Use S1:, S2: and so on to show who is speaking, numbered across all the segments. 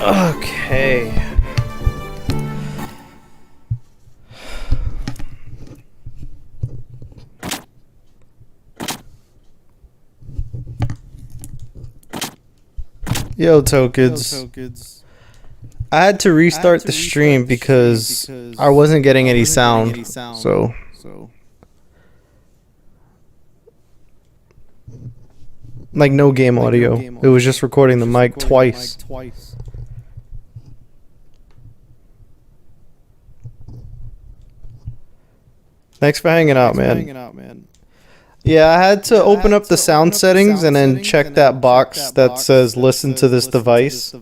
S1: Okay. Yo, Tokids. I had to restart the stream because I wasn't getting any sound. So like no game audio. It was just recording the mic twice. Thanks for hanging out, man. Yeah, I had to open up the sound settings and then check that box that says listen to this device.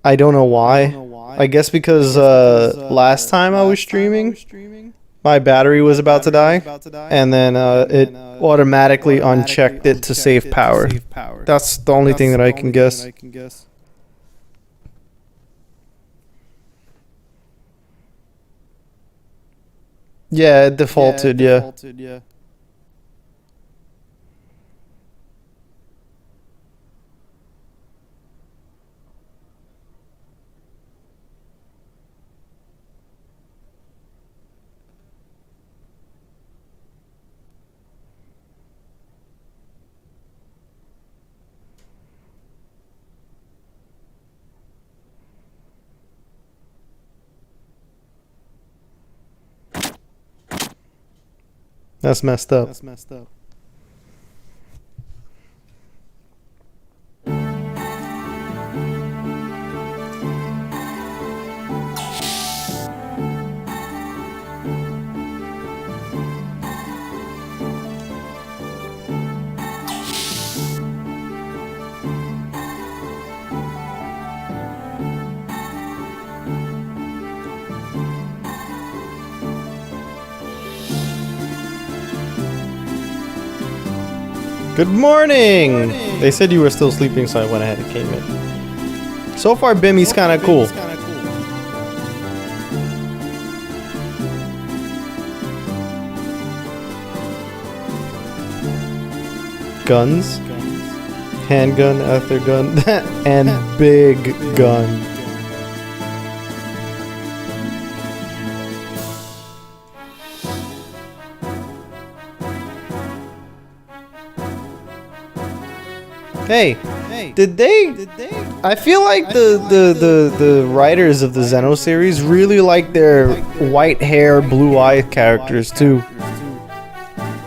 S1: I don't know why. I guess because last time I was streaming, my battery was about to die, and then it automatically unchecked it to save power. That's the only thing that I can guess. Yeah, it defaulted, yeah. That's messed up. Good morning! They said you were still sleeping, so I went ahead and came in. So far, Bimmy's kind of cool. Guns, handgun, ether gun, and big gun. Hey, did they? I feel like the writers of the Xeno series really like their white hair, blue eye characters too.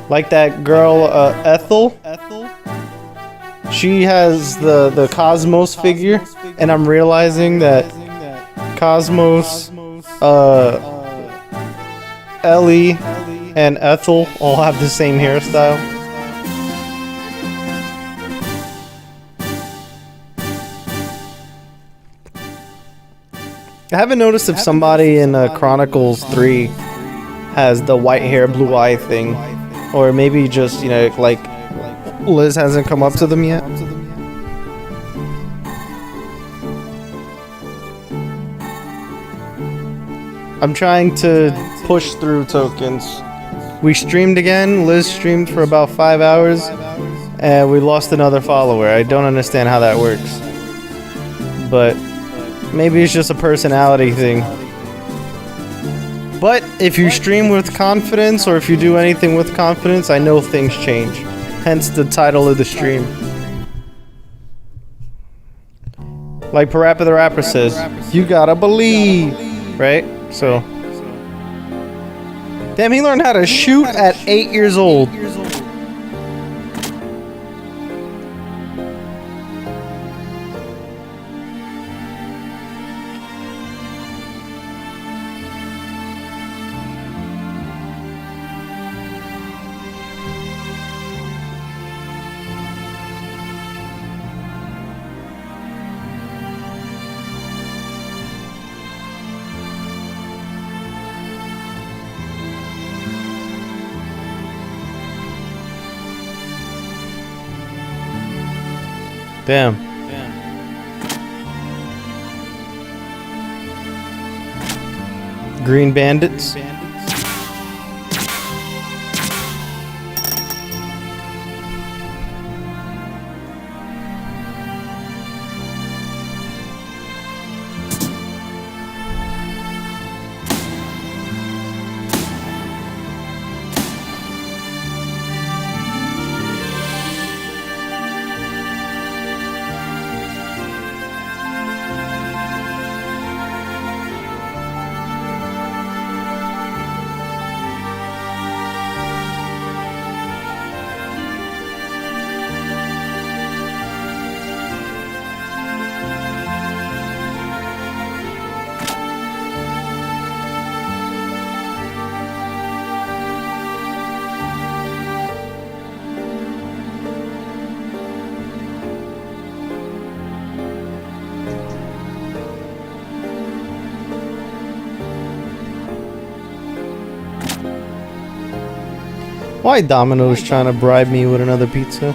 S1: Like that girl, Ethel. She has the Cosmos figure, and I'm realizing that Cosmos, Ellie, and Ethel all have the same hairstyle. I haven't noticed if somebody in Chronicles 3 has the white hair, blue eye thing. Or maybe just, you know, like Liz hasn't come up to them yet. I'm trying to push through tokens. We streamed again. Liz streamed for about 5 hours. And we lost another follower. I don't understand how that works. But maybe it's just a personality thing. But if you stream with confidence, or if you do anything with confidence, I know things change. Hence the title of the stream. Like Parappa the Rapper says, you gotta believe, right? So, damn, he learned how to shoot at 8 years old. Damn. Green Bandits. Why Domino's trying to bribe me with another pizza?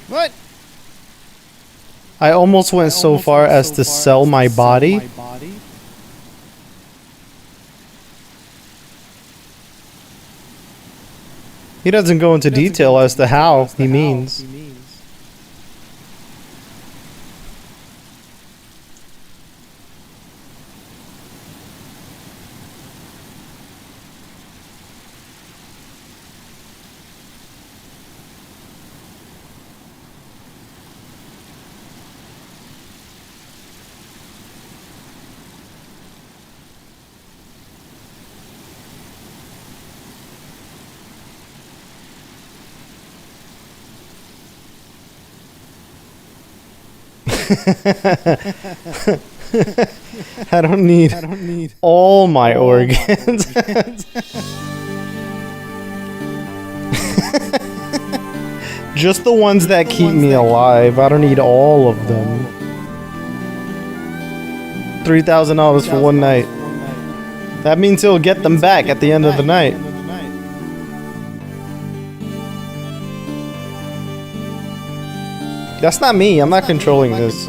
S1: What? I almost went so far as to sell my body. He doesn't go into detail as to how he means. I don't need all my organs. Just the ones that keep me alive. I don't need all of them. $3,000 for one night. That means he'll get them back at the end of the night. That's not me. I'm not controlling this.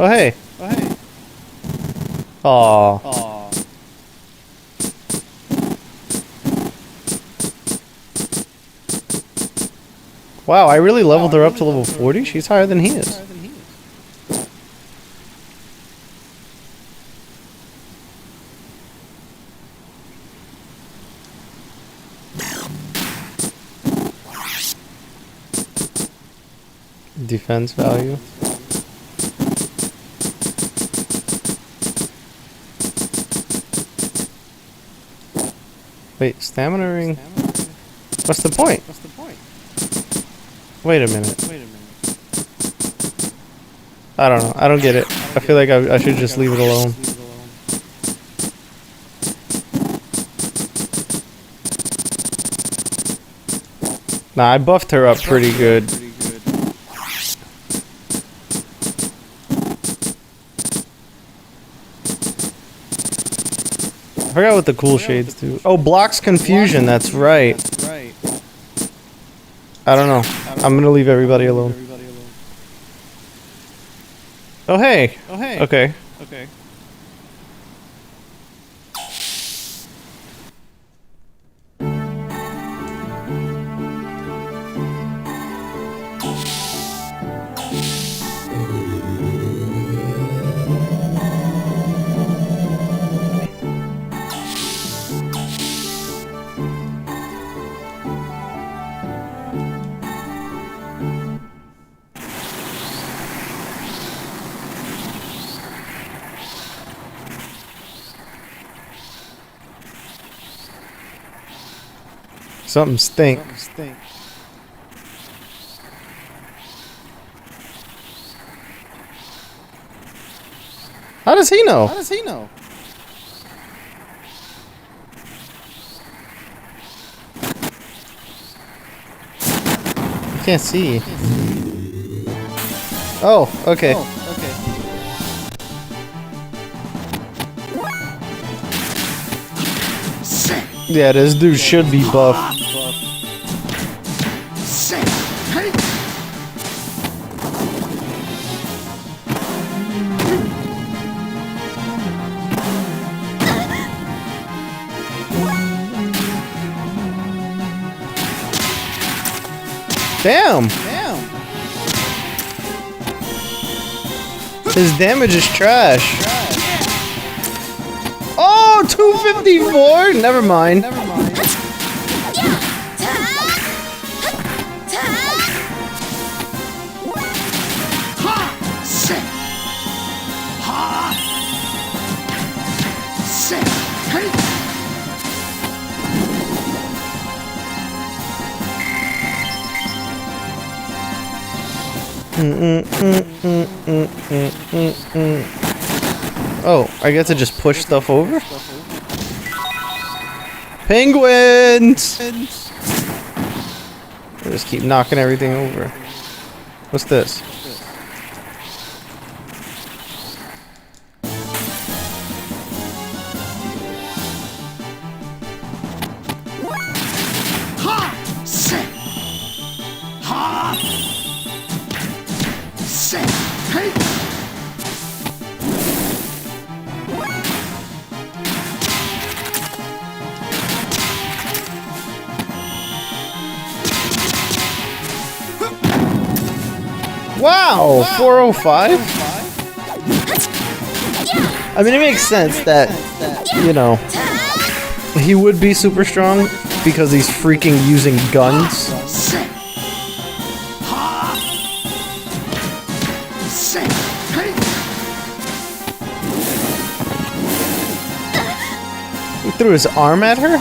S1: Oh hey. Aww. Wow, I really leveled her up to level 40? She's higher than he is. Defense value. Wait, stamina ring? What's the point? Wait a minute. I don't know. I don't get it. I feel like I should just leave it alone. Nah, I buffed her up pretty good. I forgot what the cool shades do. Oh, blocks confusion, that's right. I don't know. I'm gonna leave everybody alone. Oh, hey. Okay. Something stinks. How does he know? can't see. Oh, okay. Yeah, this dude should be buff. Damn! His damage is trash. Oh, 254? Never mind. Oh, I get to just push stuff over? Penguins! I just keep knocking everything over. What's this? Wow, 405? I mean, it makes sense that, you know, he would be super strong because he's freaking using guns. He threw his arm at her?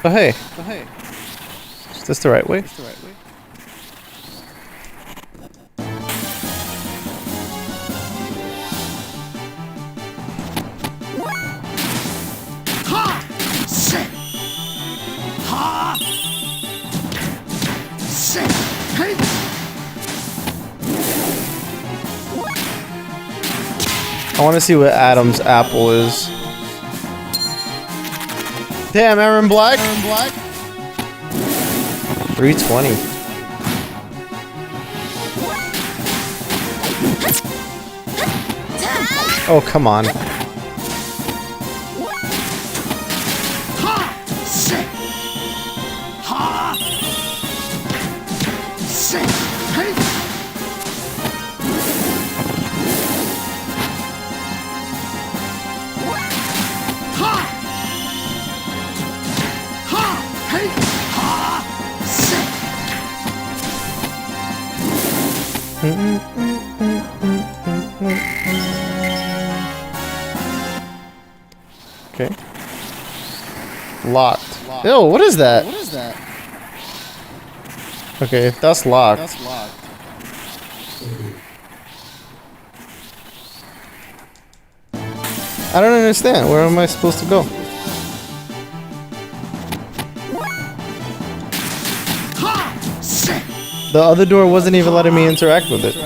S1: Oh hey. Is this the right way? I want to see what Adam's apple is. Damn, Aaron Black. 320. Oh, come on. Okay. Locked. Ew, what is that? Okay, that's locked. I don't understand. Where am I supposed to go? The other door wasn't even letting me interact with it.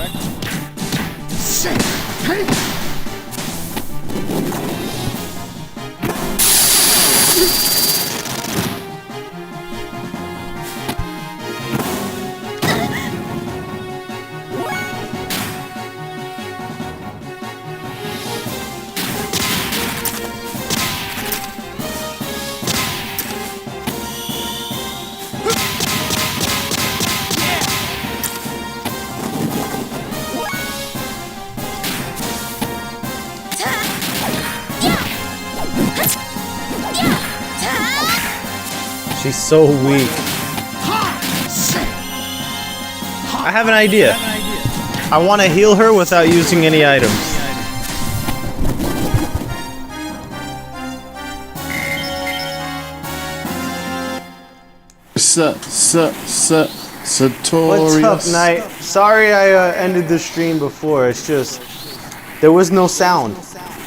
S1: She's so weak. I have an idea. I want to heal her without using any items. What's up, Knight? Sorry I ended the stream before. It's just there was no sound.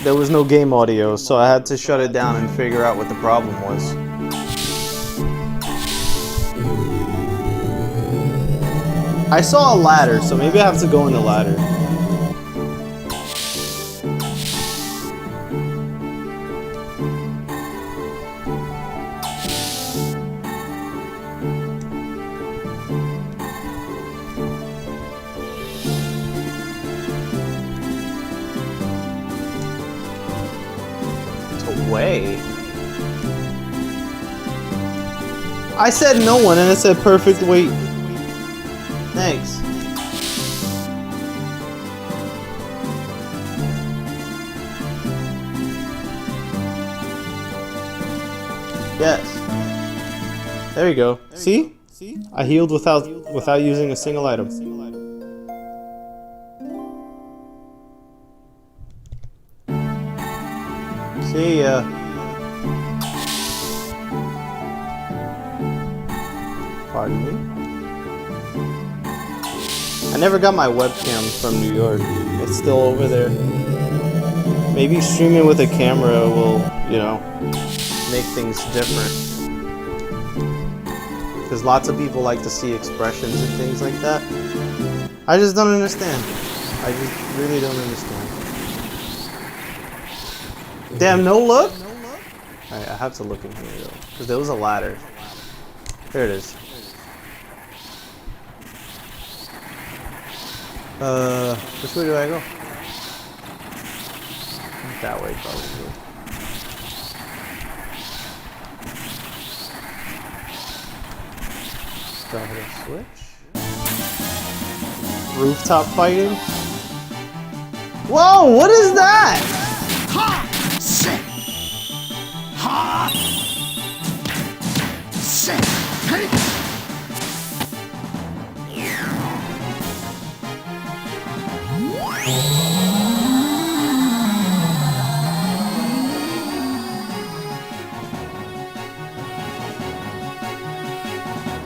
S1: There was no game audio, so I had to shut it down and figure out what the problem was. I saw a ladder, so maybe I have to go in the ladder. Way. I said no one and it said perfect weight. Thanks. Yes. There you go. See? I healed without using a single item. See ya. Pardon me. I never got my webcam from New York. It's still over there. Maybe streaming with a camera will, you know, make things different. Because lots of people like to see expressions and things like that. I just don't understand. I just really don't understand. Damn, no look? Alright, I have to look in here though, because there was a ladder. There it is. Which way do I go? That way, probably. Do I hit a switch? Rooftop fighting? Whoa, what is that?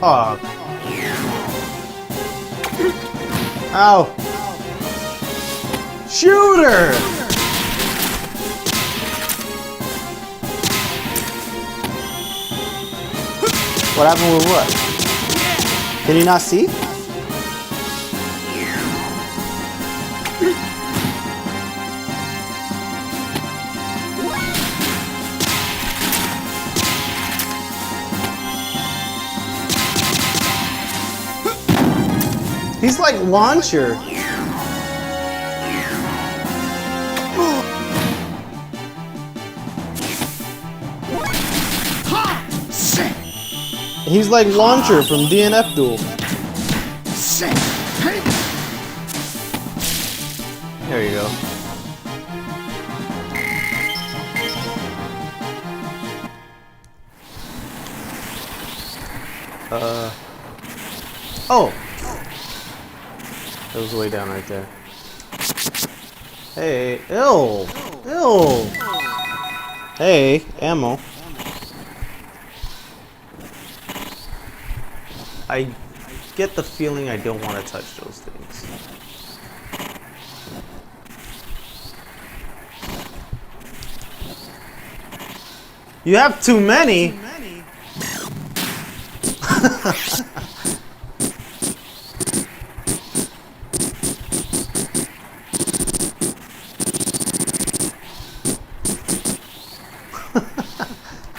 S1: Oh. Ow. Shooter! What happened with what? Can you not see? He's like Launcher. He's like Launcher from DNF Duel. There you go. Oh! It was way down right there. Hey, ew! Ew! Hey, ammo. I get the feeling I don't want to touch those things. You have too many?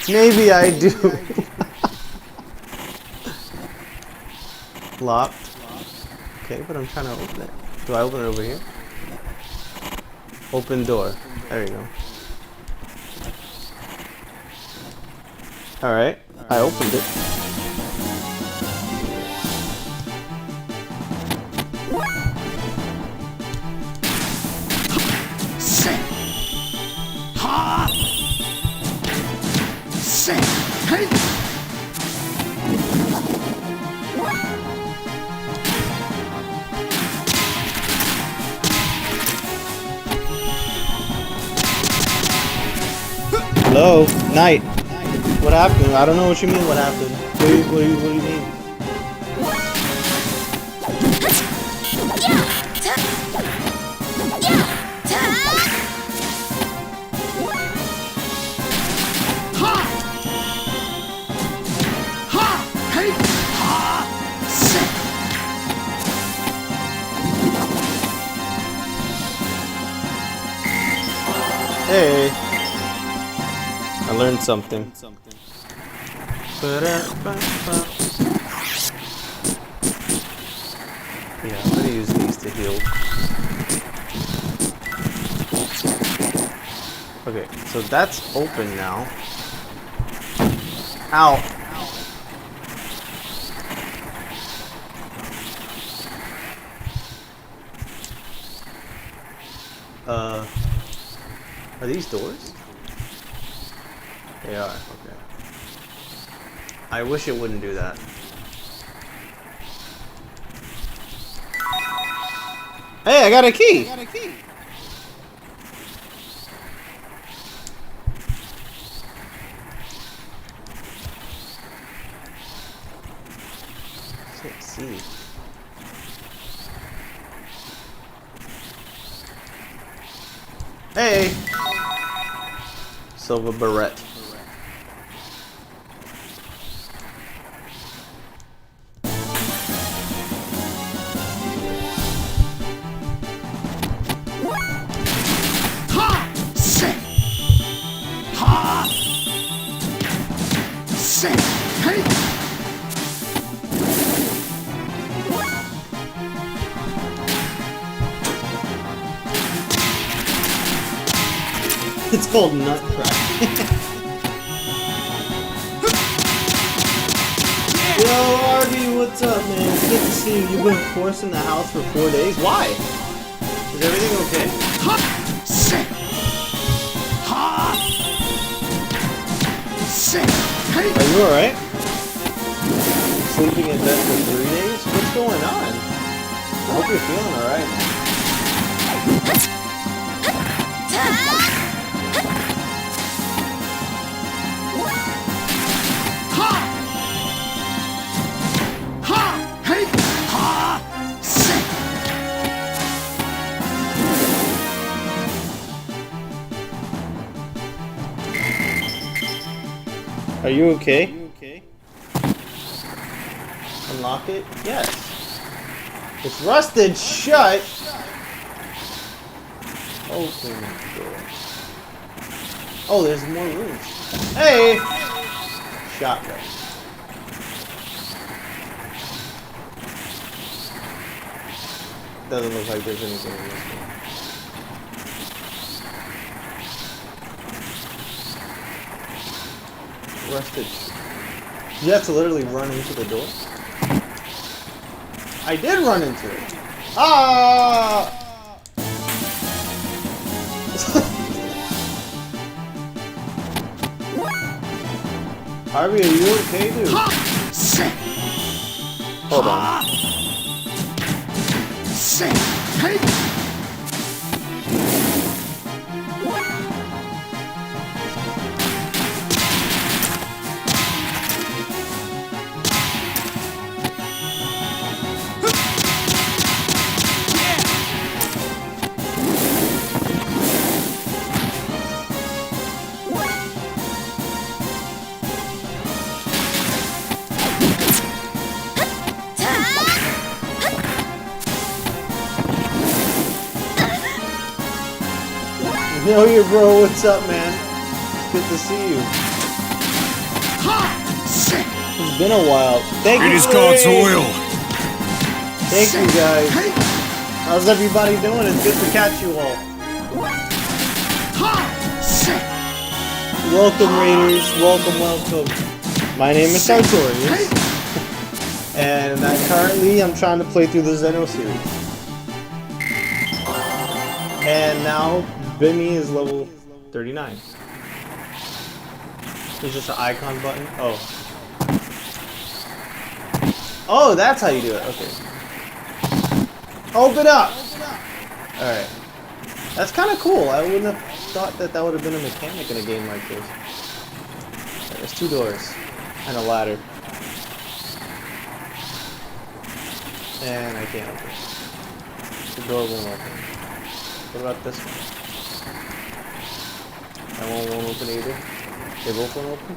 S1: Maybe I do. Locked. Okay, but I'm trying to open it. Do I open it over here? Open door. There you go. Alright, I opened it. Hello, Knight. What happened? I don't know what you mean. What happened? What do you mean? Hey, I learned something. Yeah, I'm gonna use these to heal. Okay, so that's open now. Ow. Are these doors? They are, okay. I wish it wouldn't do that. Hey, I got a key! Can't see. Hey! Silver beret. It's called Nutcrack. Yo, Arby, what's up, man? It's good to see you. You've been forced in the house for 4 days. Why? Is everything okay? Are you alright? Sleeping in bed for 3 days? What's going on? I hope you're feeling alright, man. Are you okay? Unlock it? Yes. It's rusted shut. Open the door. Oh, there's more rooms. Hey! Shotgun. Doesn't look like there's anything in this one. Rusted. You have to literally run into the door. I did run into it. Ah! Harvey, are you okay, dude? Hold on. Yo, your bro, what's up, man? It's good to see you. It's been a while. Thank you. It is called soil. Thank you, guys. How's everybody doing? It's good to catch you all. Welcome, Raiders. Welcome. My name is Sartorius. And currently, I'm trying to play through the Xeno series. And now, Bimmy is level 39. There's just an icon button. Oh. Oh, that's how you do it. Okay. Open up! Alright. That's kind of cool. I wouldn't have thought that would have been a mechanic in a game like this. There's There's 2 doors and a ladder. And I can't open it. The door won't open. What about this one? That one won't open either. They both won't open?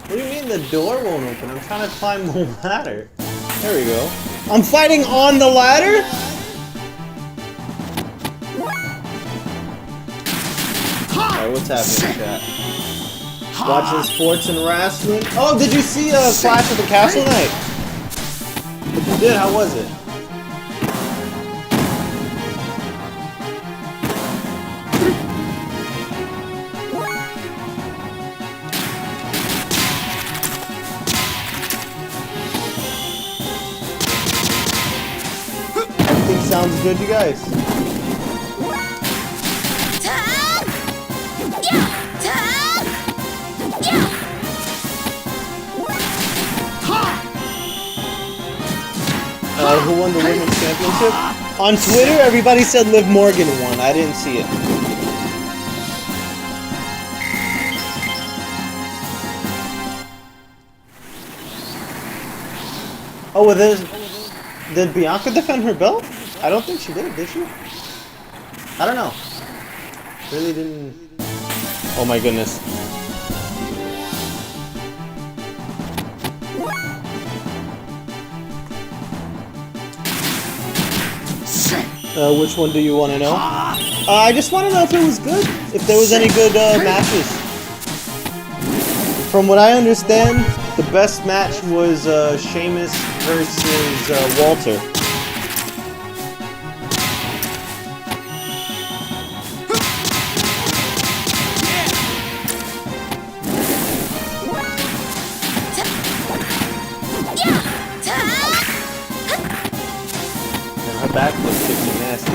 S1: What do you mean the door won't open? I'm trying to climb the ladder. There we go. I'm fighting on the ladder? Alright, what's happening, chat? Watching sports and wrestling. Oh, did you see Clash of the Castle night? If you did, how was it? Everything sounds good, you guys. Who won the women's championship? On Twitter, everybody said Liv Morgan won. I didn't see it. Oh, well, did Bianca defend her belt? I don't think she did she? I don't know. Really didn't... Oh my goodness. Which one do you want to know? I just want to know if it was good. If there was any good matches. From what I understand, the best match was Sheamus versus Walter. And her back was kicking nasty.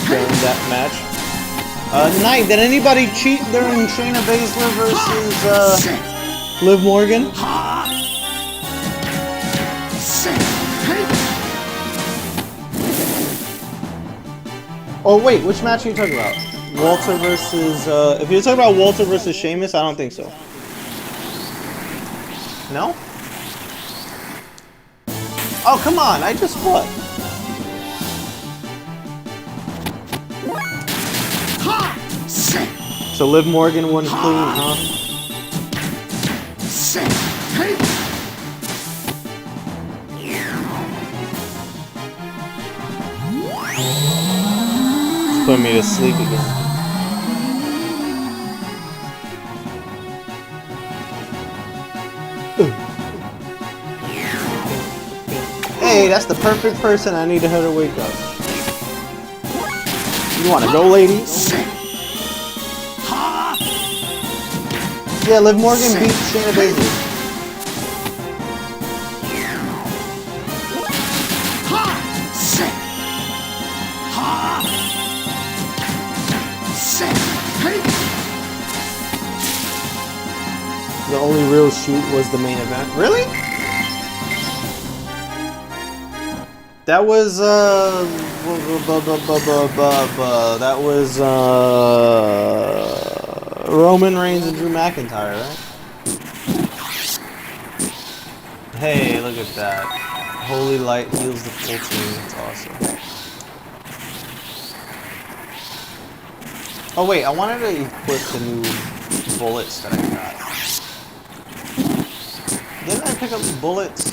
S1: During that match. Knight, did anybody cheat during Shayna Baszler versus Liv Morgan? Oh wait, which match are you talking about? Walter versus if you're talking about Walter versus Sheamus, I don't think so. No? Oh come on, I just what? So Liv Morgan won clean, huh? Put me to sleep again. Hey, that's the perfect person I need her to wake up. You wanna go, lady? Yeah, Liv Morgan beat Shayna Baszler. The only real shoot was the main event. Really? That was that was Roman Reigns and Drew McIntyre, right? Hey, look at that. Holy Light heals the full team. That's awesome. Oh wait, I wanted to equip the new bullets that I got. Didn't I pick up bullets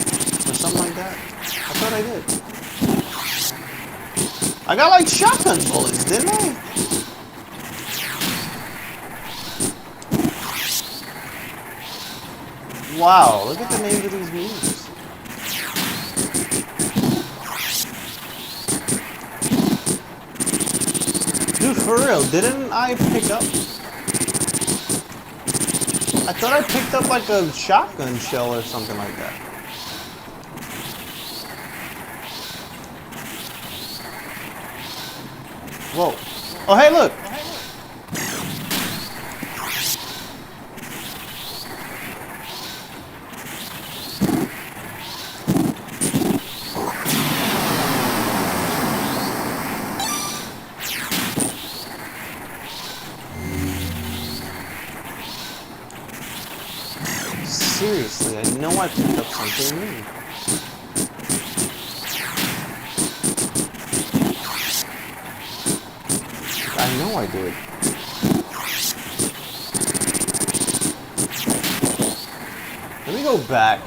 S1: or something like that? I thought I did. I got like shotgun bullets, didn't I? Wow, look at the names of these moves. Dude, for real, didn't I pick up? I thought I picked up like a shotgun shell or something like that. Whoa. Oh, hey, look. seriously, I know I picked up something new. I know I did. Let me go back.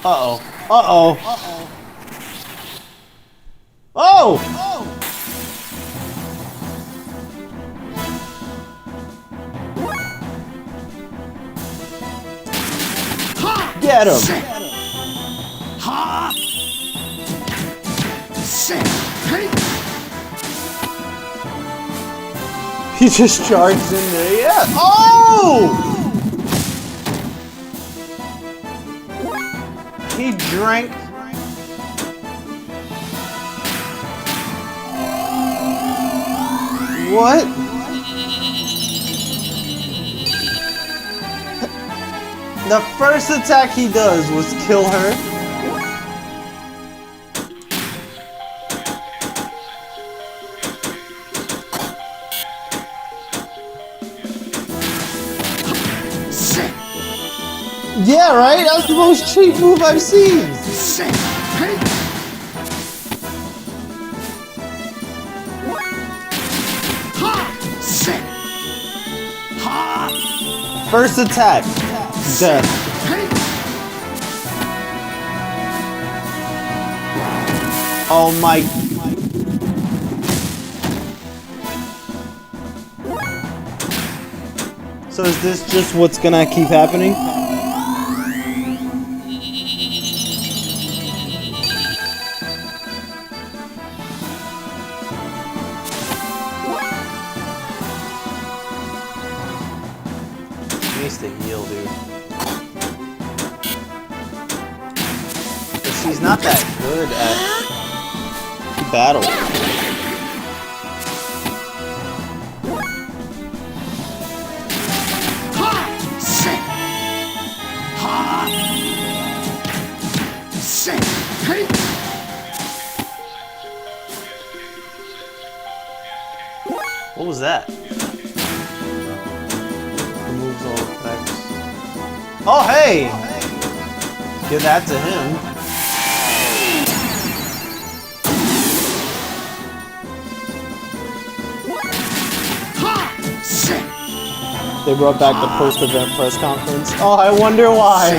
S1: Uh-oh. Uh-oh. Uh-oh. Oh! Get him! He just charged in there, yeah! Oh! He drank. What? The first attack he does was kill her. Yeah, right? That's the most cheap move I've seen. First attack, death. Oh my. So is this just what's gonna keep happening? Needs to heal, dude. But she's not that good at battle. What was that? Removes all effects. Oh, hey! Give that to him. They brought back the post-event press conference. Oh, I wonder why.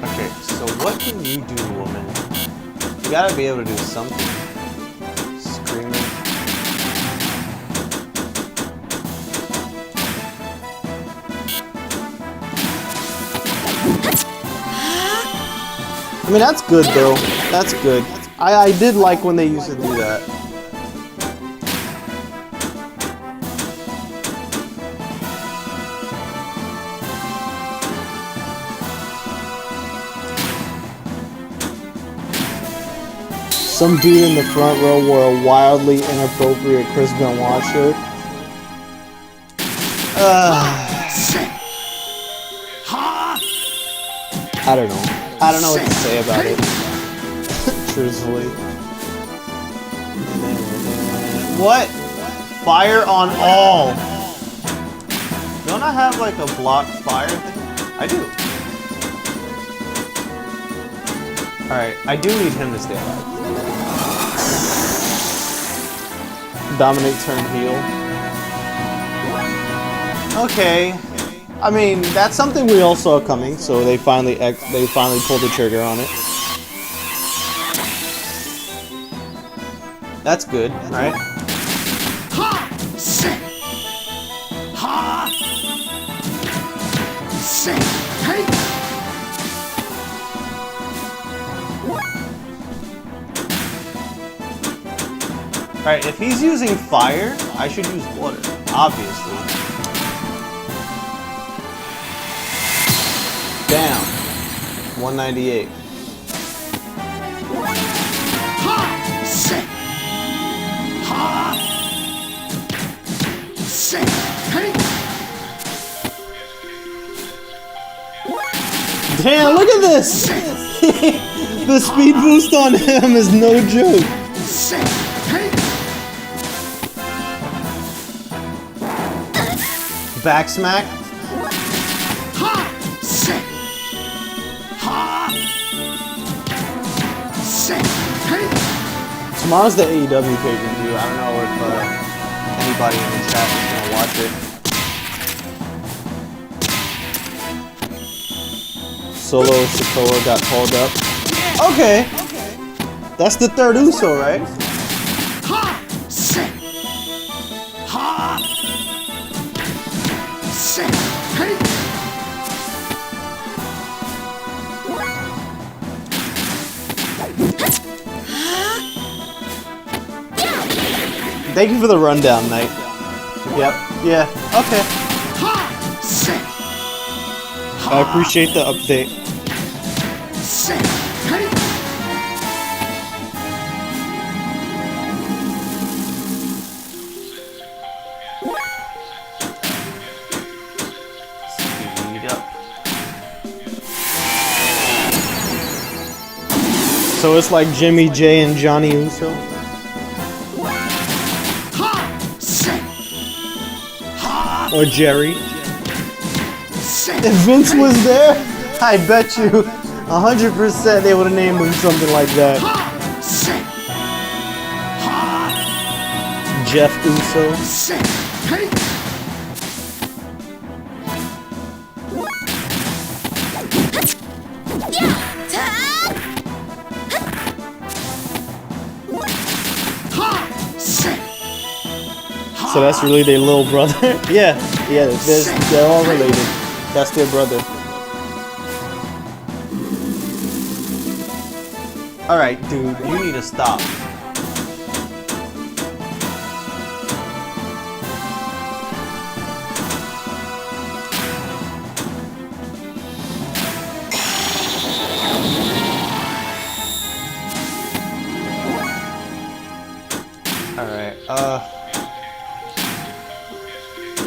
S1: Okay, so what can you do, woman? You gotta be able to do something. Screaming. I mean, that's good, though. That's good. I did like when they used to do that. Some dude in the front row wore a wildly inappropriate Chris Benoit shirt. I don't know. I don't know what to say about it. Truthfully. What? Fire on all. Don't I have like a block fire thing? I do. Alright, I do need him to stay alive. Dominate turn heal. Okay. I mean, that's something we all saw coming, so they finally pulled the trigger on it. That's good, right? Alright, if he's using fire, I should use water, obviously. Down. 198. Damn, look at this! The speed boost on him is no joke. Back smack. Tomorrow's the AEW pay-per-view. I don't know if anybody in the chat is gonna watch it. Solo Sikoa got called up. Okay. That's the third Uso, right? Thank you for the rundown, Knight. Yep. Yeah. Okay. I appreciate the update. Speed up. So it's like Jimmy J and Johnny Uso? Or Jerry. If Vince was there, I bet you 100% they would have named him something like that. Jeff Uso. So that's really their little brother? Yeah, they're all related. That's their brother. Alright, dude, you need to stop. Alright,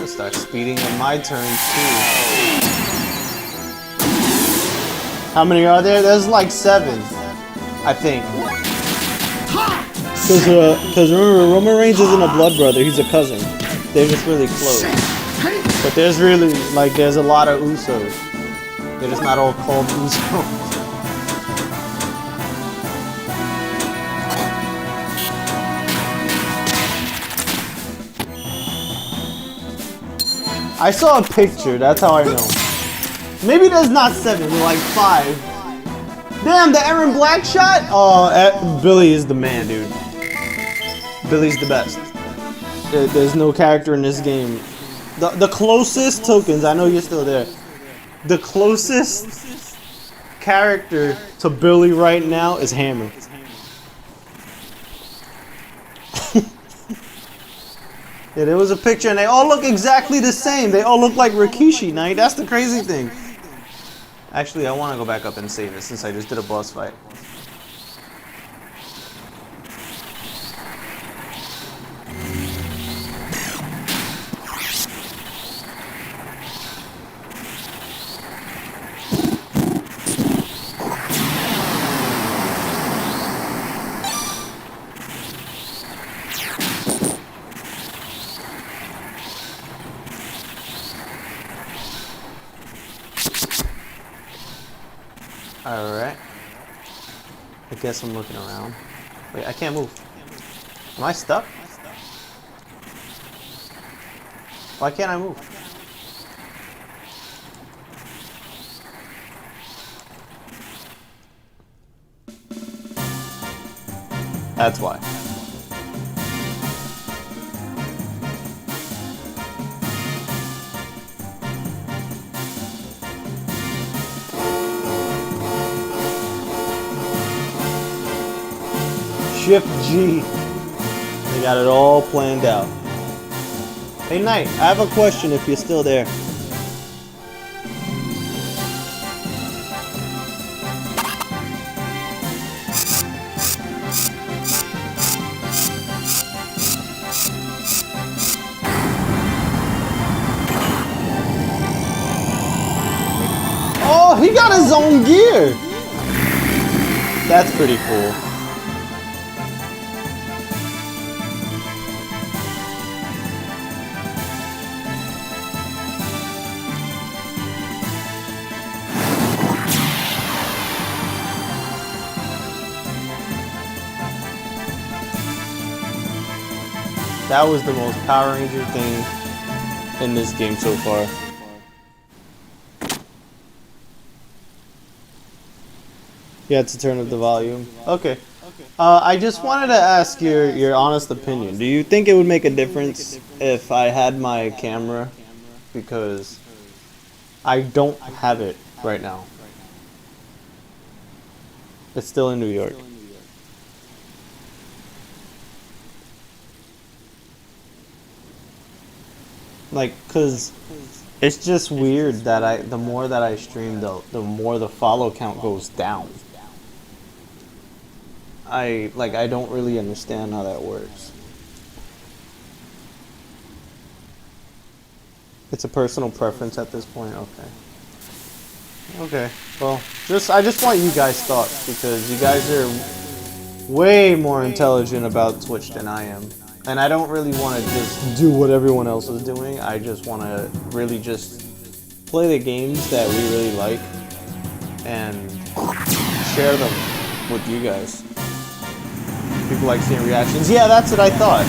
S1: start speeding on my turn too. How many are there? There's like 7, I think. Because remember, Roman Reigns isn't a blood brother, he's a cousin. They're just really close. But there's really, like, there's a lot of Usos. They're just not all called Usos. I saw a picture, that's how I know. Maybe there's not 7, like 5. Damn, the Aaron Black shot? Oh, Billy is the man, dude. Billy's the best. There's no character in this game. The closest tokens, I know you're still there. The closest character to Billy right now is Hammer. Yeah, there was a picture and they all look exactly the same. They all look like Rikishi, Knight. That's the crazy thing. Actually, I want to go back up and save it since I just did a boss fight. Alright. I guess I'm looking around. Wait, I can't move. Am I stuck? Why can't I move? That's why. Shift G. They got it all planned out. Hey Knight, I have a question if you're still there. Oh, he got his own gear. That's pretty cool. That was the most Power Ranger thing in this game so far. You had to turn up the volume. Okay. I just wanted to ask your honest opinion. Do you think it would make a difference if I had my camera? Because I don't have it right now. It's still in New York. Like, cause it's just weird that the more that I stream, the more the follow count goes down. I don't really understand how that works. It's a personal preference at this point. Okay. Okay. Well, I just want you guys' thoughts because you guys are way more intelligent about Twitch than I am. And I don't really want to just do what everyone else is doing. I just want to really just play the games that we really like and share them with you guys. People like seeing reactions. Yeah, that's what I thought.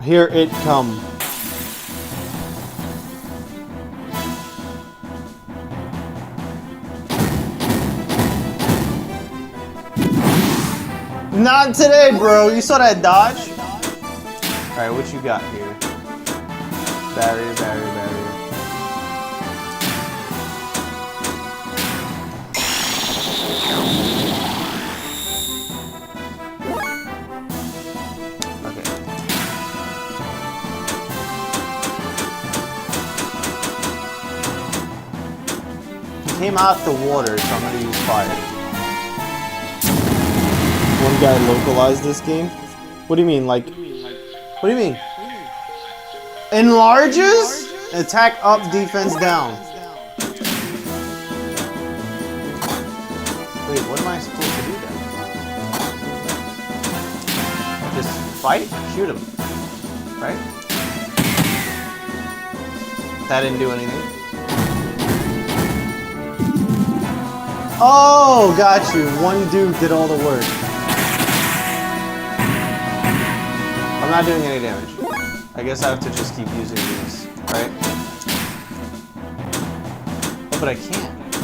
S1: Here it come. Not today, bro. You saw that dodge? Alright, what you got here? Barrier, barrier, barrier. Came out the water, so I'm gonna use fire. One guy localized this game? What do you mean, like... What do you mean? Enlarges? Attack up, defense down. Wait, what am I supposed to do then? Just fight? Shoot him. Right? That didn't do anything. Oh, got you. One dude did all the work. I'm not doing any damage. I guess I have to just keep using these, right? Oh, but I can't.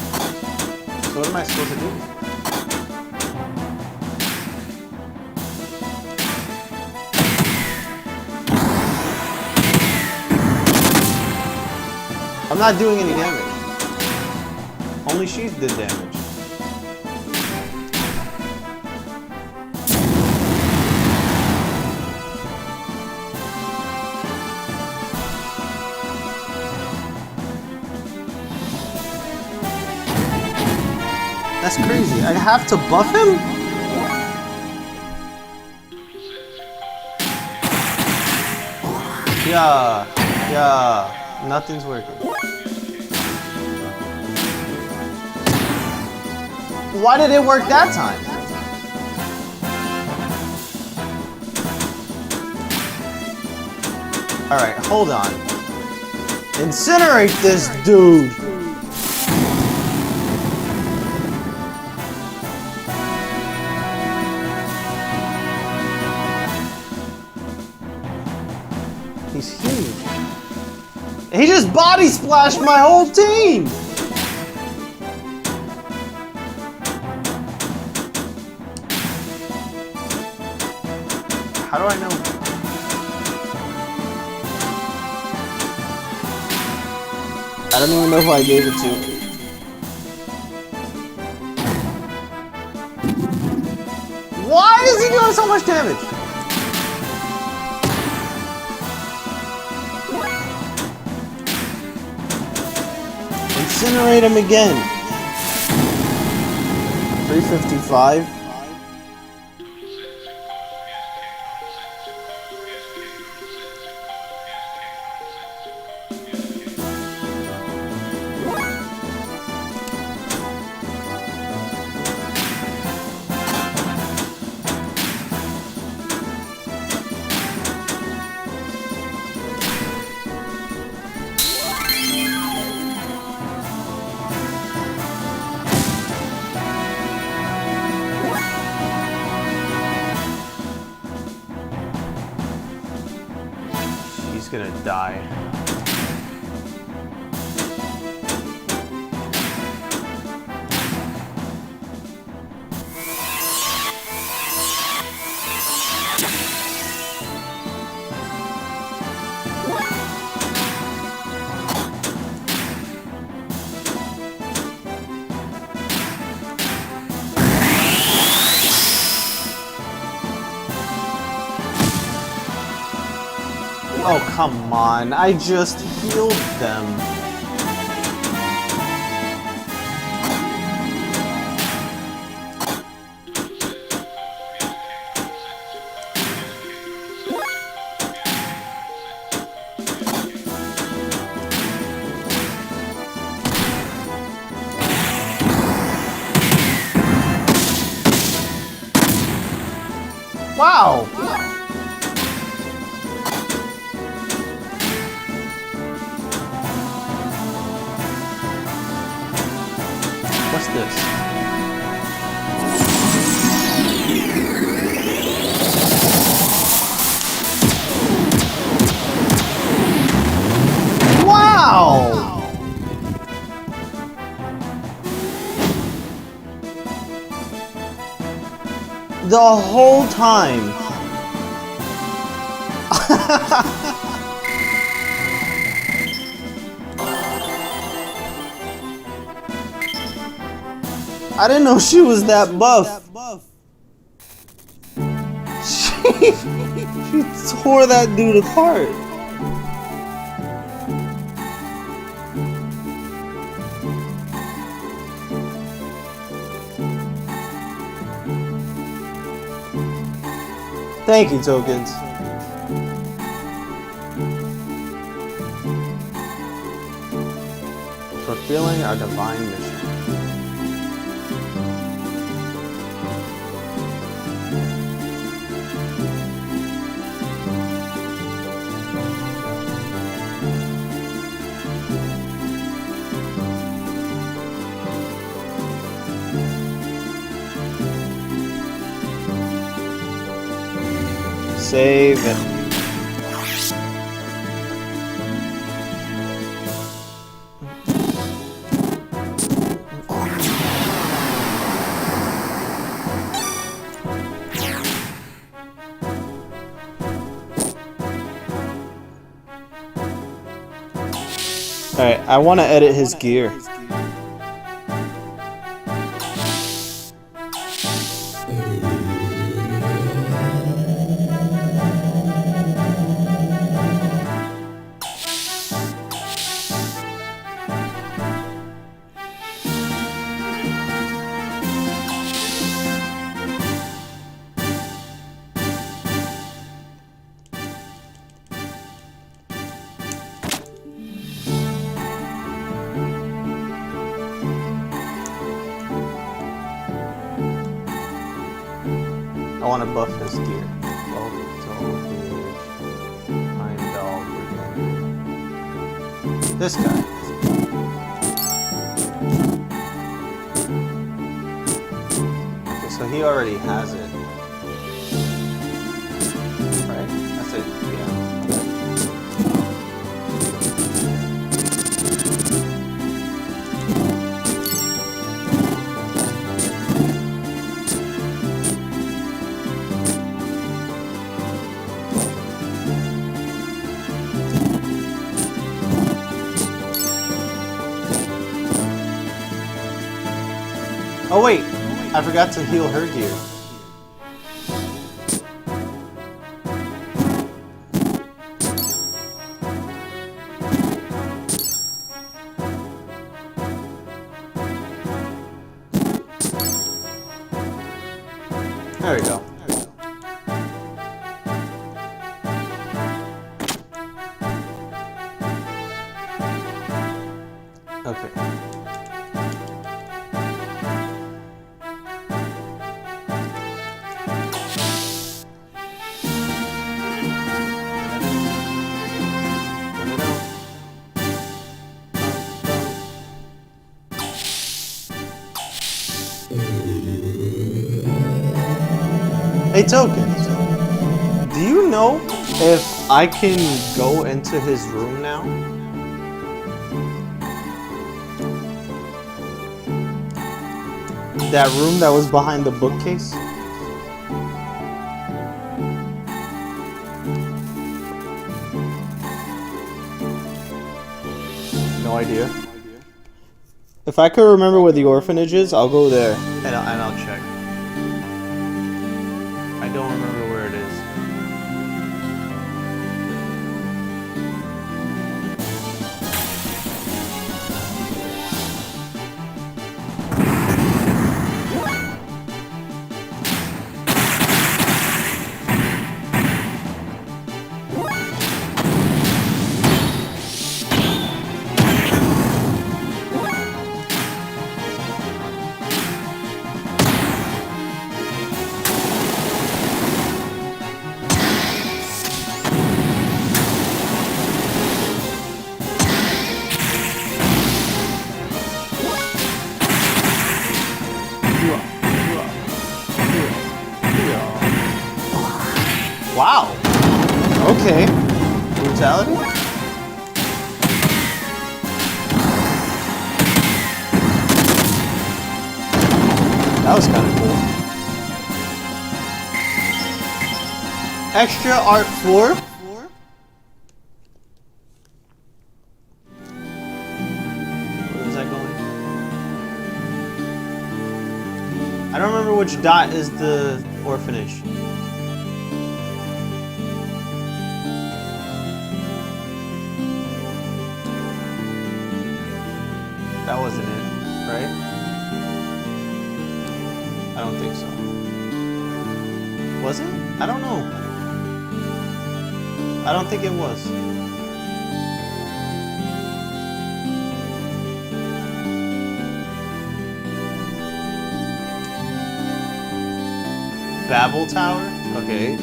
S1: So what am I supposed to do? I'm not doing any damage. Only she did damage. That's crazy. I have to buff him? Yeah. Nothing's working. Why did it work that time? Alright, hold on. Incinerate this dude! He's huge. He just body splashed my whole team! How do I know? I don't even know who I gave it to. Why is he doing so much damage? Incinerate him again. 355.
S2: He's gonna die. Oh, come on. I just healed them. Wow! What's this? Wow! The whole time. I didn't know she was that buff. She tore that dude apart. Thank you, tokens. Fulfilling our divine mission. Save it. Alright, I want to edit his gear. I want to buff his gear. This guy. Okay, so he already has it. Right? That's it. Yeah. Oh wait, I forgot to heal her gear. There we go. Okay. Hey, Tokens, do you know if I can go into his room now? That room that was behind the bookcase? No idea. If I could remember where the orphanage is, I'll go there and I'll check. I don't remember where it is. Wow. Okay. Brutality? That was kind of cool. Extra art 4? Where is that going? I don't remember which dot is the orphanage. That wasn't it, right? I don't think so. Was it? I don't know. I don't think it was. Babel Tower? Okay.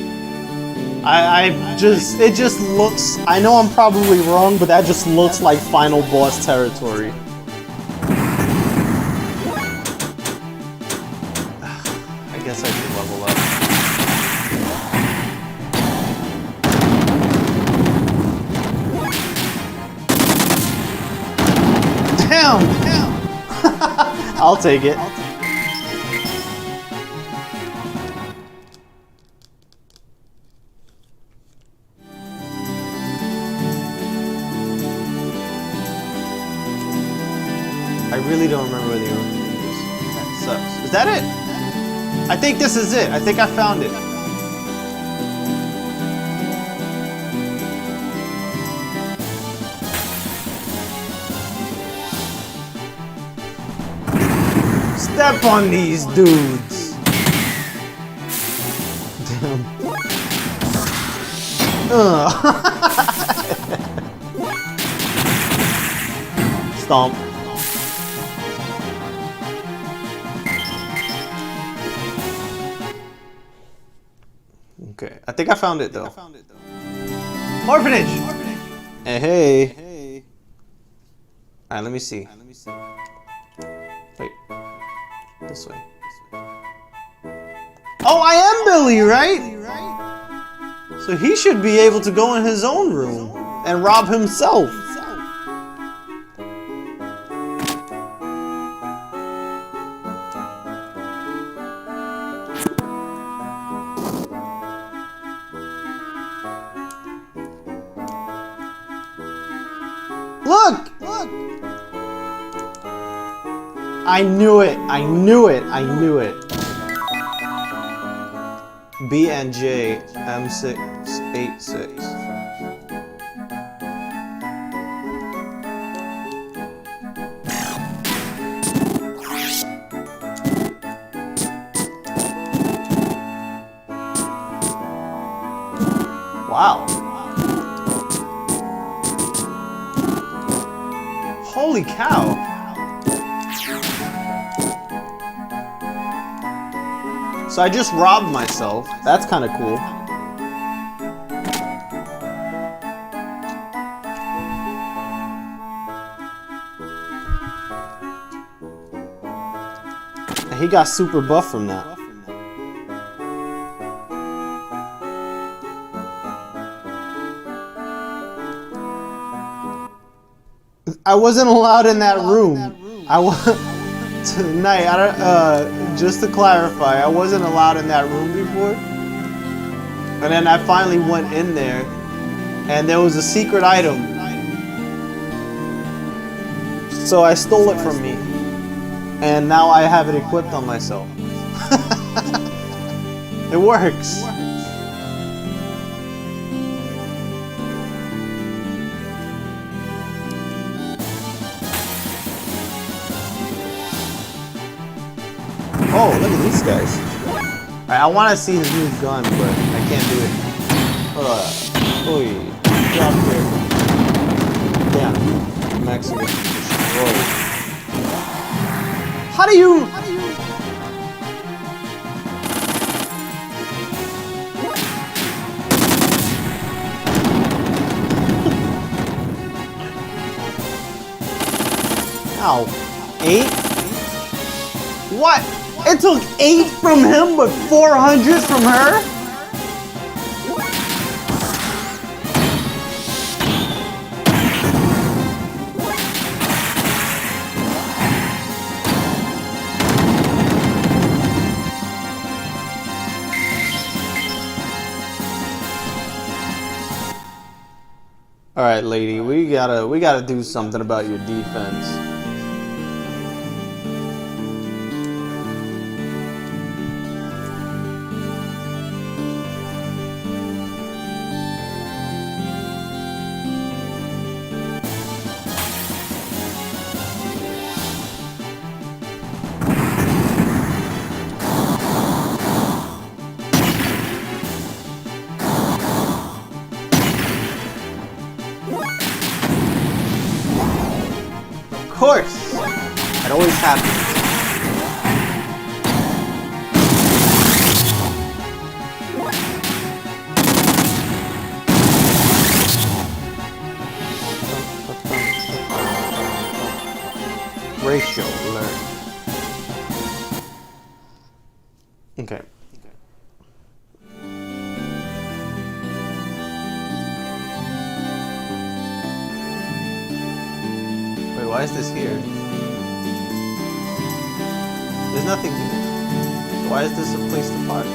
S2: It just looks, I know I'm probably wrong, but that just looks like final boss territory. I guess I should level up. Damn! I'll take it. I really don't remember where the orphanage is. That sucks. Is that it? I think this is it. I think I found it. Step on these dudes. Damn. Stomp. Okay, I think I found it though. Orphanage! Hey, hey. Alright, let me see. Wait. This way. Oh, I am Billy, right? So he should be able to go in his own room and rob himself. Look! Look! I knew it! I knew it! I knew it! B and J M686. Wow. Holy cow. So I just robbed myself. That's kind of cool. He got super buff from that. I wasn't allowed in that room. I was tonight. I don't. Just to clarify, I wasn't allowed in that room before. And then I finally went in there, and there was a secret item. So I stole it from me. And now I have it equipped on myself. It works. Oh, look at these guys. Alright, I want to see his new gun, but I can't do it. Oy. Drop there. Damn. Mexican. Whoa. How do you... Ow. 8? What? It took 8 from him, but 400 from her? All right, lady, we gotta do something about your defense. Of course! It always happens. Ratio learned. Okay. Why is this here? There's nothing here. So why is this a place to park?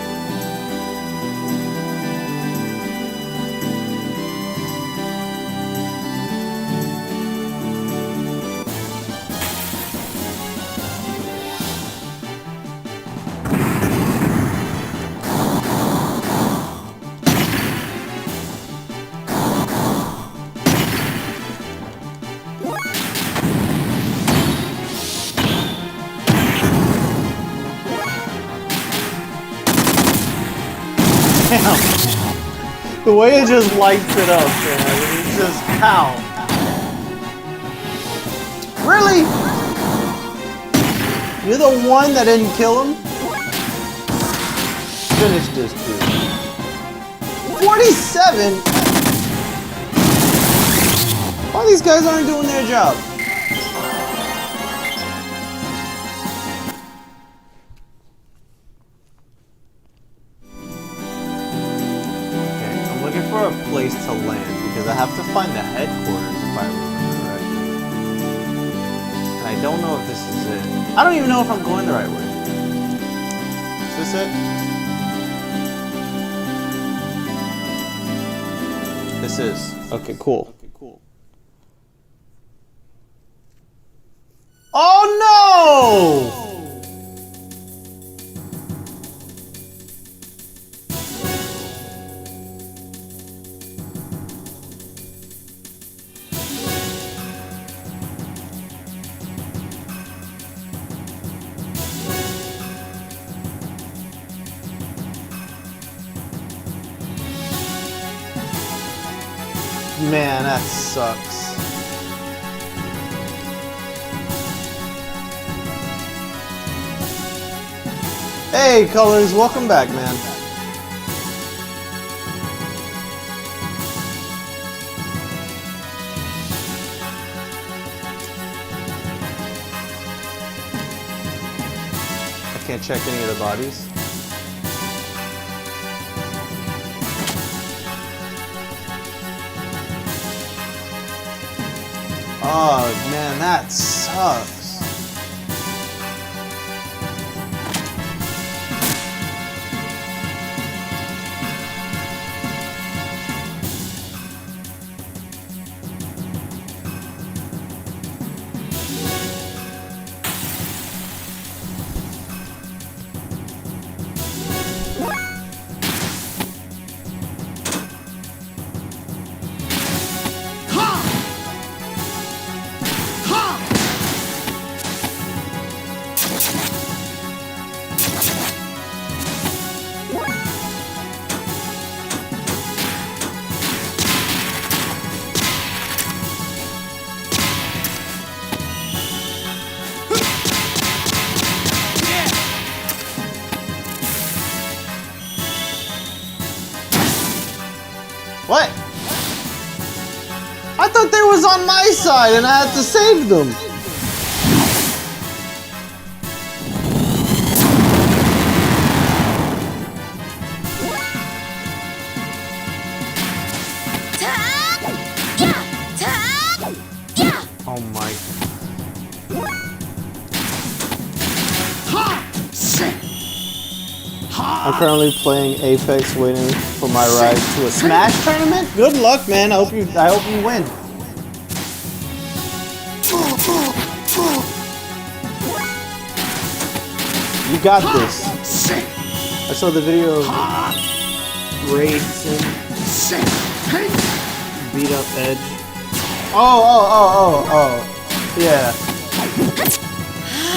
S2: Damn. The way it just lights it up, man. It's just pow. Really? You're the one that didn't kill him? Finish this dude. 47? Why these guys aren't doing their job? A place to land because I have to find the headquarters if I remember correctly. And I don't know if this is it. I don't even know if I'm going the right way. Is this it? This is. Okay, cool. Oh no! Man, that sucks. Hey, Colors, welcome back, man. I can't check any of the bodies. Oh, man, that sucks. What? I thought they was on my side and I had to save them. Oh my. I'm currently playing Apex, waiting for my ride to a Smash tournament. Good luck, man. I hope you win. You got this. I saw the video of Raids and beat up Edge. Oh. Yeah.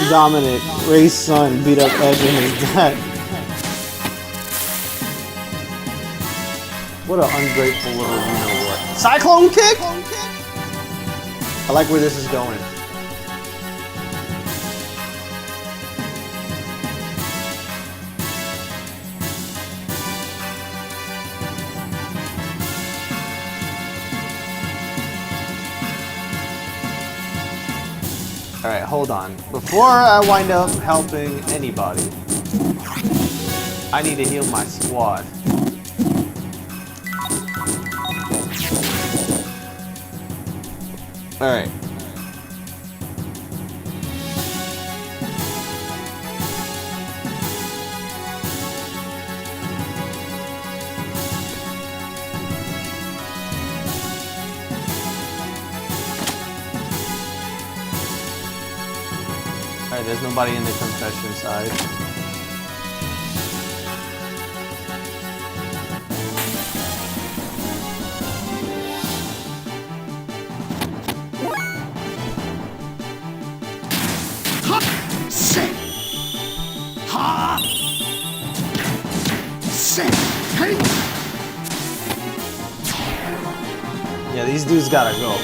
S2: Dominic, Ray's son, beat up Edge and his dad. What an ungrateful little you-know-what. Cyclone kick? I like where this is going. Alright, hold on. Before I wind up helping anybody, I need to heal my squad. Alright. Alright, there's nobody in the confession side. Yeah, these dudes gotta go.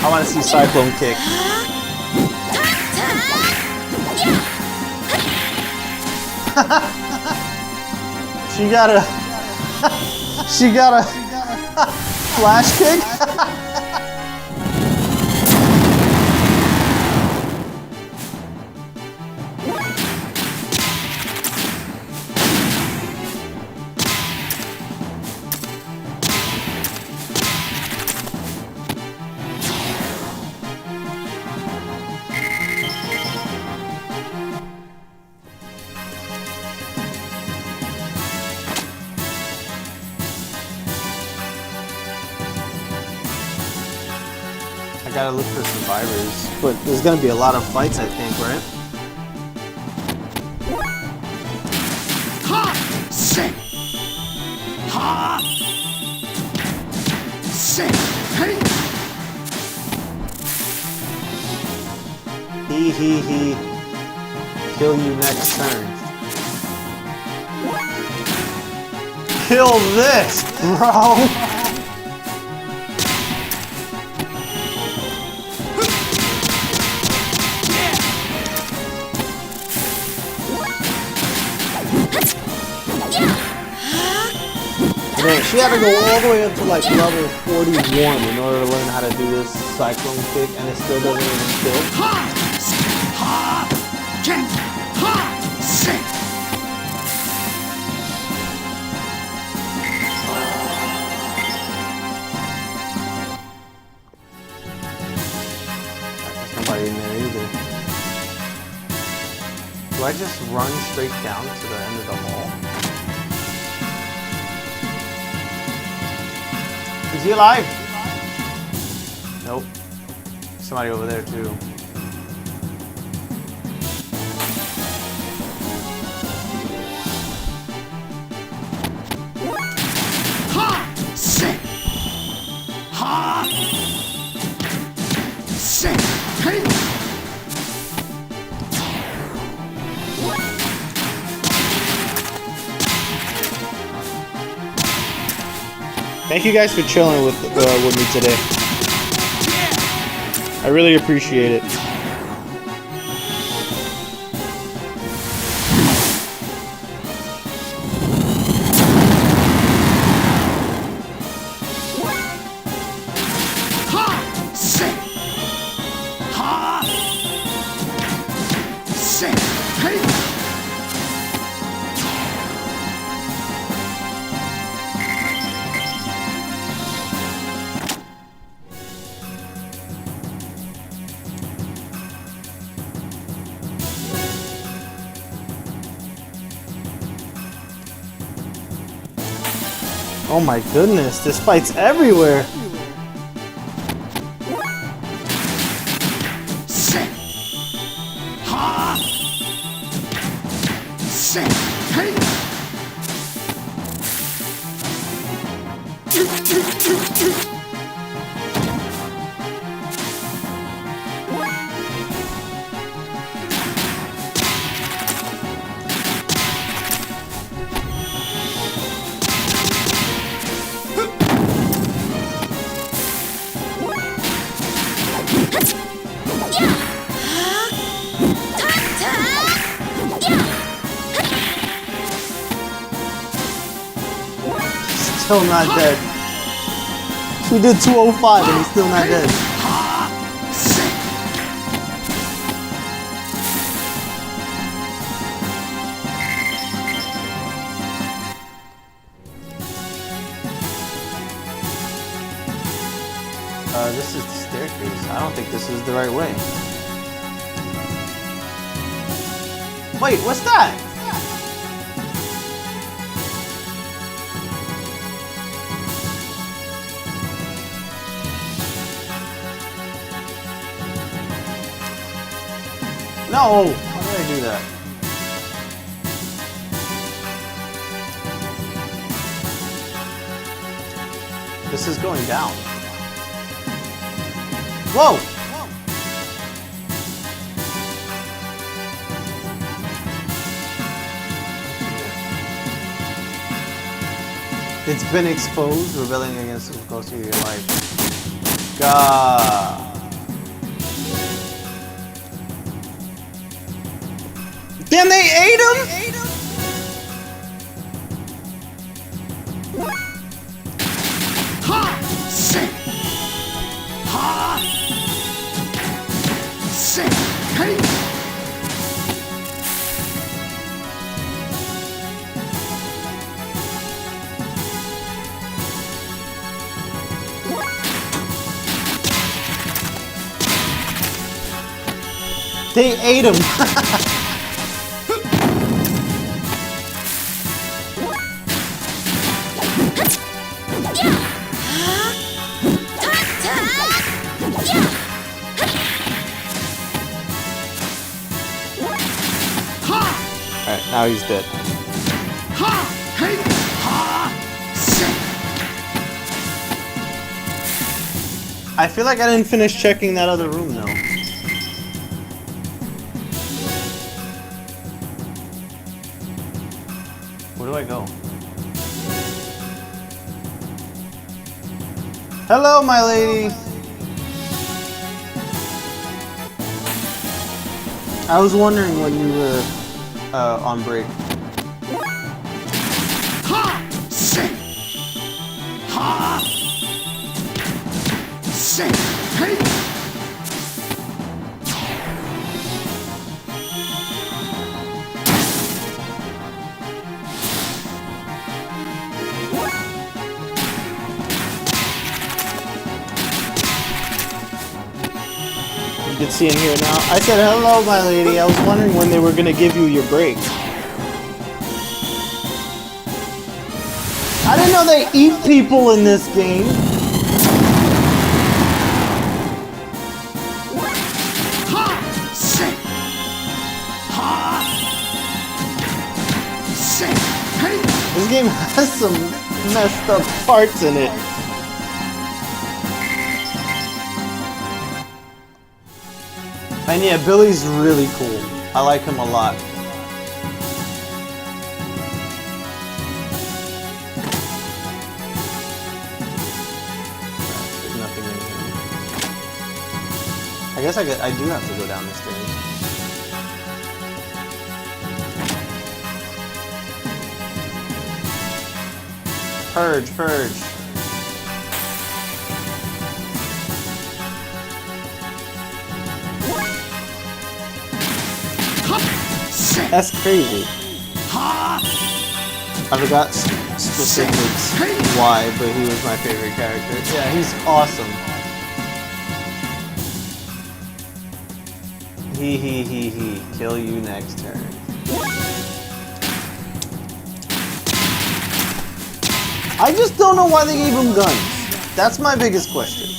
S2: I want to see Cyclone kick. She got a flash kick. gotta look for survivors. But there's gonna be a lot of fights, I think, right?
S3: Ha! Sit! Ha! Sit! Hey!
S2: He. Kill you next turn. Kill this, bro! Man, she had to go all the way up to like level 41 in order to learn how to do this cyclone kick, and it still doesn't even kill.
S3: Ha! Ha! Get! Ha! Sit!
S2: There's nobody in there either. Do I just run straight down to the end of the hall? Is he alive? Nope. Somebody over there too.
S3: Ha! Sit! Ha! Sit! Hey!
S1: Thank you guys for chilling with me today. I really appreciate it.
S3: Ha! Sit! Ha! Sit! Hey!
S2: Oh my goodness, this fight's everywhere.
S3: Sit! Ha! Sit! Hey!
S2: Still not dead. He did 205 and he's still not dead. This is the staircase. I don't think this is the right way. Wait, what's that? No! Why did I do that? This is going down. Whoa! It's been exposed, rebelling against the close to your life. God. Damn, they ate him!
S3: Ha! Sit! Ha! Sit! Hey!
S2: They ate him!
S3: Yeah!
S2: Now he's dead.
S3: Ha! Hey! Ha! Sick!
S2: I feel like I didn't finish checking that other room though. Where do I go? Hello, my lady. I was wondering when you were on break.
S3: Ha! Sick! Ha! Sick! Hey!
S2: You can see in here now. I said, hello, my lady. I was wondering when they were going to give you your break. I didn't know they eat people in this game.
S3: Ha! Sick! Ha! Sick! Hey!
S2: This game has some messed up parts in it. And yeah, Billy's really cool. I like him a lot. There's nothing in here. I guess I do have to go down the stairs. Purge, purge. That's crazy.
S3: Ha!
S2: I forgot specifics why, but he was my favorite character. Yeah, he's awesome. He. Kill you next turn. I just don't know why they gave him guns. That's my biggest question.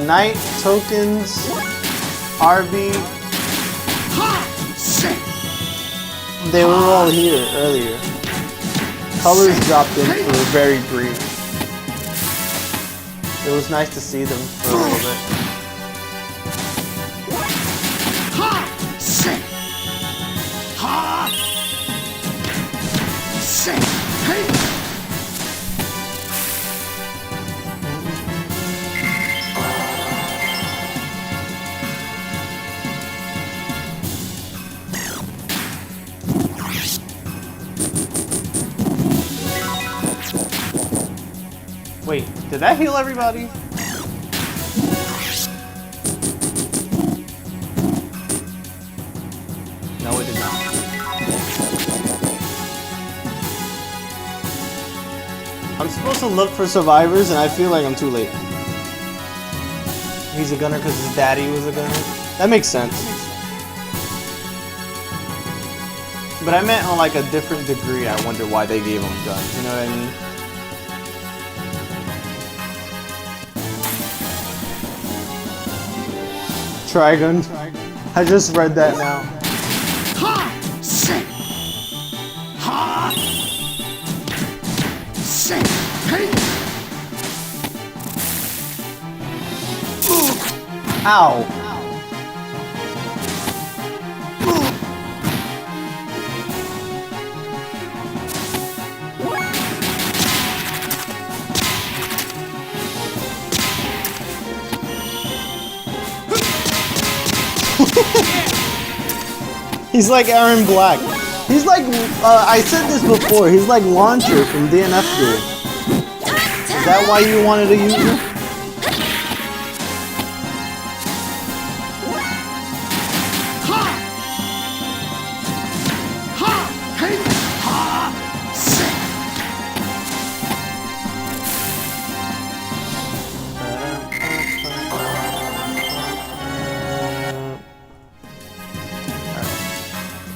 S2: Knight, tokens, RB. They were all here earlier. Colors dropped in for very brief. It was nice to see them for a little bit. Wait, did that heal everybody? No, it did not. I'm supposed to look for survivors, and I feel like I'm too late. He's a gunner because his daddy was a gunner. That makes sense. But I meant on like a different degree. I wonder why they gave him guns. You know what I mean? Trigun. I just read that now.
S3: Ha! Sick! Ha! Sick! Hey!
S2: Ow! He's like Aaron Black. He's like, I said this before, he's like Launcher from DNF Duel. Is that why you wanted to use him?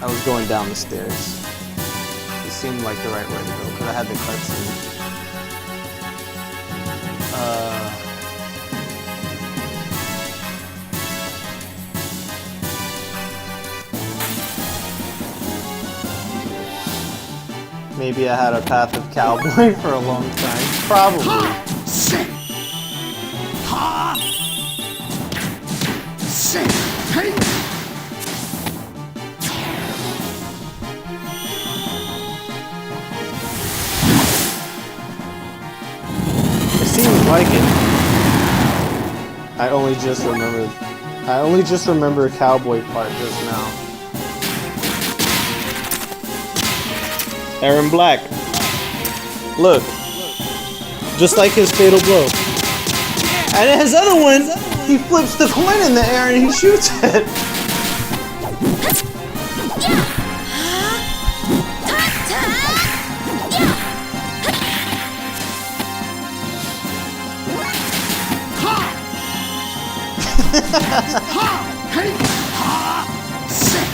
S2: I was going down the stairs. seemed like the right way to go because I had the cutscene. Maybe I had a path of cowboy for a long time. Probably.
S3: Sit. Ha. Sit. Hey.
S2: It seems like it. I only just remember a cowboy part just now. Aaron Black. Look. Just like his fatal blow. And his other one, he flips the coin in the air and he shoots it.
S3: Ha. Hey. Ha. Sit.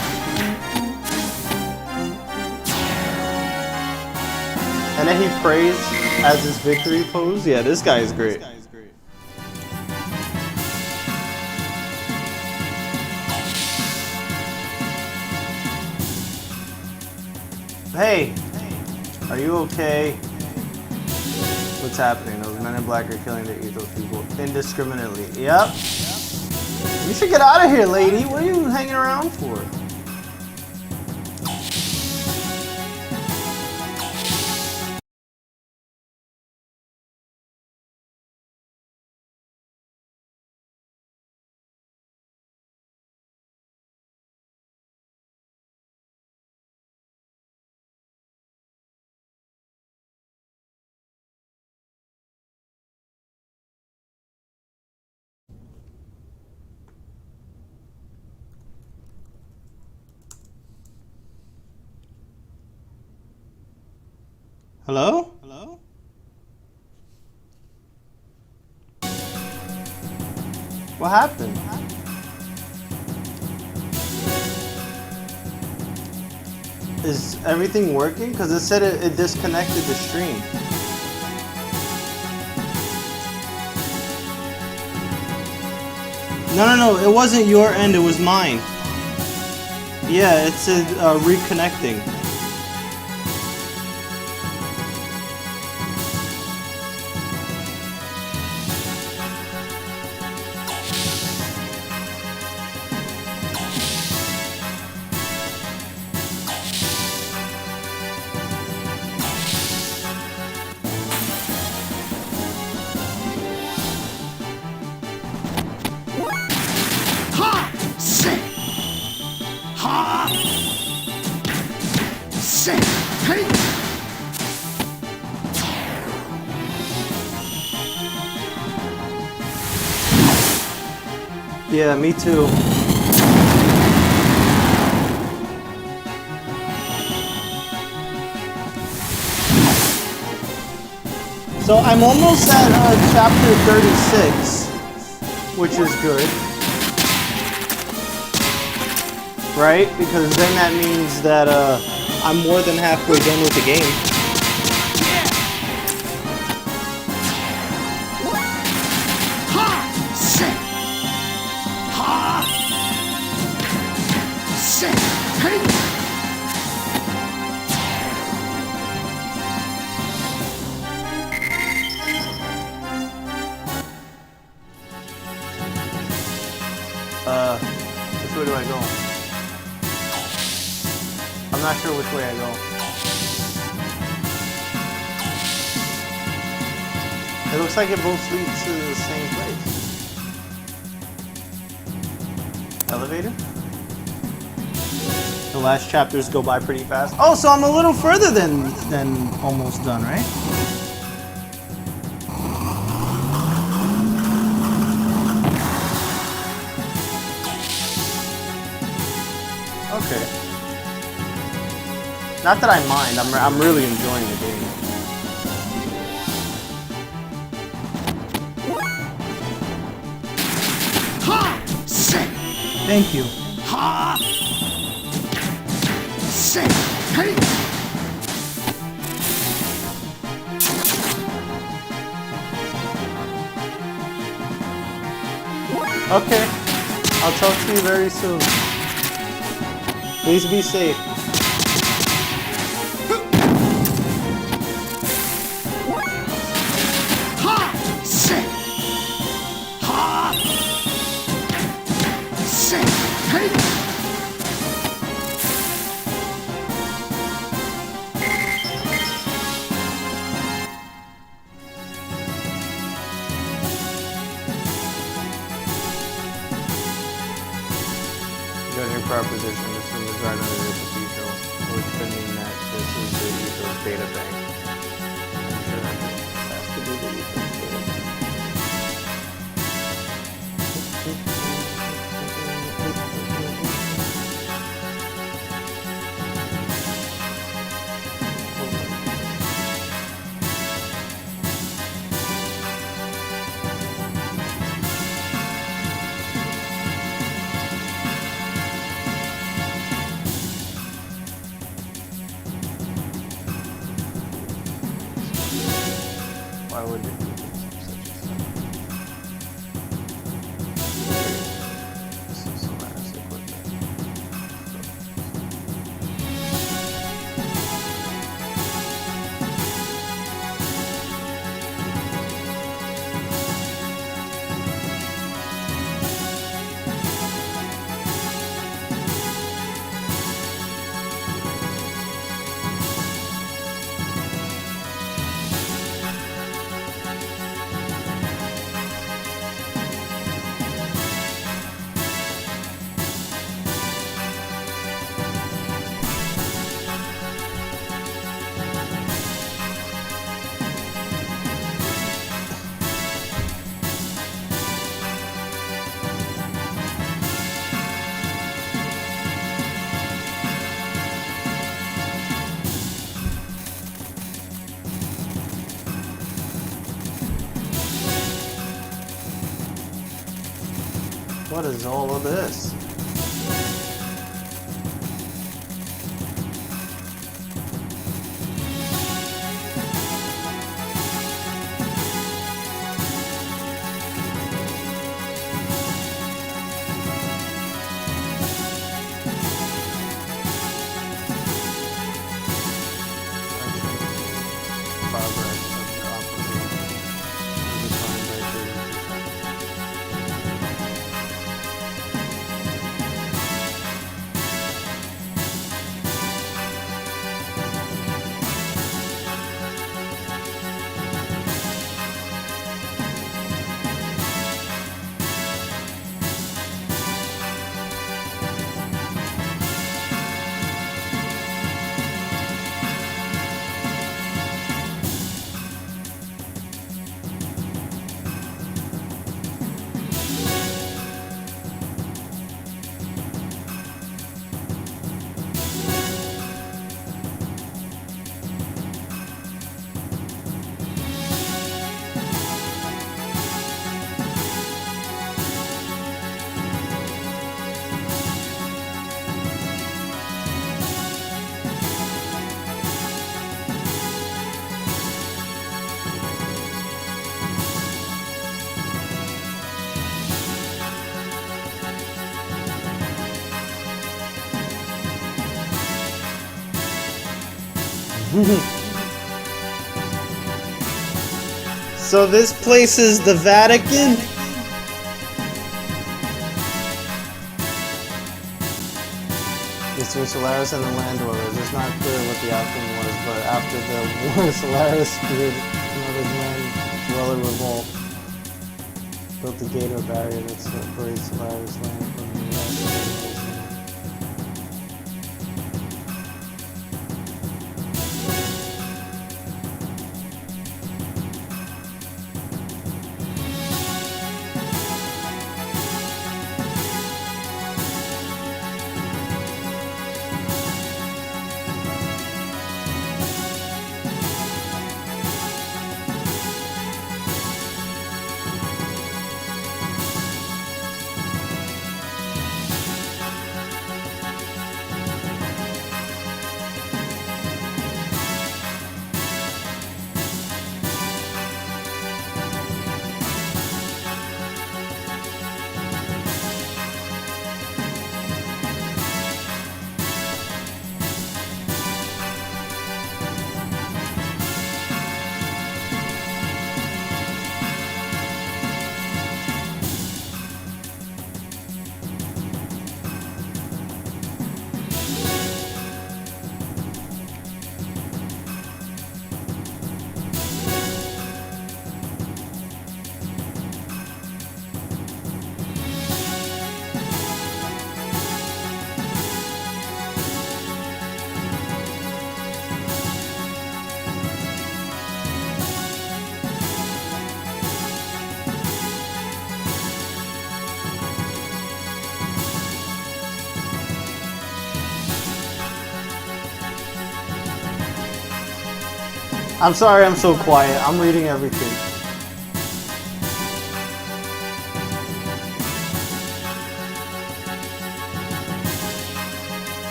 S2: And then he prays as his victory pose. Yeah, this guy is great. Hey, are you okay? What's happening? Those men in black are killing the ethos people indiscriminately. Yep. You should get out of here, lady. What are you hanging around for? Hello? Hello? What happened? Is everything working? Because it said it disconnected the stream. No, it wasn't your end, it was mine. Yeah, it said reconnecting. Yeah, me too. So I'm almost at chapter 36, which is good. Right? Because then that means that I'm more than halfway done with the game. Which way do I go? I'm not sure which way I go. It looks like it both leads to the same place. Elevator? The last chapters go by pretty fast. Oh, so I'm a little further than almost done, right? Okay. Not that I mind. I'm really enjoying the game.
S3: Ha! Sit!
S2: Thank you.
S3: Ha! Sit! Hey!
S2: Okay. I'll talk to you very soon. Please be safe.
S3: Ha! Sick! Ha! Sick! Hey!
S2: Judging proposition, this room is right under the cathedral, which could mean that this is the Ether's data bank. I'm sure that has to be the Ether's data bank. Why would it be such a stuff? This is Solaris equipment. What is all of this? Progress of operation is defined by 30%. So this place is the Vatican? Between Solaris and the Land Dwellers, it's not clear what the outcome was, but after the war, Solaris created another Land Dweller revolt, built a gate or barrier that separates Solaris land from the rest of the world. I'm sorry I'm so quiet. I'm reading everything.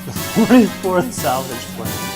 S2: The 44th salvage plan.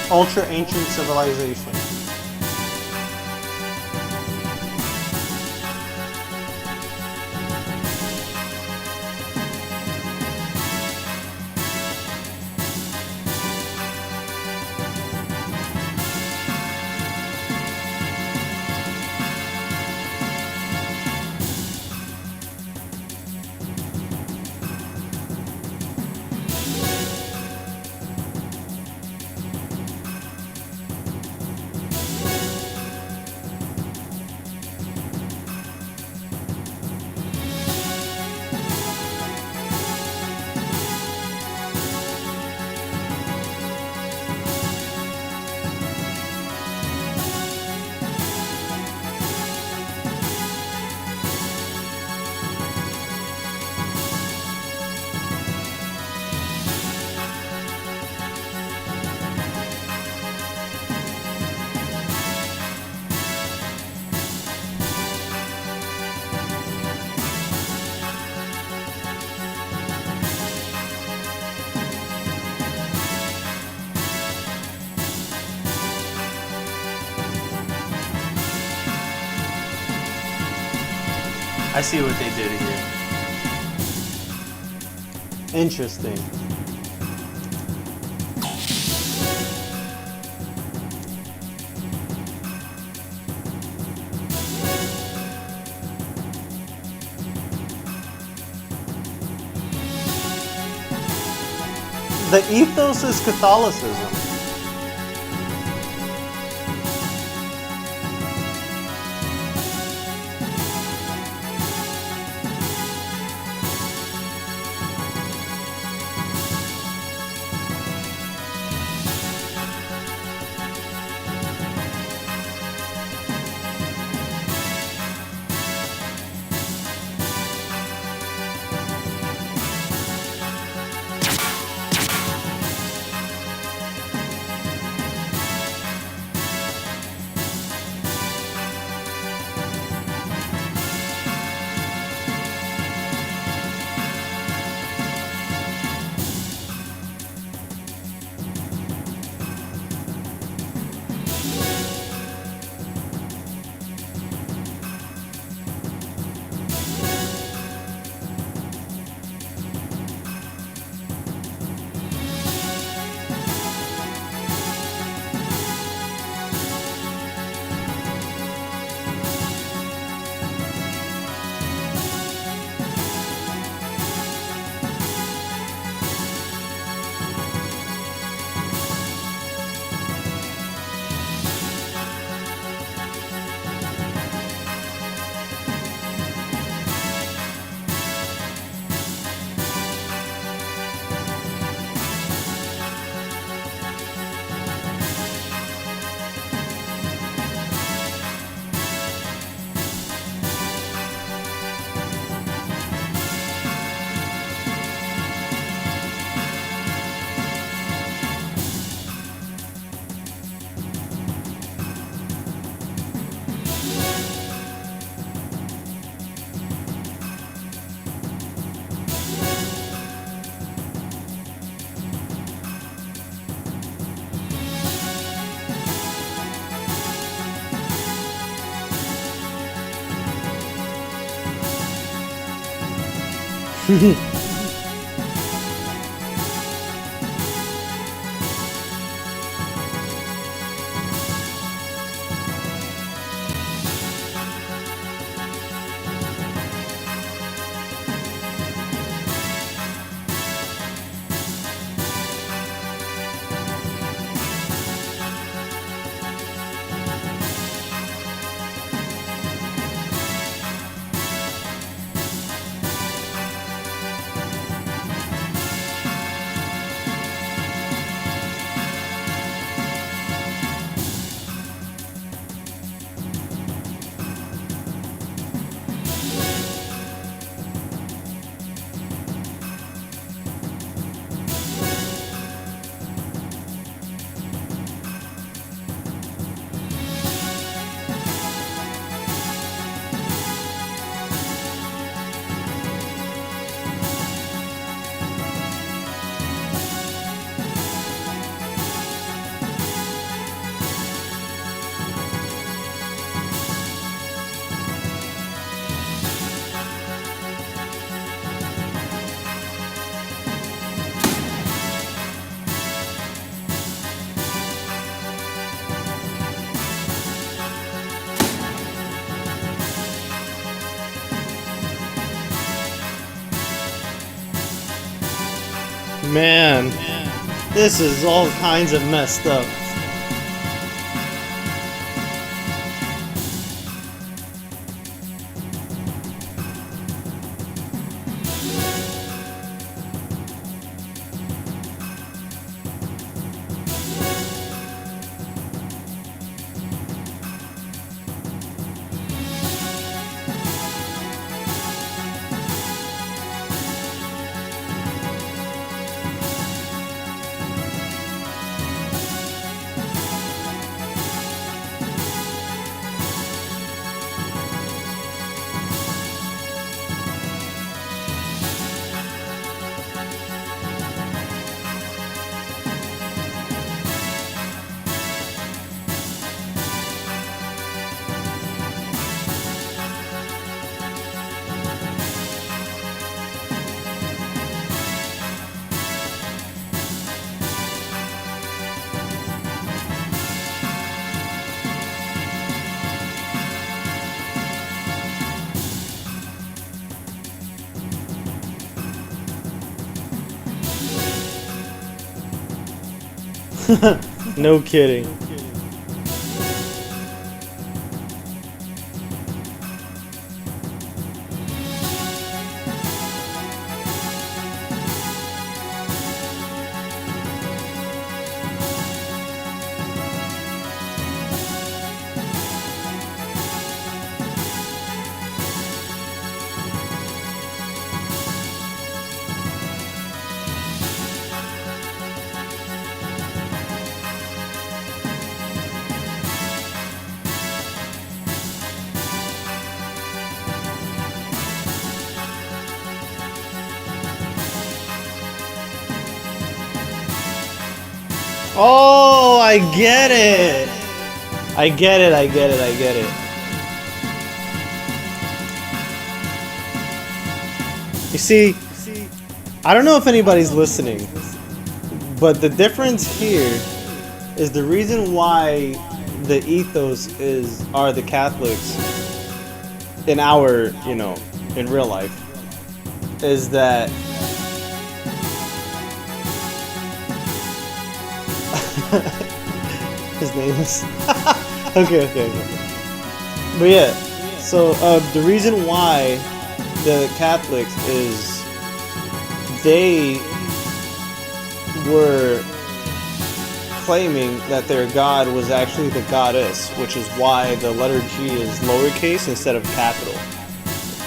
S2: Ultra ancient civilization. I see what they did here. Interesting. The ethos is Catholicism. Man, this is all kinds of messed up. No kidding. Oh, I get it. I get it. You see, I don't know if anybody's listening, but the difference here is the reason why the ethos are the Catholics in our, in real life, is that his name is okay. But yeah, so the reason why the Catholics is they were claiming that their god was actually the goddess, which is why the letter G is lowercase instead of capital.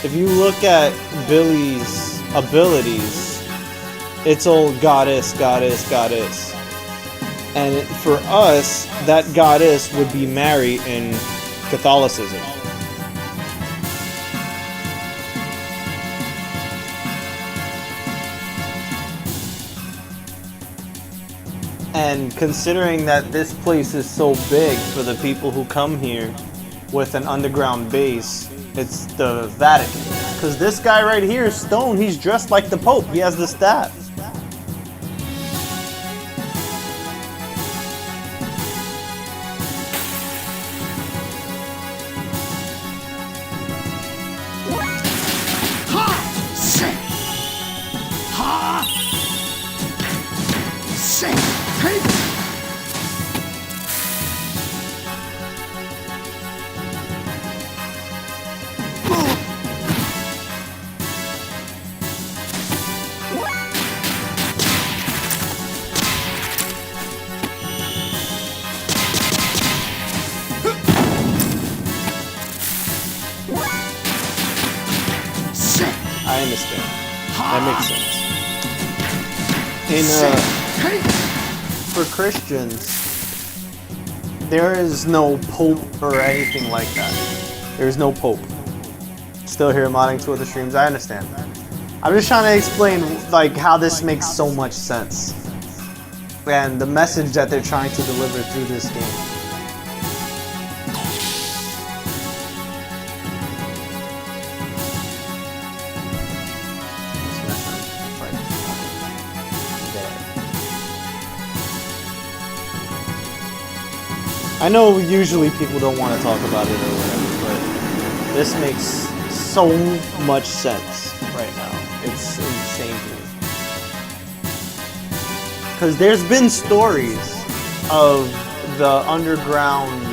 S2: If you look at Billy's abilities, it's all goddess. And for us, that goddess would be Mary in Catholicism. And considering that this place is so big for the people who come here with an underground base, it's the Vatican. Because this guy right here is Stone, he's dressed like the Pope, he has the staff. I understand. That makes sense. For Christians, there is no Pope or anything like that. There is no Pope. Still here modding two other streams, I understand. I'm just trying to explain how this makes so much sense. And the message that they're trying to deliver through this game. I know usually people don't want to talk about it or whatever, but this makes so much sense right now. It's insane to me. Because there's been stories of the underground,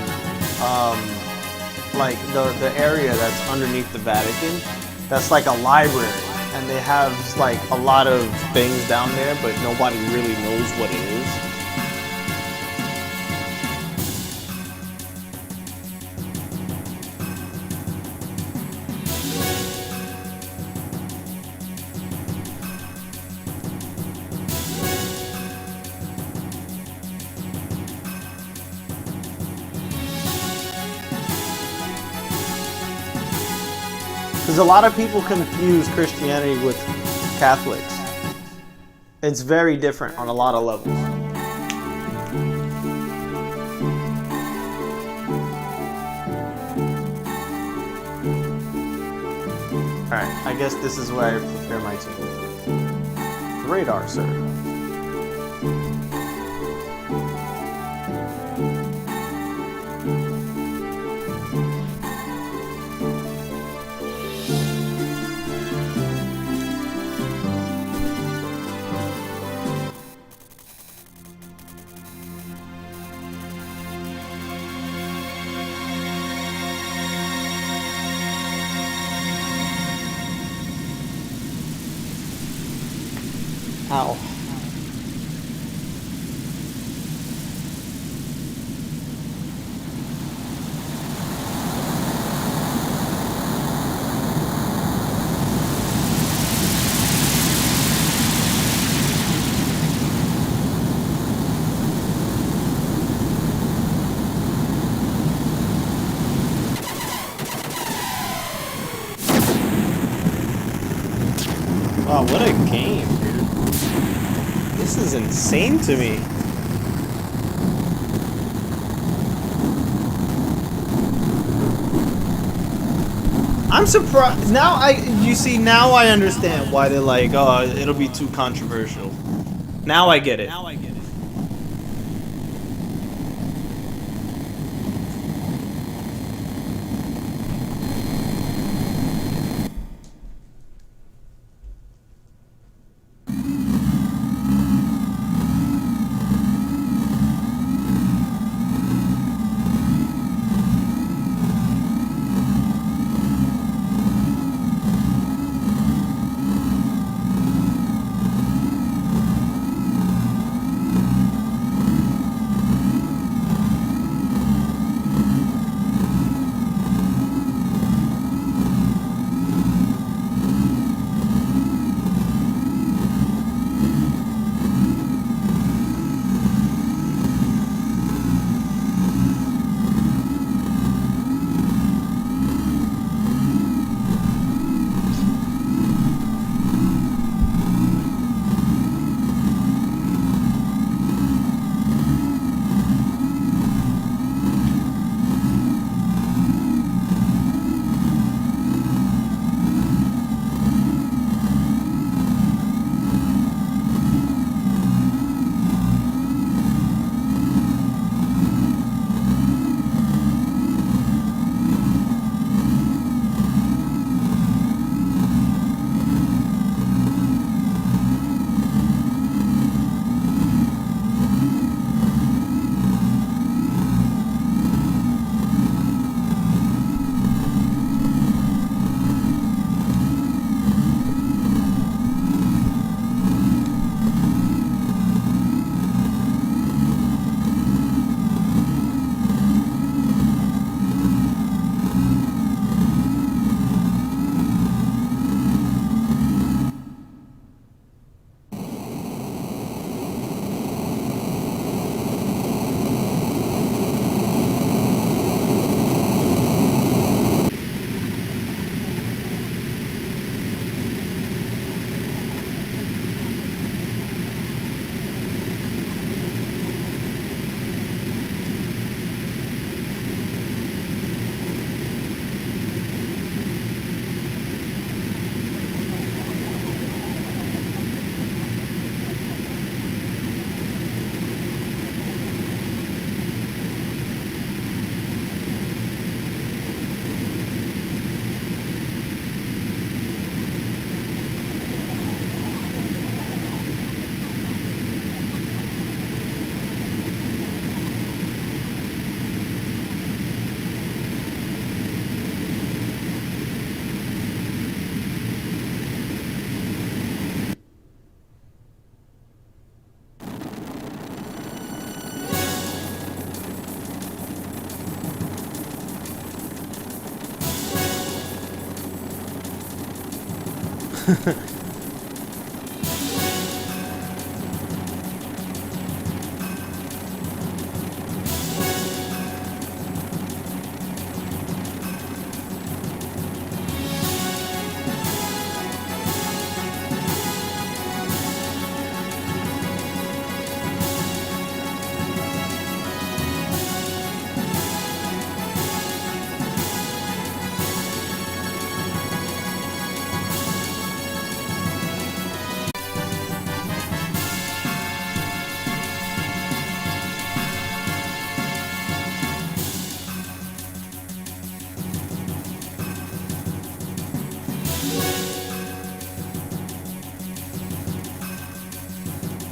S2: like the area that's underneath the Vatican, that's like a library, and they have like a lot of things down there, but nobody really knows what it is. Because a lot of people confuse Christianity with Catholics. It's very different on a lot of levels. Alright, I guess this is where I prepare my team. Radar, sir. Ow. Wow, what a game, dude. This is insane to me. I'm surprised. Now now I understand why they're like, oh, it'll be too controversial. Now I get it.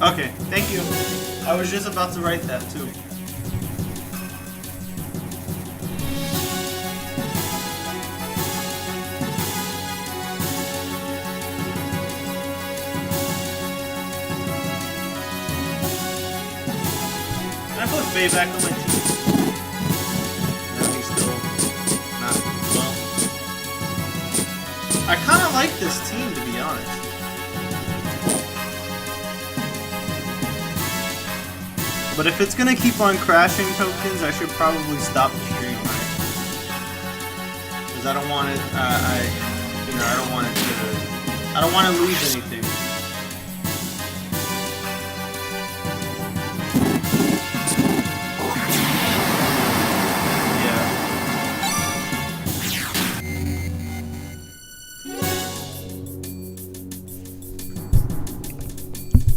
S2: Okay, thank you. I was just about to write that too. Can I put Faye back on my team? No, he's still not well. I kind of like this team, to be honest. But if it's gonna keep on crashing tokens, I should probably stop the stream, right? Because I don't want it. I don't want it to. I don't want to lose anything.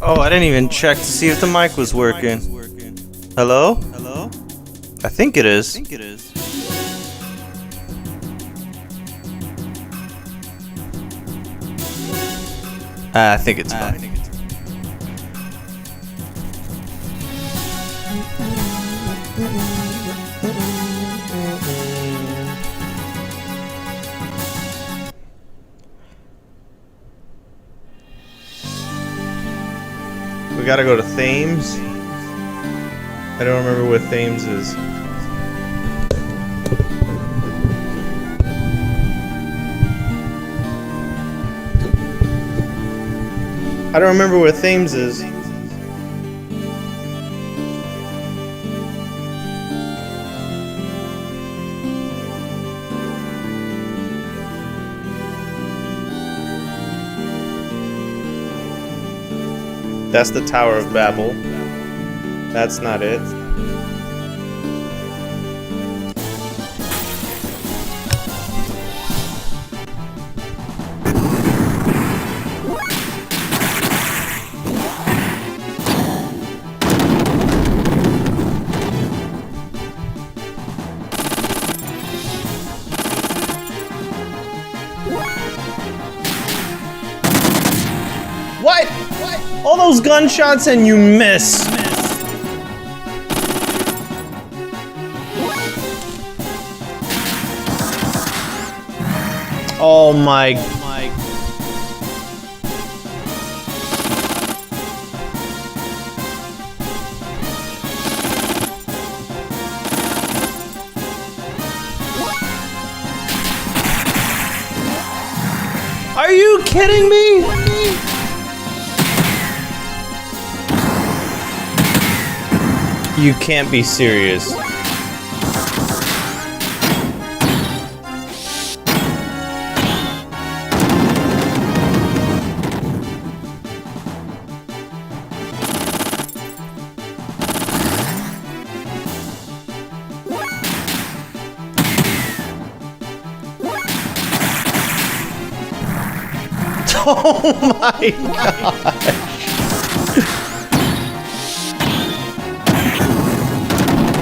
S1: Oh, I didn't even check to see if the mic was working. Hello? Hello? I think it is. I think it's fine. We gotta go to Thames. I don't remember where Thames is. I don't remember where Thames is. That's the Tower of Babel. That's not it. What? All those gunshots and you miss. Oh my. Are you kidding me? You can't be serious. Oh my gosh.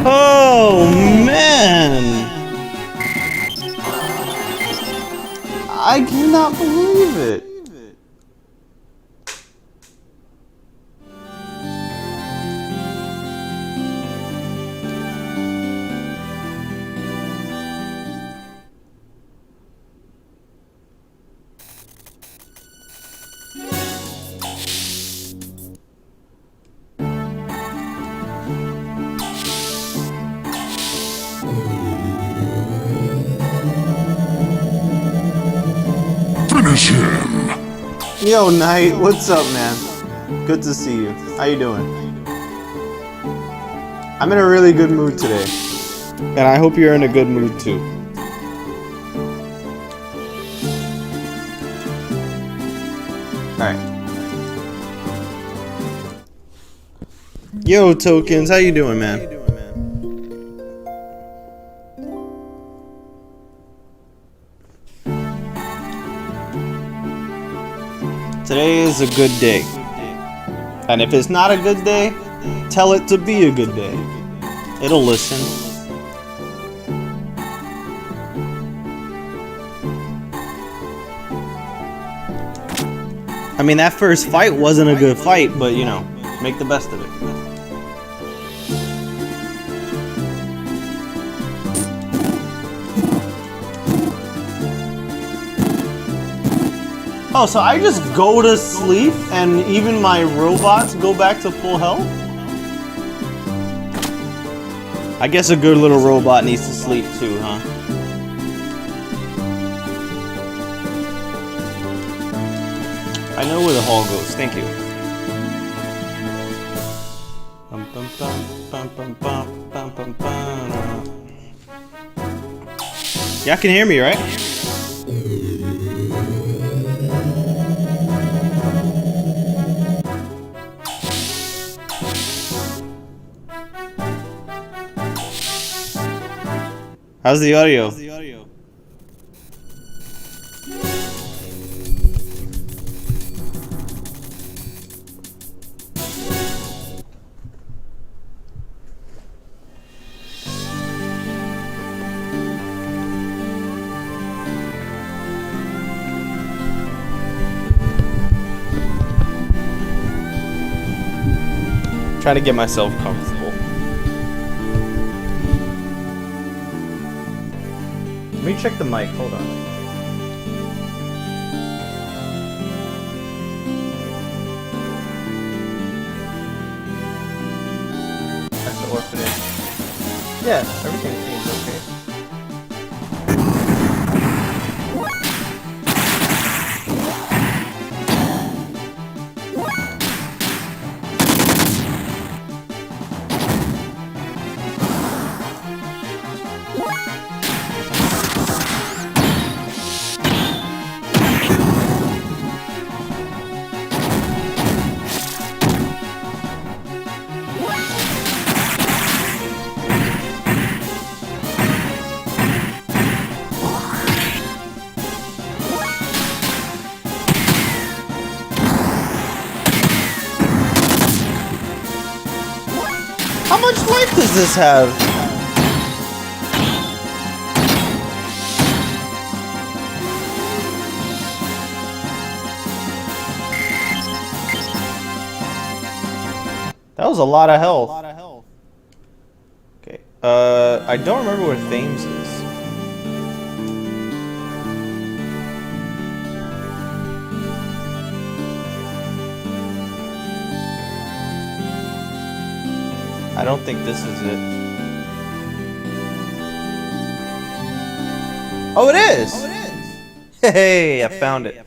S1: Oh man. I cannot believe it.
S3: Finish him!
S2: Yo, Knight, what's up, man? Good to see you. How you doing? I'm in a really good mood today.
S1: And I hope you're in a good mood too.
S2: Alright.
S1: Yo, Tokens, how you doing, man?
S2: Today is a good day. And if it's not a good day, tell it to be a good day. It'll listen. I mean, that first fight wasn't a good fight, but you know, make the best of it. Oh, so I just go to sleep and even my robots go back to full health? I guess a good little robot needs to sleep too, huh? I know where the hall goes, thank you. Y'all can hear me, right? How's the audio? Trying to get myself comfortable. Let me check the mic, hold on. That's the orphanage. Yeah, everything seems okay. How much life does this have? That was a lot of health. Okay. I don't remember where Thames is. I don't think this is it. Oh, it is! Hey, I found it.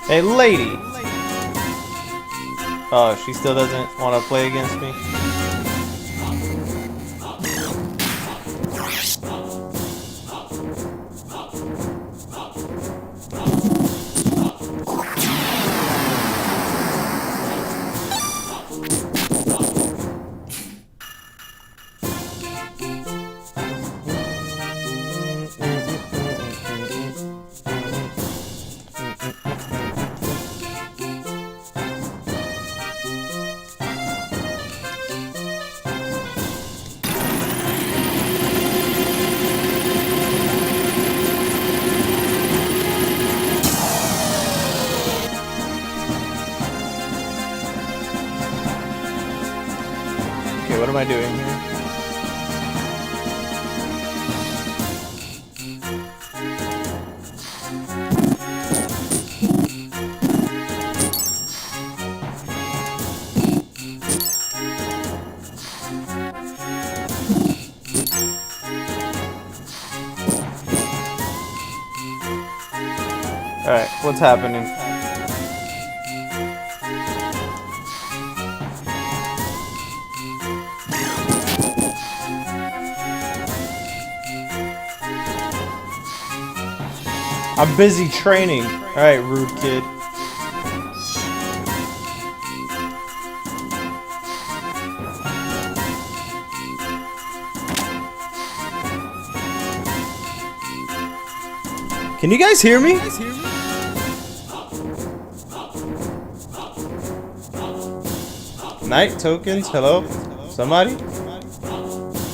S2: Hey, lady! Oh, she still doesn't want to play against me?
S1: I doing here? Alright, what's happening? I'm busy training. Alright, rude kid. Can you guys hear me? Night tokens, hello? Somebody?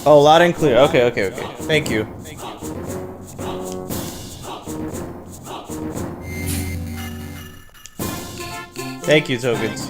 S1: Oh, loud and clear. Okay. Thank you. Thank you, tokens.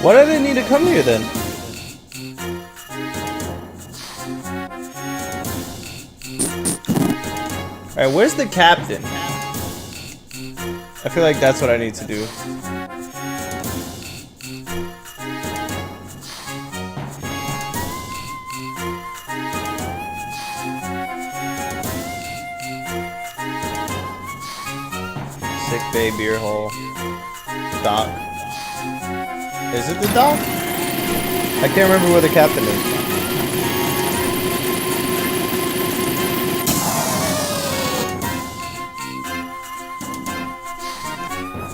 S1: Why do they need to come here then? Alright, where's the captain? I feel like that's what I need to do. Sick bay, beer hall, dock. Is it the dock? I can't remember where the captain is.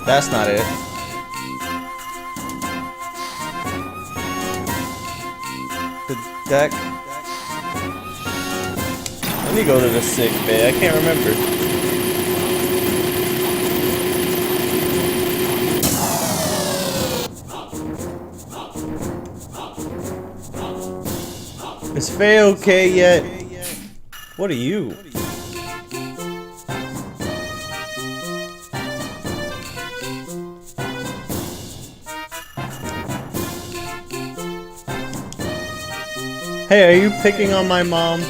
S1: That's not it. The deck. Let me go to the sick bay. I can't remember. Is Faye okay yet? What are you? Hey, are you picking on my mom?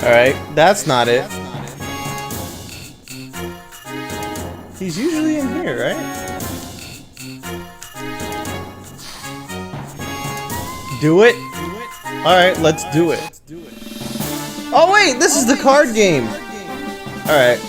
S1: Alright, that's not it. He's usually in here, right? Do it? Alright, let's do it. Oh wait, this is the card game! Alright.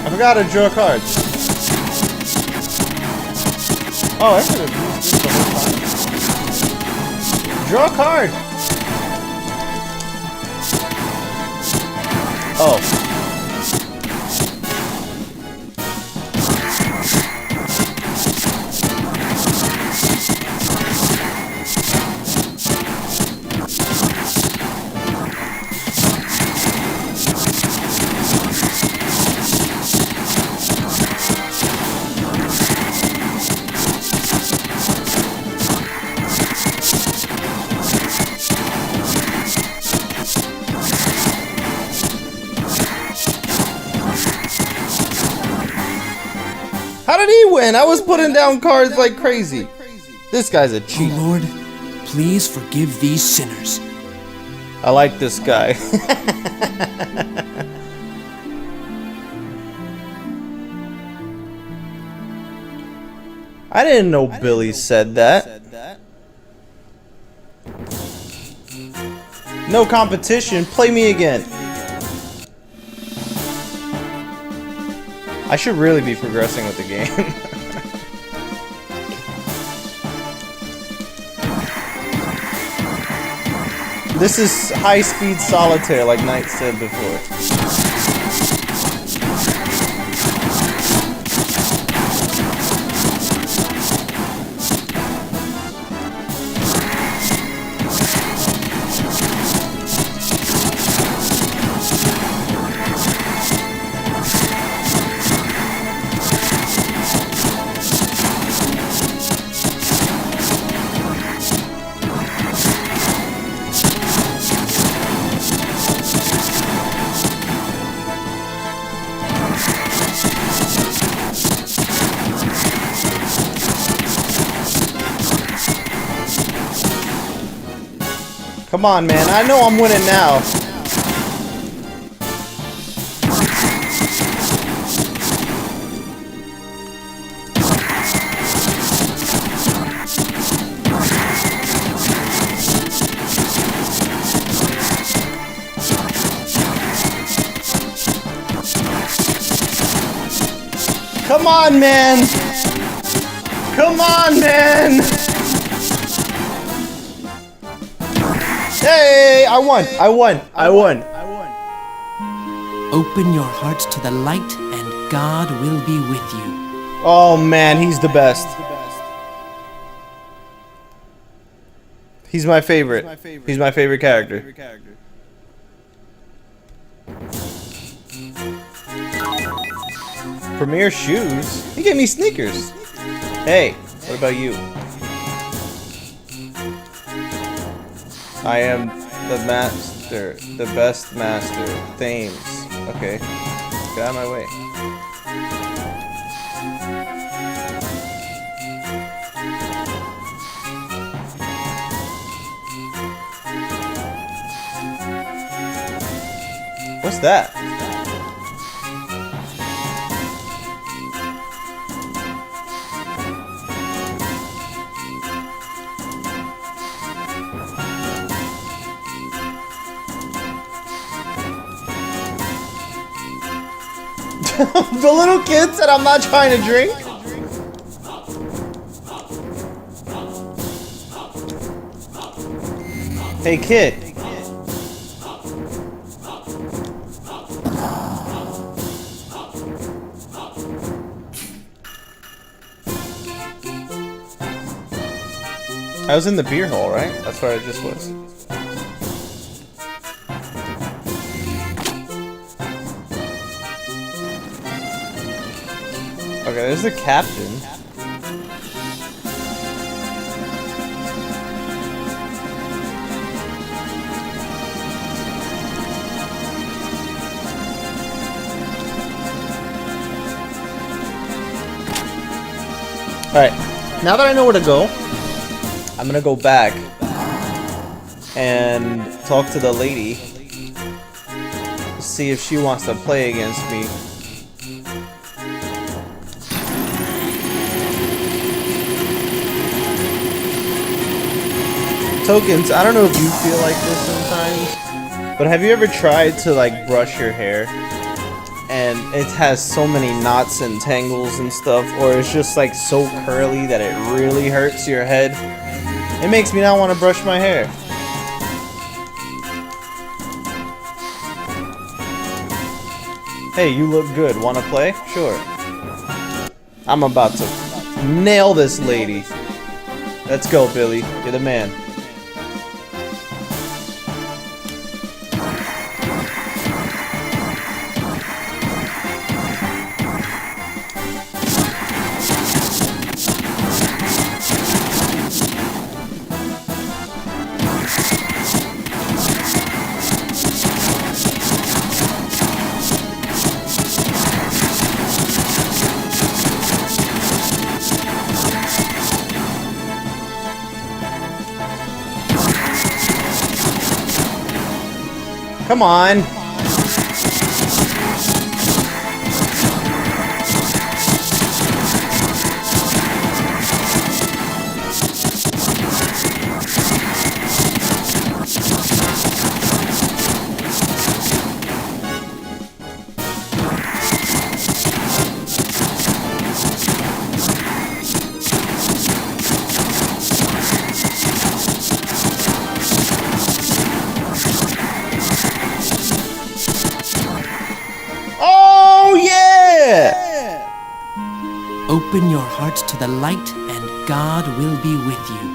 S1: I forgot to draw cards. Oh, I should have used this the whole time. Draw a card! Oh. How did he win? I was putting down cards like crazy. This guy's a
S3: Oh
S1: cheat.
S3: Lord, please forgive these sinners.
S1: I like this guy. I didn't know Billy said that. No competition. Play me again. I should really be progressing with the game. This is high-speed solitaire, like Knight said before. Come on, man. I know I'm winning now. Come on, man. Come on, man. Hey, I won.
S3: Open your hearts to the light and God will be with you.
S1: Oh man, he's the best. He's my favorite. He's my favorite character. Premier shoes? He gave me sneakers. Hey, what about you? I am the master, the best master. Thames. Okay. Get out of my way. What's that? The little kid said I'm not trying to drink. Hey kid. I was in the beer hall, right? That's where I just was. Okay, there's the captain. Alright, now that I know where to go, I'm gonna go back and talk to the lady, see if she wants to play against me. Tokens, I don't know if you feel like this sometimes, but have you ever tried to like brush your hair and it has so many knots and tangles and stuff, or it's just like so curly that it really hurts your head? It makes me not want to brush my hair. Hey, you look good. Want to play? Sure. I'm about to nail this lady. Let's go, Billy. You're the man. Come on. Oh, yeah!
S3: Open your hearts to the light, and God will be with you.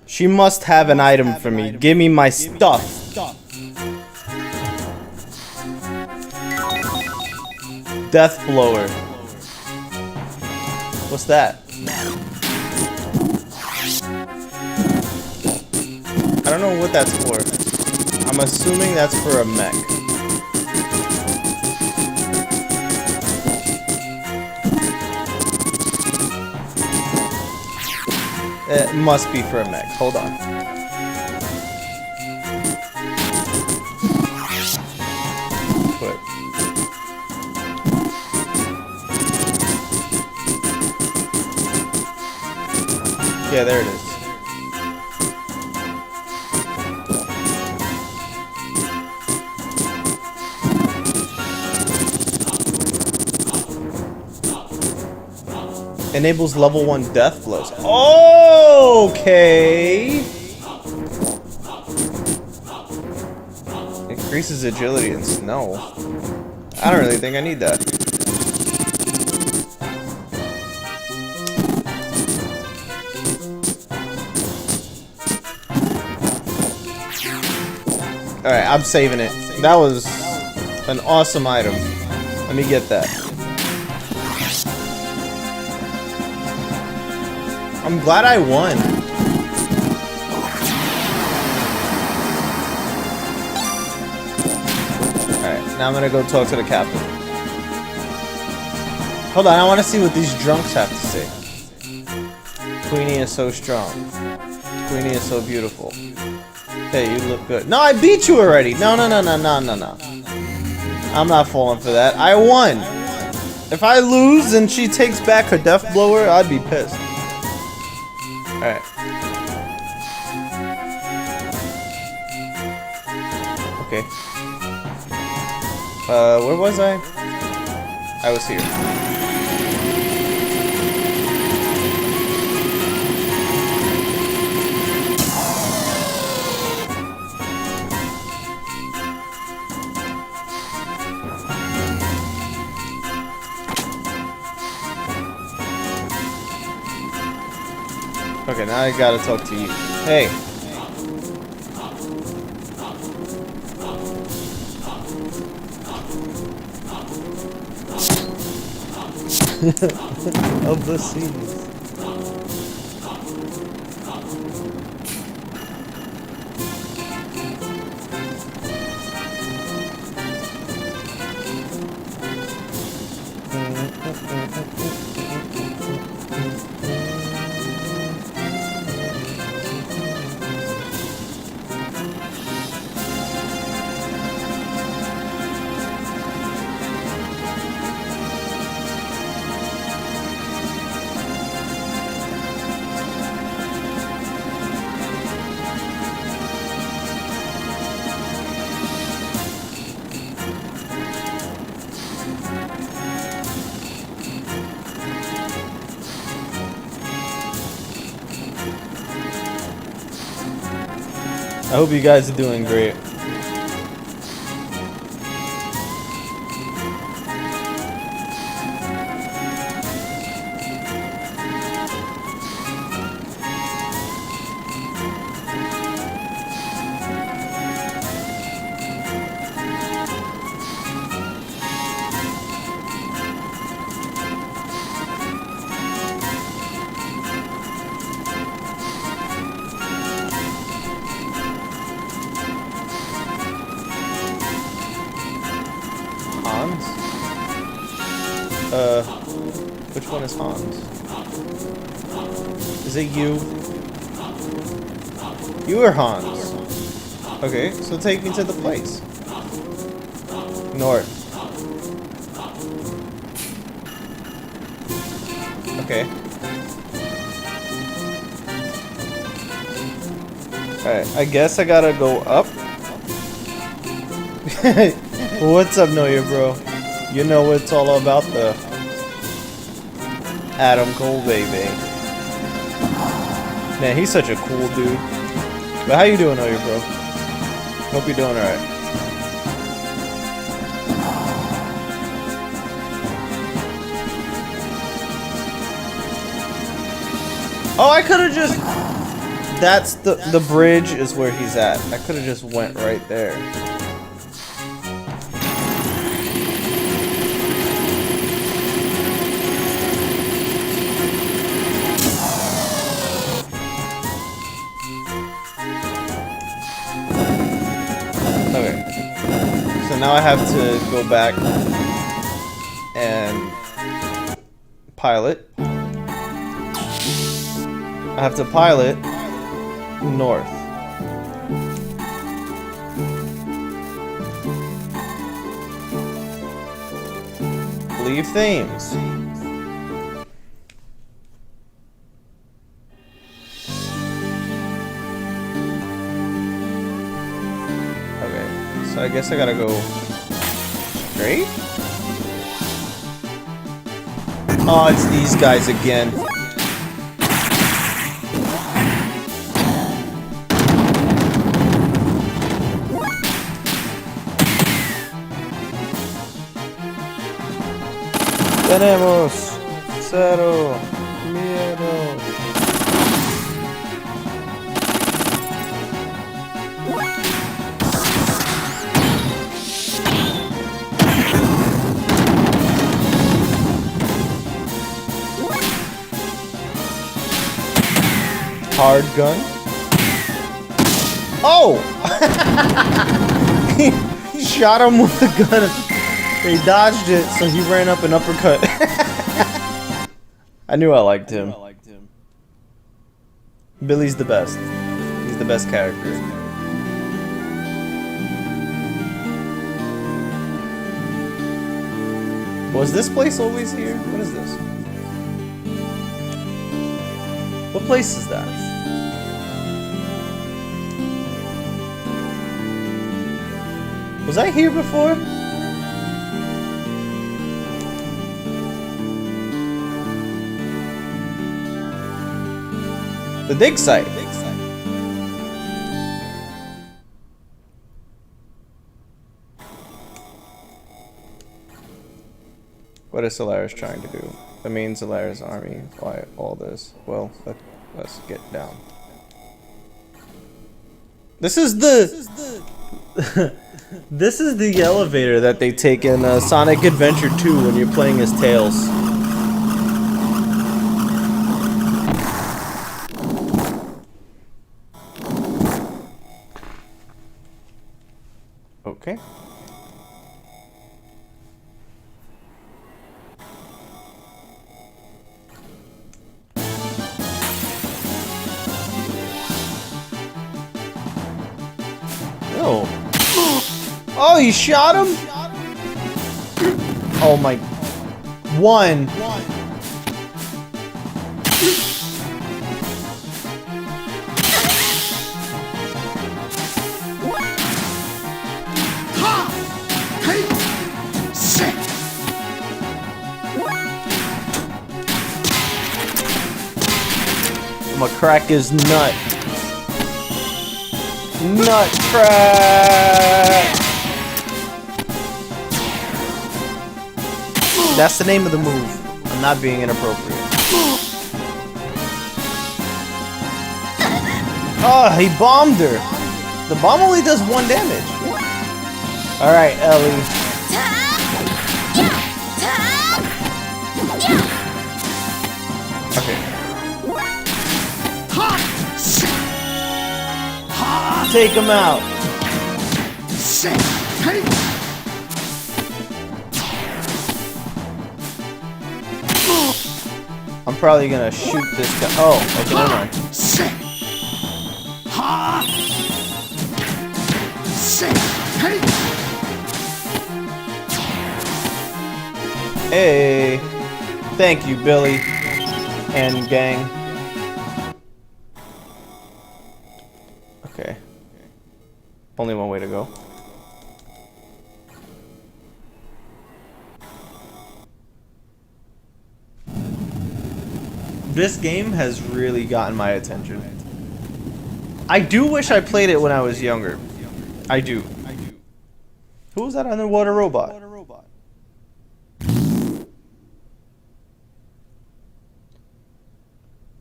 S1: She must have an item for me. Give me my stuff. Death blower. What's that? I don't know what that's for. I'm assuming that's for a mech. It must be for a mech. Hold on. Quick. Yeah, there it is. Enables level 1 death blows. Okay. Increases agility in snow. I don't really think I need that. Alright, I'm saving it. That was an awesome item. Let me get that. I'm glad I won. Alright, now I'm gonna go talk to the captain. Hold on, I wanna see what these drunks have to say. Queenie is so strong. Queenie is so beautiful. Hey, you look good. No, I beat you already! No. I'm not falling for that. I won! If I lose and she takes back her death blower, I'd be pissed. Alright. Okay. Where was I? I was here. Okay, now I gotta talk to you. Hey. Of the seas. I hope you guys are doing great. Hans? Which one is Hans?
S2: Is it you? You or Hans? Okay, so take me to the place. North. Okay. Alright, I guess I gotta go up. What's up, Know Your Bro? You know it's all about the Adam Cole, baby. Man, he's such a cool dude. But how you doing, Know Your Bro? Hope you're doing alright. Oh, I could have just... That's the bridge is where he's at. I could have just went right there. Okay. So now I have to go back and pilot. I have to pilot north. Leave Thames. Okay, so I guess I gotta go straight? Oh, it's these guys again. Tenemos 0 miedo. Hard gun. Oh! He shot him with the gun. He dodged it, so he ran up an uppercut. I knew I liked him. Billy's the best. He's the best character. Was this place always here? What is this? What place is that? Was I here before? The dig site. What is Solaris trying to do? The main Solaris army. Why all this? Well, let's get down. This is the this is the elevator that they take in Sonic Adventure 2 when you're playing as Tails. Okay. Oh. Oh, you shot him? Oh my. One. I'ma crack his nut. Nut crack! That's the name of the move. I'm not being inappropriate. Oh, he bombed her. The bomb only does 1 damage. Alright, Ellie. Okay. Take him out.
S1: I'm probably gonna shoot this guy. Oh, okay, never mind. Hey, thank you, Billy and gang. Okay, only one way to go. This game has really gotten my attention. I do wish I played it when I was younger. I do. Who was that underwater robot?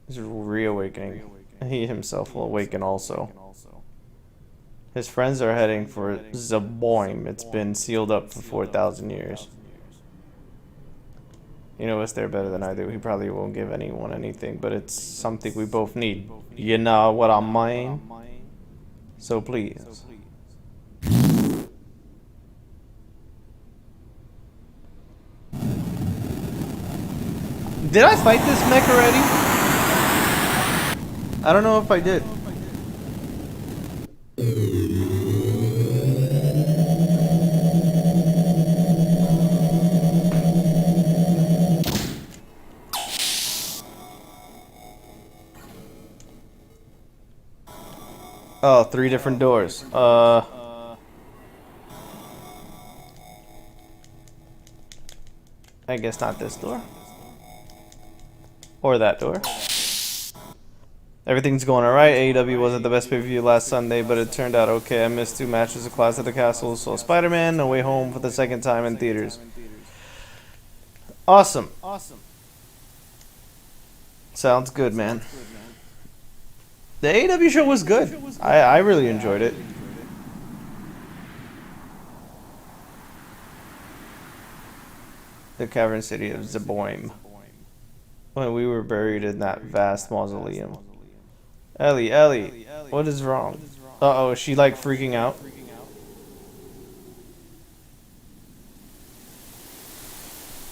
S1: He's reawakening. He himself will awaken also. His friends are heading for Zaboim. It's been sealed up for 4,000 years. You know us there better than I do. He probably won't give anyone anything, but it's something we both need. You know what I mean? So please. Did I fight this mech already? I don't know if I did. Oh, 3 different doors. I guess not this door. Or that door. Everything's going alright. AEW wasn't the best pay-per-view last Sunday, but it turned out okay. I missed 2 matches of Clash at the Castle, so Spider-Man, No Way Home for the 2nd time in theaters. Awesome. Sounds good, man. The AEW show was good. I really enjoyed it. The cavern city of Zaboim. When we were buried in that vast mausoleum. Ellie, what is wrong? Uh-oh, is she like freaking out?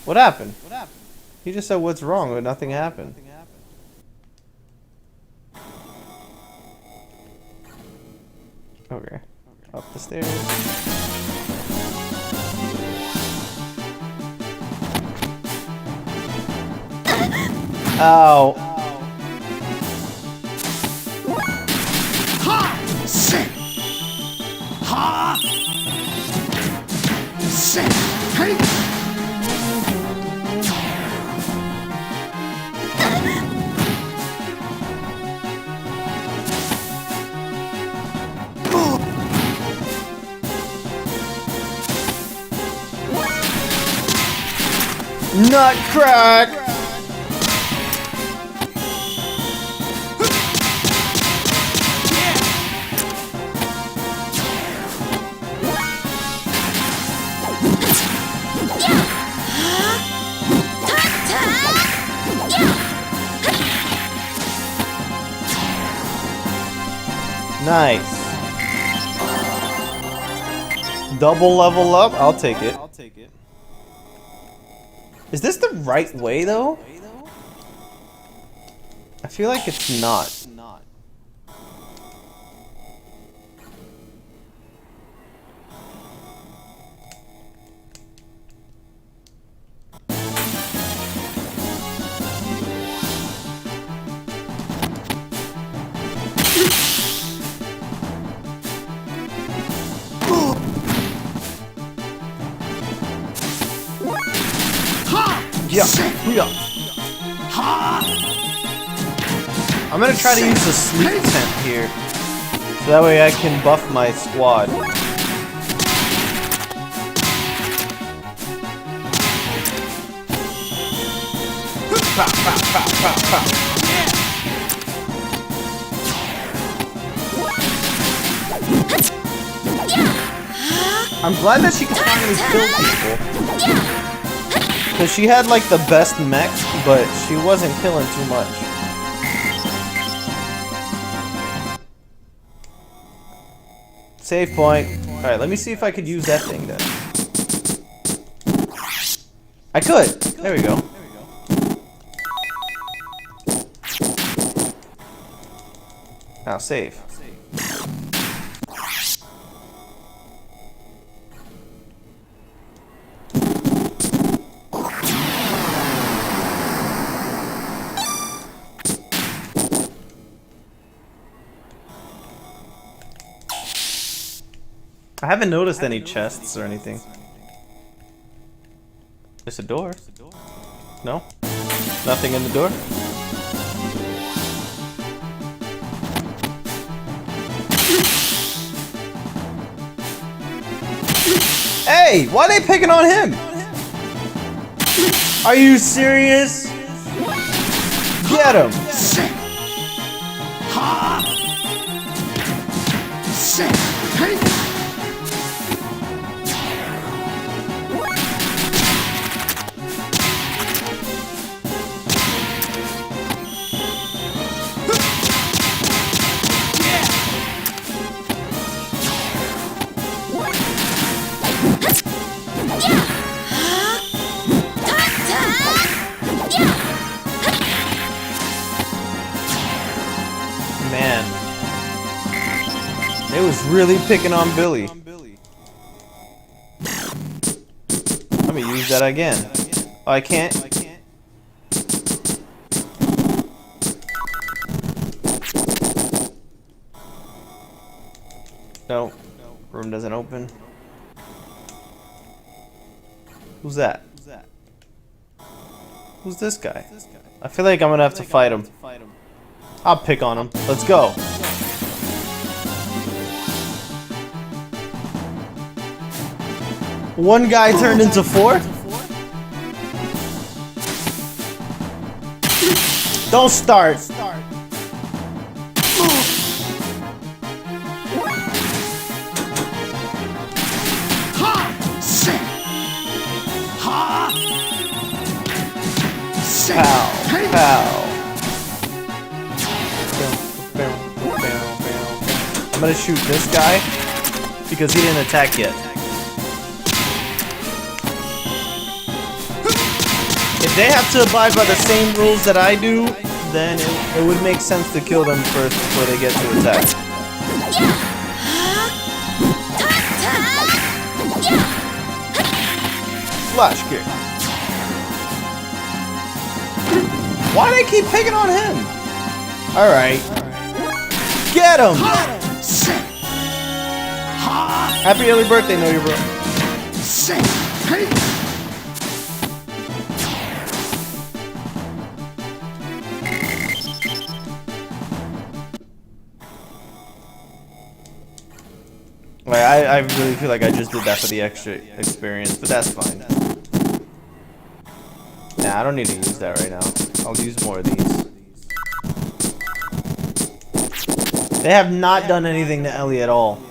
S1: What happened? He just said what's wrong, but nothing happened. Okay. Up the stairs. Ow. Nut crack! Nice. Double level up? I'll take it. Is this the right way, though? I feel like it's not. Yeah. I'm gonna try to use the sleep tent here, so that way I can buff my squad. I'm glad that she can finally kill people. Because she had like the best mech, but she wasn't killing too much. Save point. Alright, let me see if I could use that thing then. I could. There we go. Now save. I haven't noticed any chests or anything. There's a door. No? Nothing in the door? Hey! Why are they picking on him? Are you serious? Get him! Man, they was really picking on Billy. Let me use that again. Oh, I can't. No, room doesn't open. Who's that? Who's this guy? I feel like I'm gonna have to fight him. I'll pick on him. Let's go. One guy turned into 4? Don't start. Pow, pow. I'm gonna shoot this guy because he didn't attack yet. If they have to abide by the same rules that I do, then it would make sense to kill them first before they get to attack. Flash kick. Why do they keep picking on him? Alright. Get him! Happy early birthday, Know Your Bro. I really feel like I just did that for the extra experience, but that's fine. Nah, I don't need to use that right now. I'll use more of these. They have not done anything to Ellie at all.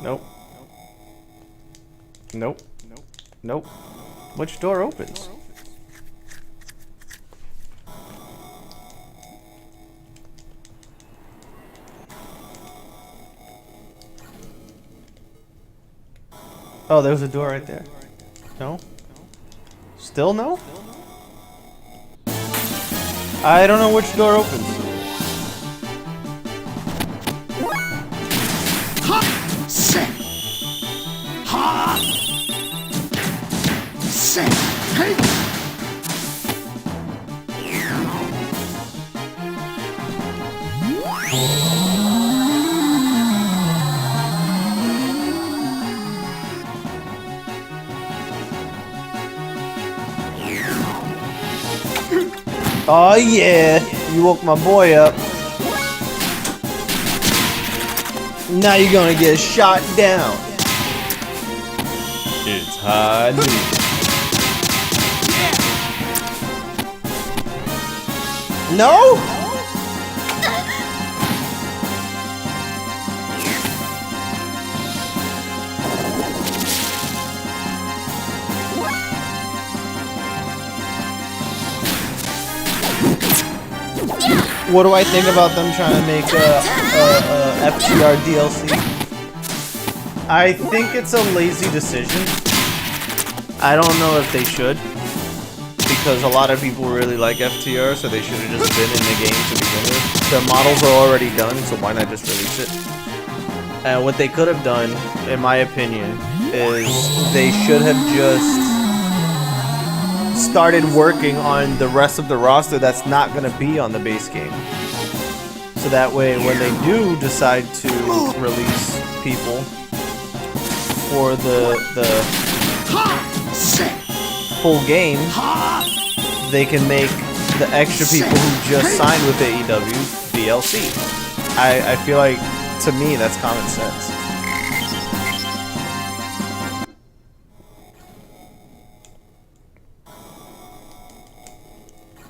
S1: Nope. Nope. Nope. Which door opens? Oh, there's a door right there. No? Still no? I don't know which door opens. Oh yeah, you woke my boy up. Now you're gonna get shot down. It's high noon. No? What do I think about them trying to make a FGR DLC? I think it's a lazy decision. I don't know if they should,
S2: because a lot of people really like FTR, so they should have just been in the game to begin with. The models are already done, so why not just release it? And what they could have done, in my opinion, is they should have just started working on the rest of the roster that's not going to be on the base game. So that way, when they do decide to release people for the full game, they can make the extra people who just signed with AEW DLC. I feel like, to me, that's common sense.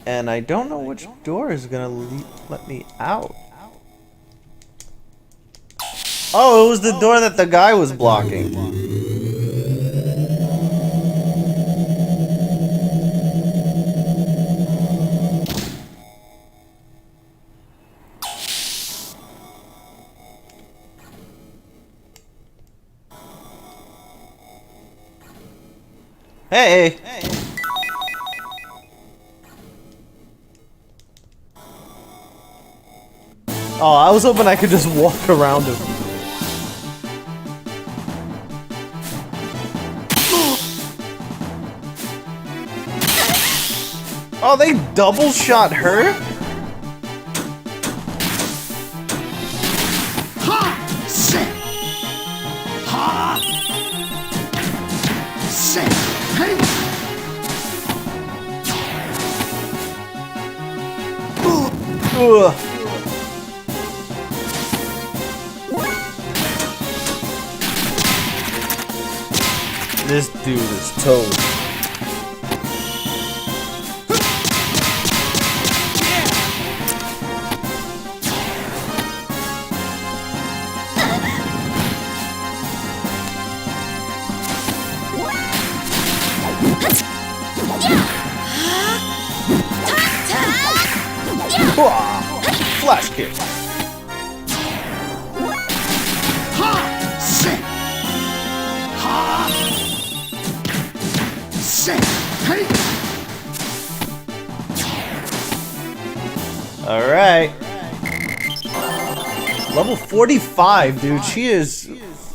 S2: And I don't know which door is gonna let me out. Oh, it was the door that the guy was blocking. Hey! Oh, I was hoping I could just walk around him. Oh, they double shot her? Ugh. This dude is toad. Flash kick. All right. Level 45, dude. She is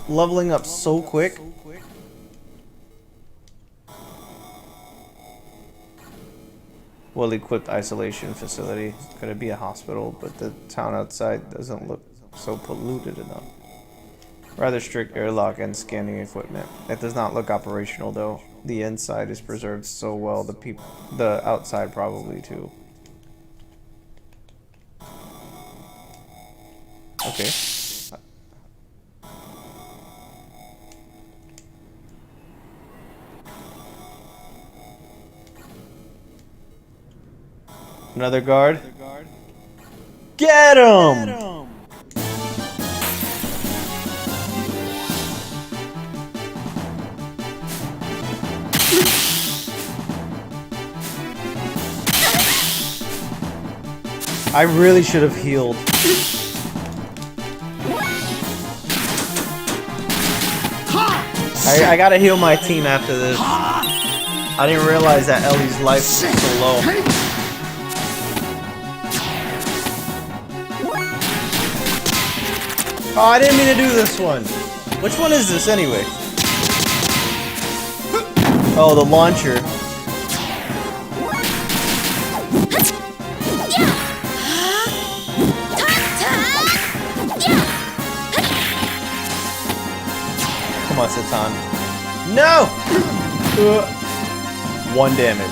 S2: leveling up so quick. Well-equipped isolation facility. Could it be a hospital? But the town outside doesn't look so polluted enough. Rather strict airlock and scanning equipment. It does not look operational though. The inside is preserved so well. The outside probably too. Okay. Another guard. Get him! I really should have healed. I gotta heal my team after this. I didn't realize that Ellie's life was so low. Oh, I didn't mean to do this one. Which one is this anyway? Oh, the launcher. Come on, Satan. No! 1 damage.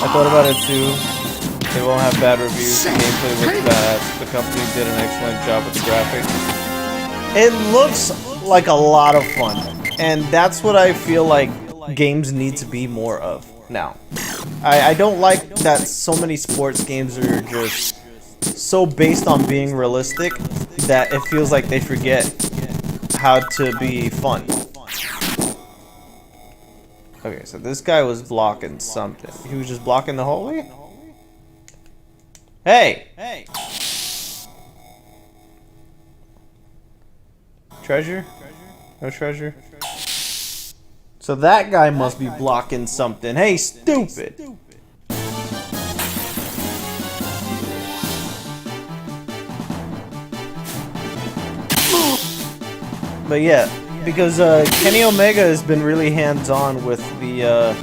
S2: I thought about it too. They won't have bad reviews. The gameplay looks badass. The company did an excellent job with the graphics. It looks like a lot of fun. And that's what I feel like games need to be more of now. I don't like that so many sports games are just so based on being realistic that it feels like they forget how to be fun. Okay, so this guy was blocking something. He was just blocking the hallway? Hey! Hey! Treasure? No treasure? So that guy must be blocking something. Hey, stupid. But yeah, because Kenny Omega has been really hands-on with the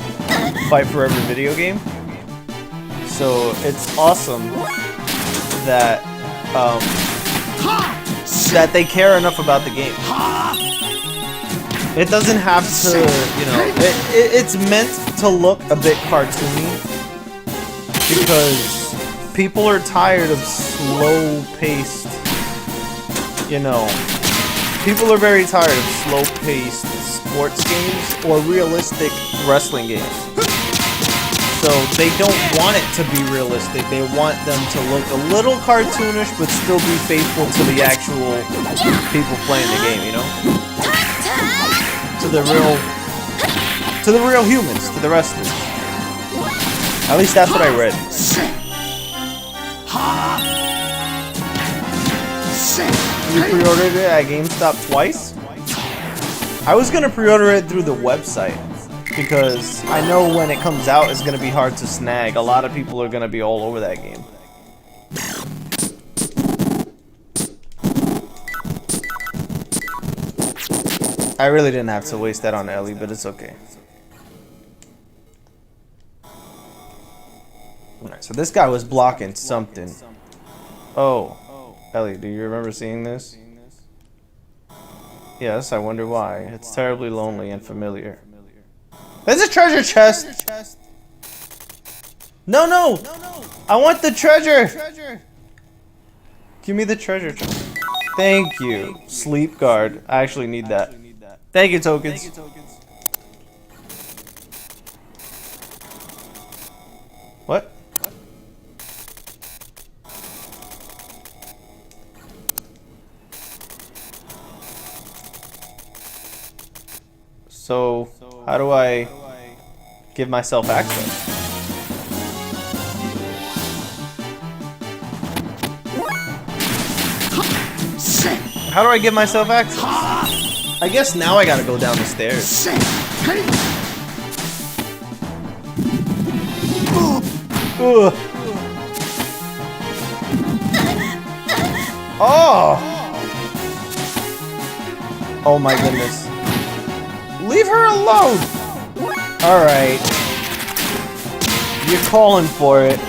S2: Fight Forever video game. So it's awesome that that they care enough about the game. It doesn't have to, you know, it's meant to look a bit cartoony because people are tired of slow-paced, you know, people are very tired of slow-paced sports games or realistic wrestling games. So they don't want it to be realistic. They want them to look a little cartoonish but still be faithful to the actual people playing the game, you know? To the real humans, to the wrestlers. At least that's what I read. You pre-ordered it at GameStop twice? I was gonna pre-order it through the website because I know when it comes out it's gonna be hard to snag. A lot of people are gonna be all over that game. I really didn't have to waste that on Ellie, but it's okay. Alright, so this guy was blocking something. Oh. Ellie, do you remember seeing this? Yes, I wonder why. It's terribly lonely and familiar. There's a treasure chest! No, no! I want the treasure! Give me the treasure chest. Thank you. Sleep guard. I actually need that. Thank you, tokens. What? So, how do I give myself access? How do I give myself access? I guess now I gotta go down the stairs. Ugh. Oh! Oh my goodness. Leave her alone! Alright. You're calling for it.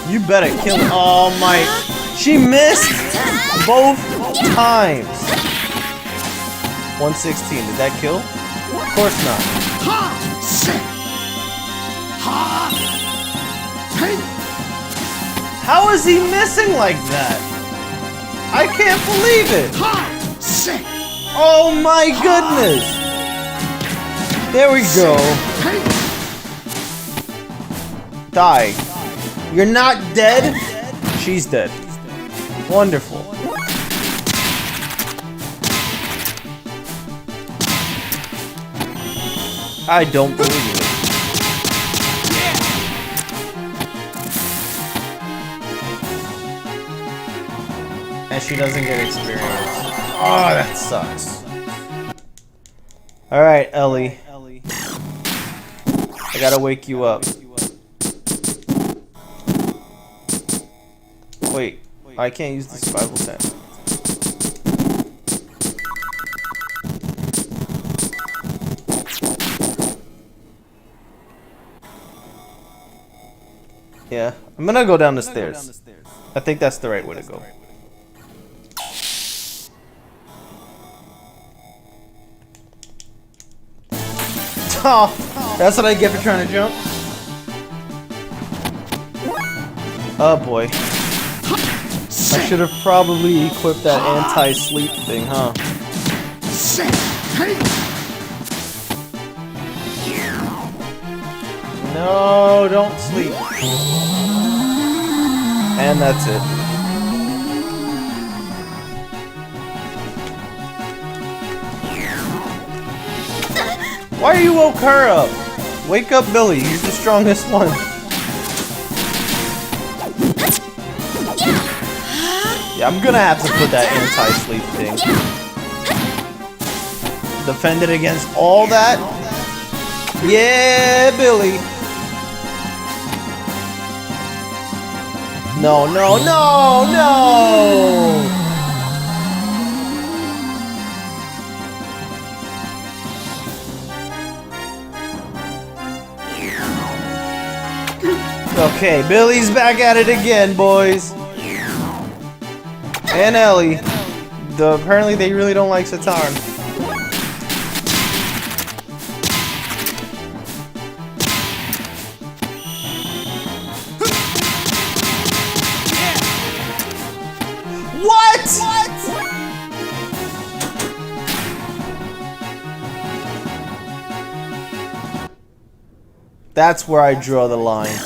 S2: You better kill her. Oh my. She missed both times. 116. Did that kill? Of course not. How is he missing like that? I can't believe it. Oh my goodness. There we go. Die. You're not dead? She's dead. Wonderful. I don't believe it. And she doesn't get experience. Oh, that sucks. Alright, Ellie. I gotta wake you up. Wait, I can't use the survival tent. Yeah, I'm gonna go down the stairs. I think that's the right way to go. Oh, that's what I get for trying to jump? Oh boy. I should have probably equipped that anti-sleep thing, huh? No, don't sleep. And that's it. Why you woke her up? Wake up Billy, he's the strongest one. I'm gonna have to put that anti-sleep thing. Defend it against all that. Yeah, Billy. No, no, no, no! Okay, Billy's back at it again, boys. And Ellie. Apparently they really don't like Satarn. What? That's where I draw the line.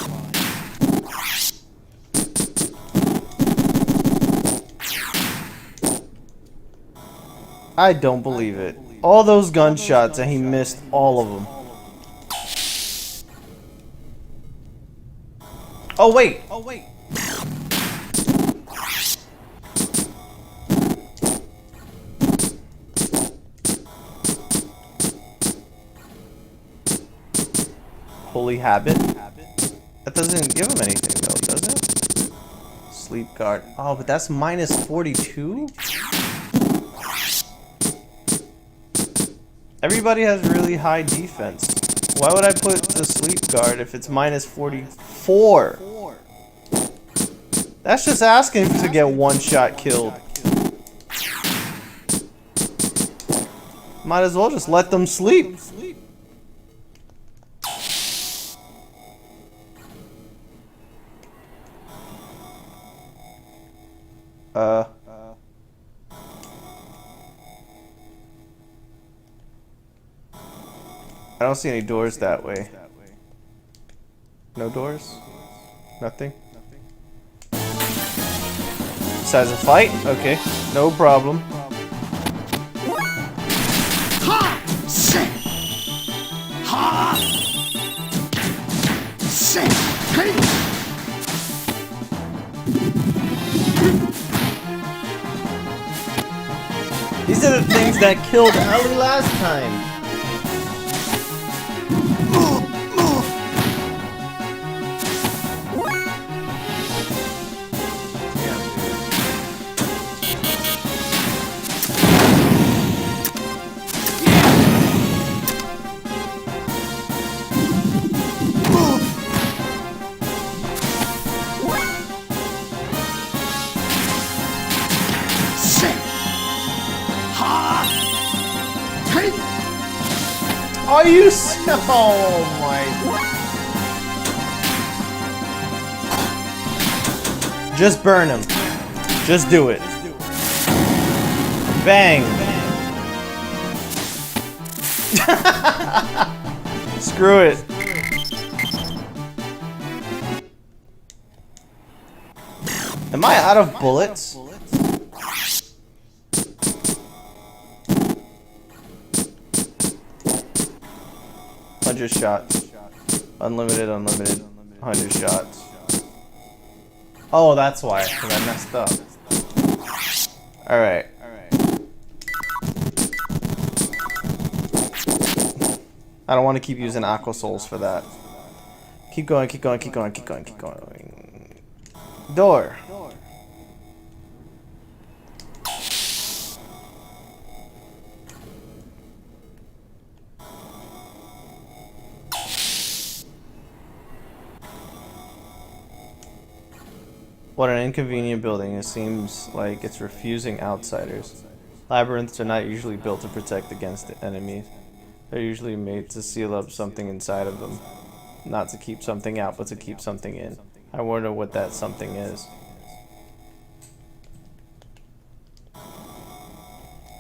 S2: I don't believe it. All those gunshots and he missed all of them. Oh wait. Oh wait. Holy habit? That doesn't give him anything though, does it? Sleep guard. Oh, but that's minus 42? Everybody has really high defense. Why would I put the sleep guard if it's minus 44? That's just asking to get one shot killed. Might as well just let them sleep. I don't see any doors that way. No doors? Nothing? Besides a fight? Okay, no problem. These are the things that killed Ellie last time. Are you so? Oh my! Just burn him. Just do it. Bang! Screw it. Am I out of bullets? 100 shots. Unlimited, unlimited. 100 shots. Oh, that's why, because I messed up. Alright. I don't want to keep using Aqua Souls for that. Keep going, keep going, keep going, keep going, keep going. Door. What an inconvenient building. It seems like it's refusing outsiders. Labyrinths are not usually built to protect against enemies. They're usually made to seal up something inside of them. Not to keep something out, but to keep something in. I wonder what that something is.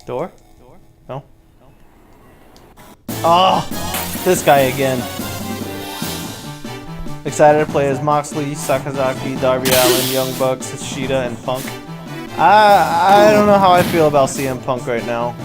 S2: Door? No? Oh! This guy again. Excited to play as Moxley, Sakazaki, Darby Allin, Young Bucks, Shida, and Punk. I don't know how I feel about CM Punk right now.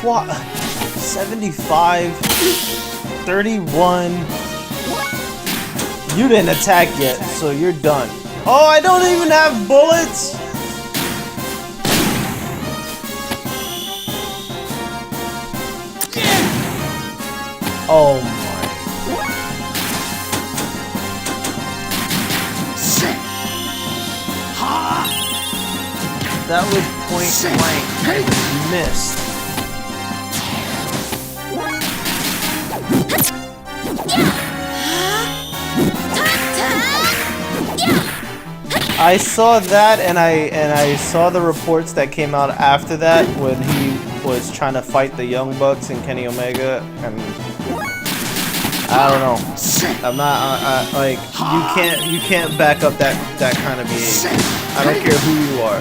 S2: What? 75, 31. You didn't attack yet, so you're done. Oh, I don't even have bullets. Oh my. That was point blank. Missed. I saw that, and I saw the reports that came out after that when he was trying to fight the Young Bucks and Kenny Omega, and I don't know. I'm not like you can't back up that kind of behavior. I don't care who you are.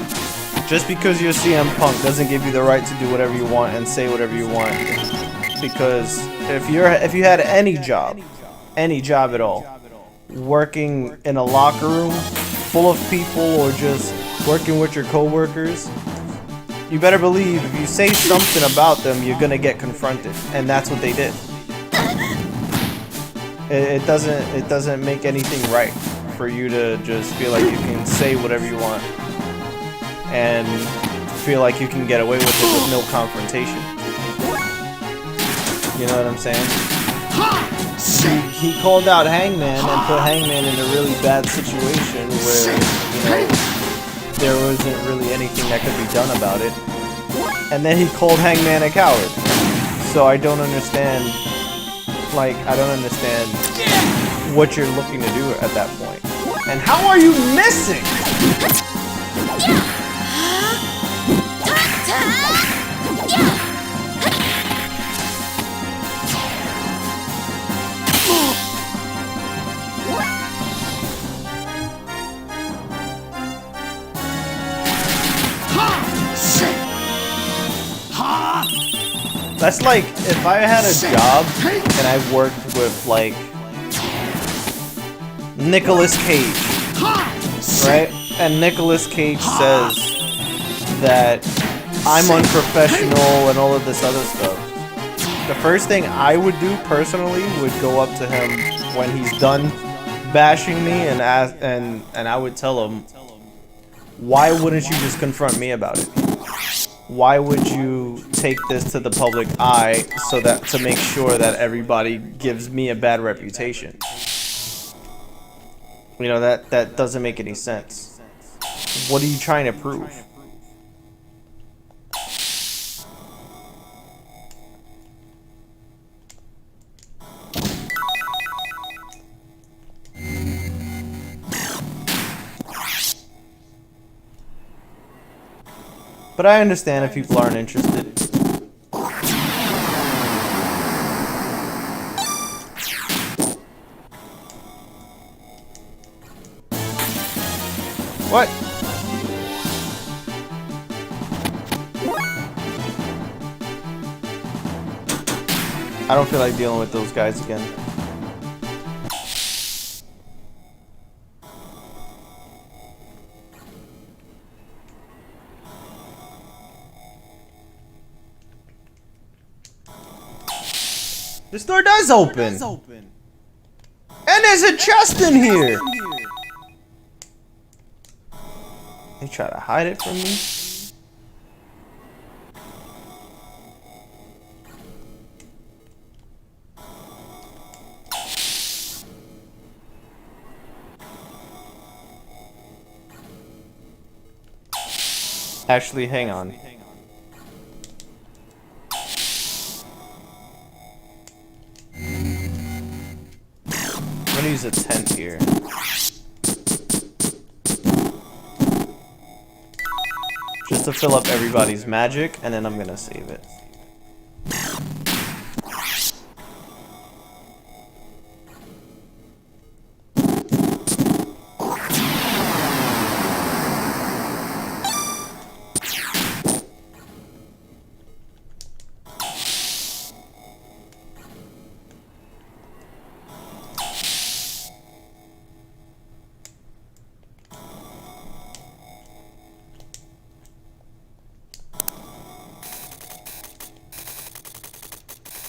S2: Just because you're CM Punk doesn't give you the right to do whatever you want and say whatever you want. Because if you had any job at all, working in a locker room full of people or just working with your coworkers, you better believe if you say something about them, you're gonna get confronted, and that's what they did. It doesn't make anything right for you to just feel like you can say whatever you want and feel like you can get away with it with no confrontation. You know what I'm saying? He called out Hangman and put Hangman in a really bad situation where, you know, there wasn't really anything that could be done about it. And then he called Hangman a coward. So I don't understand, like, what you're looking to do at that point. And how are you missing? That's like if I had a job and I worked with like Nicolas Cage, right? And Nicolas Cage says that I'm unprofessional and all of this other stuff. The first thing I would do personally would go up to him when he's done bashing me and I would tell him, why wouldn't you just confront me about it? Why would you take this to the public eye so that to make sure that everybody gives me a bad reputation? You know, that doesn't make any sense. What are you trying to prove? But I understand if people aren't interested. What? I don't feel like dealing with those guys again. This door does open. And there's a chest in here. They try to hide it from me. Actually, hang on. I'm gonna use a tent here. Just to fill up everybody's magic, and then I'm gonna save it.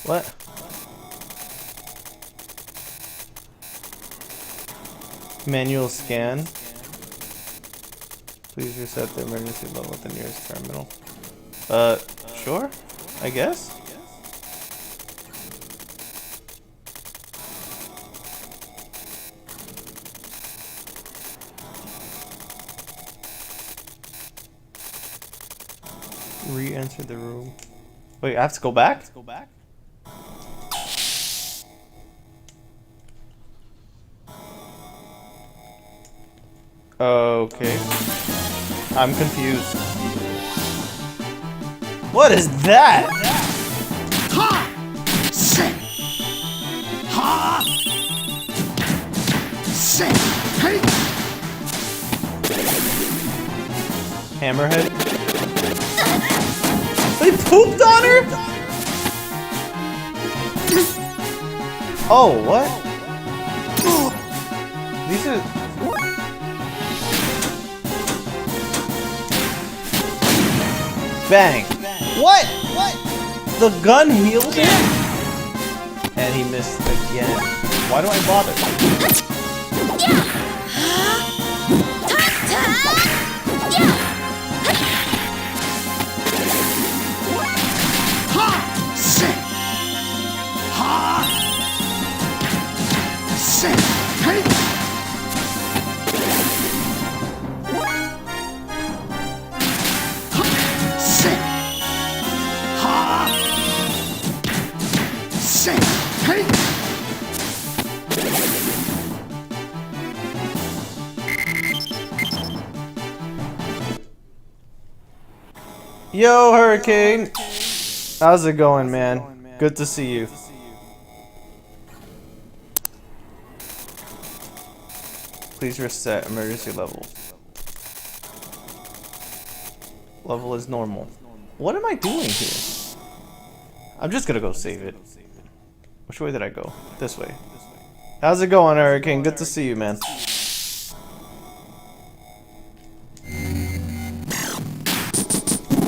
S1: What? Manual scan. Please reset the emergency level at the nearest terminal. Sure? I guess? Re-enter the room. Wait, I have to go back? Okay. I'm confused. What is that?
S4: Ha! Sit! Ha! Sit! Hey!
S1: Hammerhead? They pooped on her? Oh, what? These are... Bang. What? The gun healed him? And he missed again. Why do I bother?
S4: Ha! Sit! Ha! Sit! Hey! Sit! Ha! Sit! Hey!
S1: Yo, Hurricane. How's it going, man? Good to see you. Please reset emergency level. Level is normal. What am I doing here? I'm just gonna go save it. Which way did I go? This way. How's it going, Hurricane? Good to see you, man.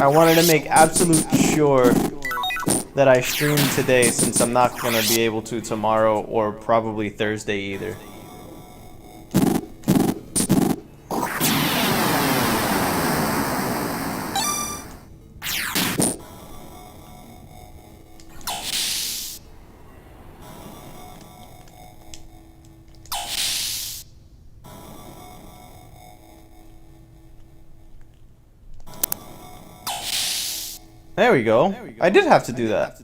S1: I wanted to make absolute sure that I streamed today since I'm not gonna be able to tomorrow or probably Thursday either. There we go. I did have to do that.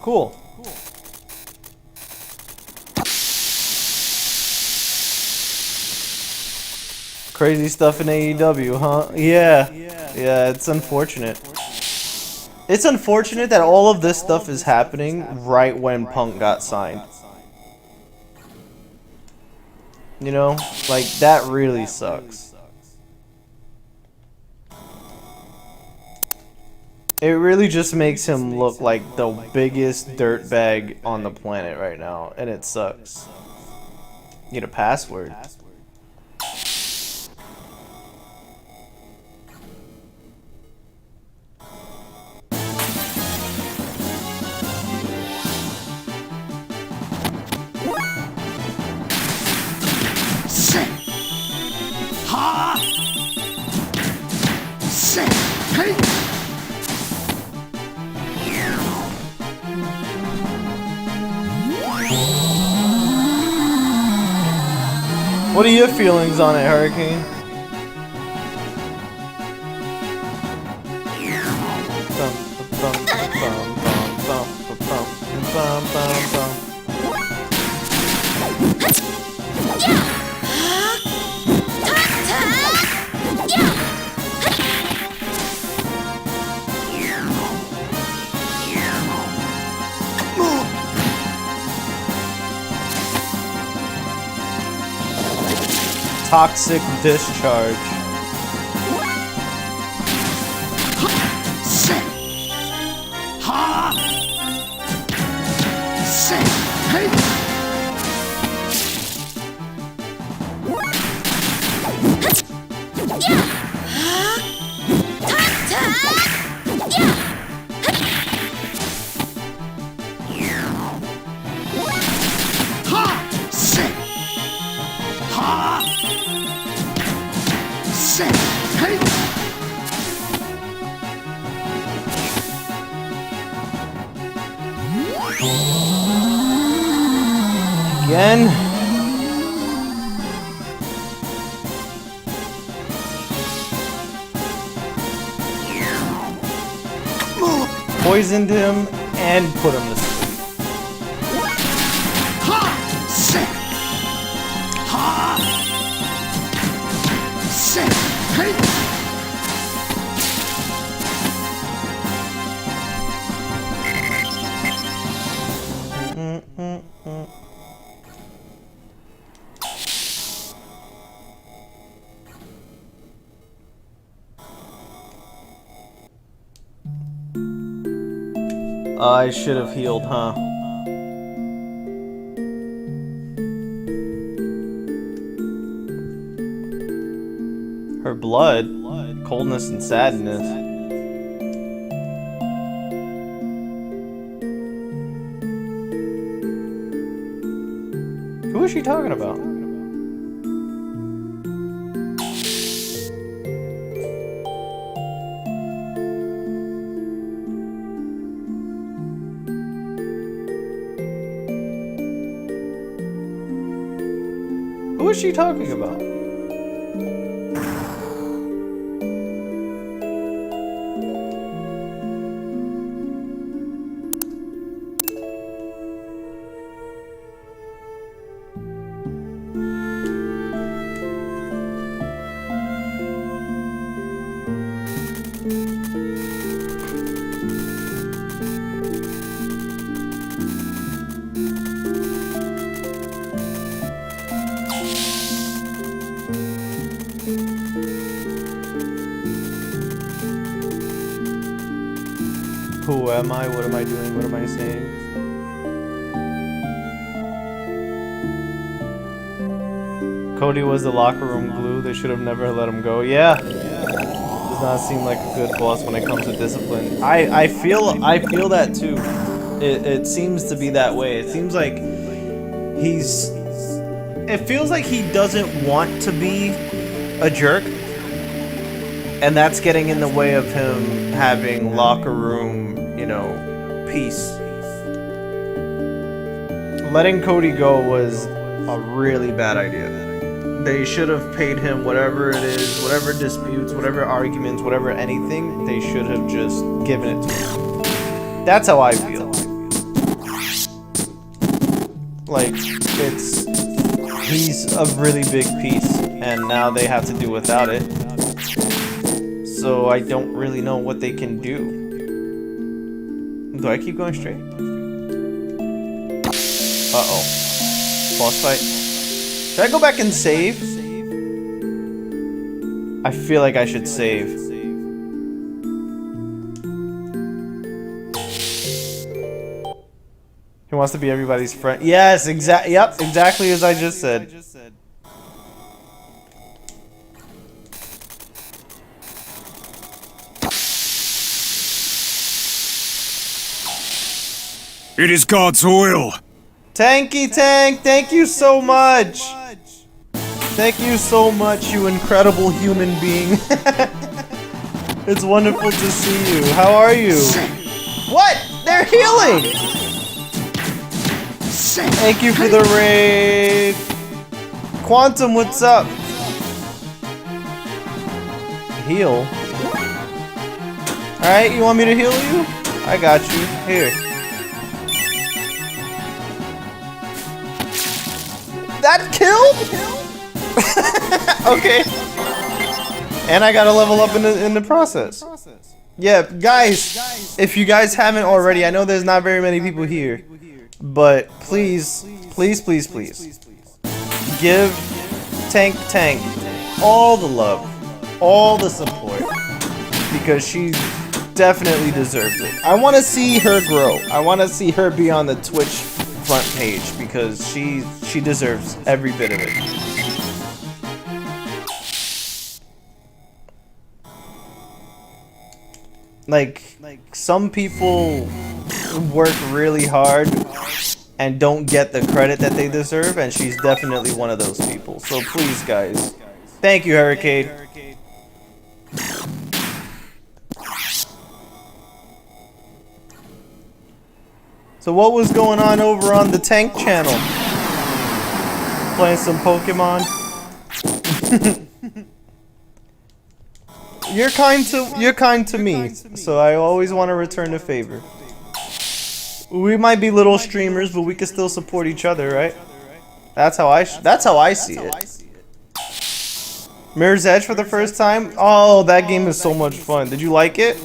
S1: Cool. Crazy stuff in AEW, huh? Yeah. Yeah, it's unfortunate. It's unfortunate that all of this stuff is happening right when Punk got signed. You know? Like, that really sucks. It really just makes him look like the biggest dirtbag on the planet right now, and it sucks. Need a password.
S4: Sit! Ha! Sit! Hey!
S1: What are your feelings on it, Hurricane? Toxic discharge.
S4: Sit! Ha! Sit! Hey!
S1: Again. Poisoned him and put him to sleep.
S4: Ha! Sick! Ha! Sick! Hey!
S1: I should have healed, huh? Her blood, coldness and sadness. Who is she talking about? Who is she talking about? Who am I? What am I doing? What am I saying? Cody was the locker room glue. They should have never let him go. Yeah. Does not seem like a good boss when it comes to discipline. I feel that too. It seems to be that way. It seems like it feels like he doesn't want to be a jerk. And that's getting in the way of him having locker room, you know, peace. Letting Cody go was a really bad idea. They should have paid him whatever it is, whatever disputes, whatever arguments, whatever anything, they should have just given it to him. That's how I feel. Like, he's a really big piece, and now they have to do without it. So I don't really know what they can do. Do I keep going straight? Uh-oh. Boss fight. Should I go back and save? I feel like I should save. He wants to be everybody's friend. Yes, exactly as I just said.
S5: It is God's will.
S1: Tanky Tank, thank you so much. Thank you so much, you incredible human being. It's wonderful to see you. How are you? What? They're healing! Thank you for the raid. Quantum, what's up? Heal? Alright, you want me to heal you? I got you. Here. That killed? Okay. And I gotta level up in the process. Yeah, guys, if you guys haven't already, I know there's not very many people here, but please, please, please, please, give Tank all the love, all the support, because she definitely deserves it. I want to see her grow. I want to see her be on the Twitch front page, because she deserves every bit of it. Like some people work really hard and don't get the credit that they deserve, and she's definitely one of those people. So please, guys, thank you, Hurricane. So what was going on over on the Tank channel? Playing some Pokemon. You're kind to me, so I always want to return the favor. We might be little streamers, but we can still support each other, right? That's how I see it. Mirror's Edge for the first time? Oh, that game is so much fun. Did you like it?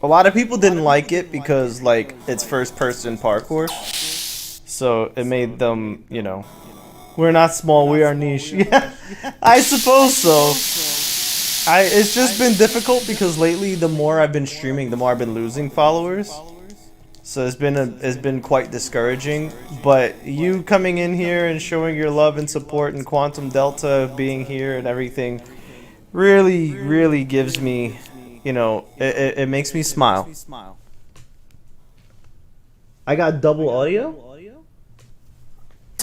S1: A lot of people didn't like it because, like, it's first-person parkour. So it made them, you know, we're not small, we are niche. Yeah, I suppose so. It's just been difficult because lately, the more I've been streaming, the more I've been losing followers. So it's been quite discouraging. But you coming in here and showing your love and support, and Quantum Delta being here and everything, really gives me, you know, it makes me smile. I got double audio?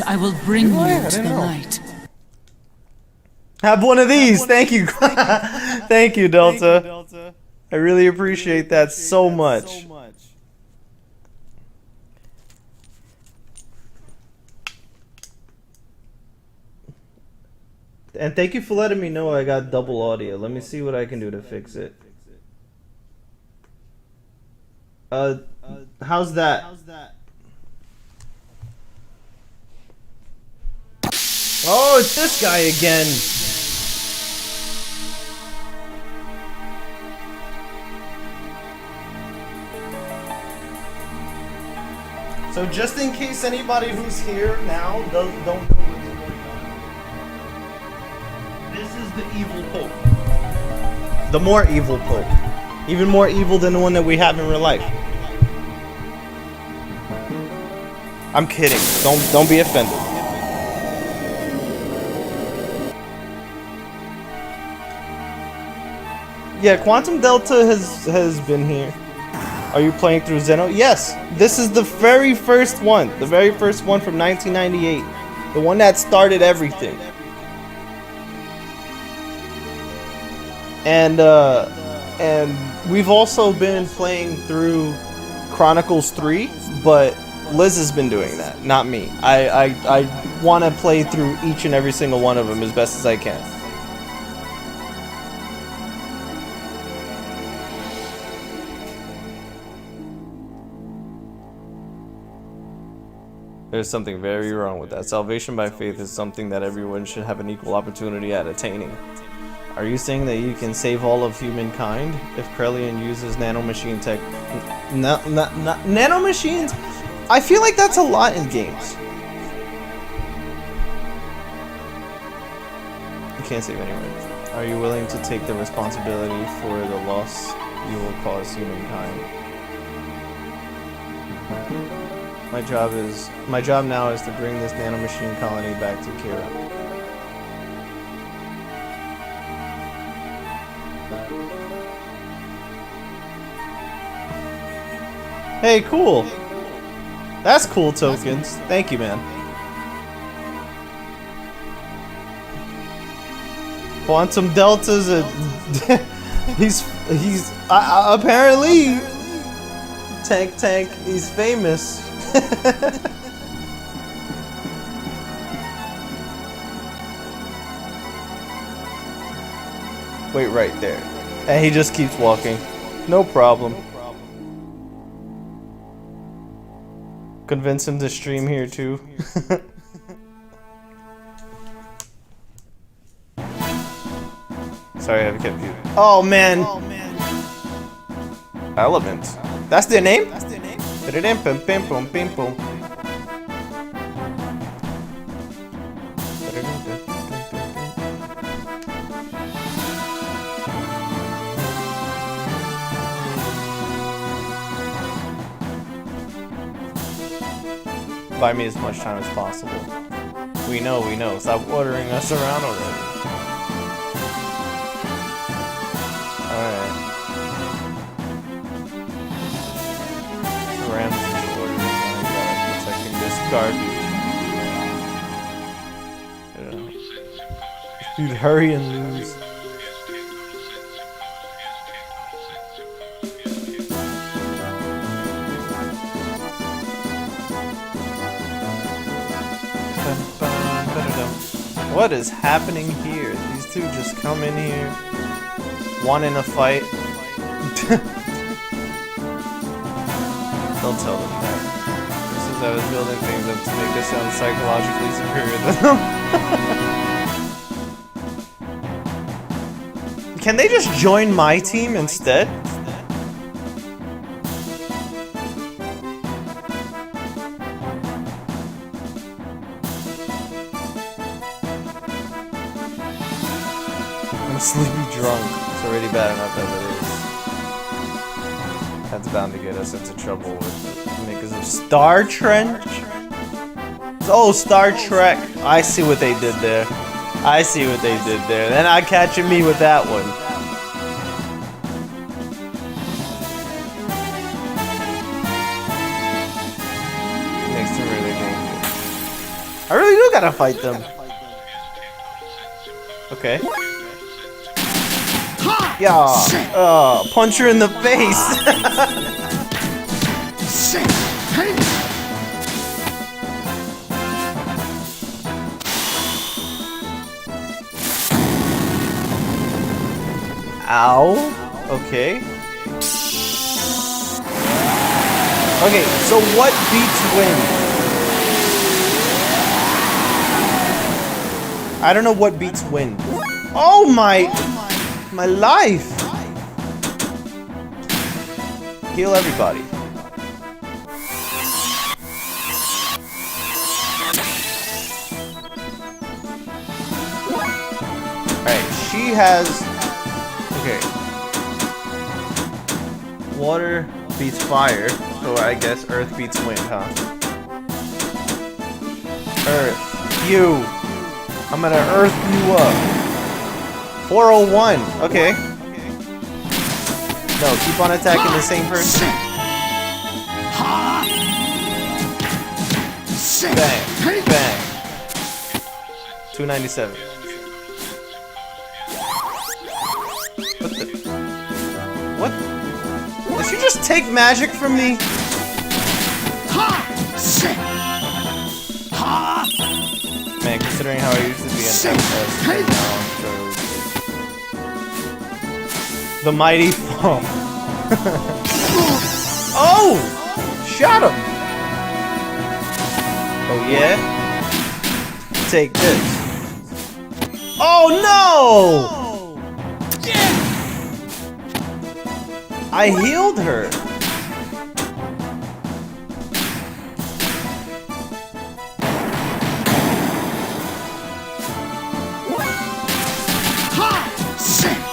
S6: I will bring you to the light.
S1: Have one of these. Thank you. Thank you, Delta. I really appreciate that so much. And thank you for letting me know I got double audio. Let me see what I can do to fix it. How's that? Oh, it's this guy again. So just in case anybody who's here now don't know what's going on, this is the evil Pope. The more evil Pope. Even more evil than the one that we have in real life. I'm kidding. Don't be offended. Yeah, Quantum Delta has been here. Are you playing through Xeno? Yes, this is the very first one. The very first one from 1998. The one that started everything. And we've also been playing through Chronicles 3, but Liz has been doing that, not me. I want to play through each and every single one of them as best as I can. There's something very wrong with that. Salvation by faith is something that everyone should have an equal opportunity at attaining. Are you saying that you can save all of humankind if Krellian uses nanomachine tech? Nanomachines? I feel like that's a lot in games. You can't save anyone. Are you willing to take the responsibility for the loss you will cause humankind? My job now is to bring this nanomachine colony back to Kira. Hey, cool. That's cool tokens. Thank you, man. Quantum Delta's a he's apparently Tank. He's famous. Wait right there. And he just keeps walking. No problem. Convince him to stream here too. Sorry, I kept you. Oh man. Element. That's their name? Buy me as much time as possible. We know. Stop ordering us around already. Alright. Ramsey's orders. Oh my god, protecting this garbage. Dude, hurry and lose. What is happening here? These two just come in here, one in a fight. Don't tell them that. This is I was building things up to make us sound psychologically superior than them. Can they just join my team instead? I'm sleepy drunk. It's already bad enough as it is. That's bound to get us into trouble with makers of Star Trench. Oh, Star Trek. I see what they did there. I see what they did there. They're not catching me with that one. Makes them really dangerous. I really do gotta fight them. Okay. Yeah. Punch her in the face. Ow. Okay. Okay, so what beats wind? I don't know what beats wind. Oh my life! Heal everybody. Alright, she has... Okay. Water beats fire, so I guess earth beats wind, huh? Earth. You! I'm gonna earth you up. 401. Okay. No, keep on attacking the same person. Bang. Bang. 297. What the? What? Did she just take magic from me? Man, considering how I used to be an FS right now, so... The mighty fall. Oh! Shot him! Oh yeah? Take this. Oh no! I healed her.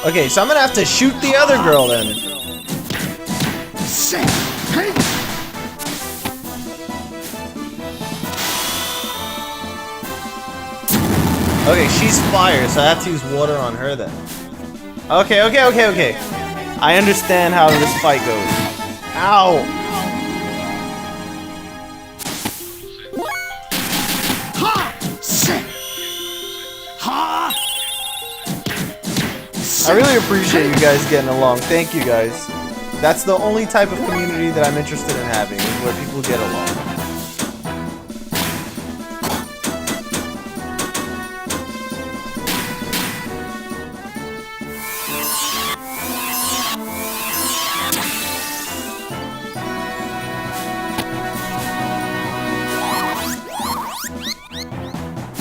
S1: Okay, so I'm gonna have to shoot the other girl then. Okay, she's fire, so I have to use water on her then. Okay. I understand how this fight goes. Ow! I really appreciate you guys getting along. Thank you guys. That's the only type of community that I'm interested in having, is where people get along.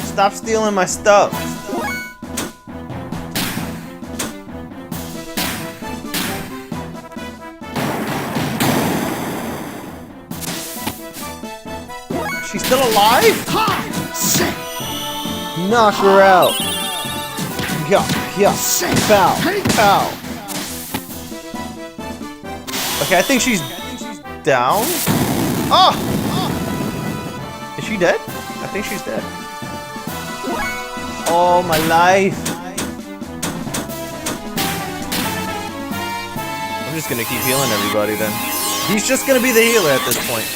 S1: Stop stealing my stuff. She's still alive? Knock her out. Yeah. Pow. Pow. Okay, I think she's down. Oh! Is she dead? I think she's dead. Oh, my life. I'm just gonna keep healing everybody then. He's just gonna be the healer at this point.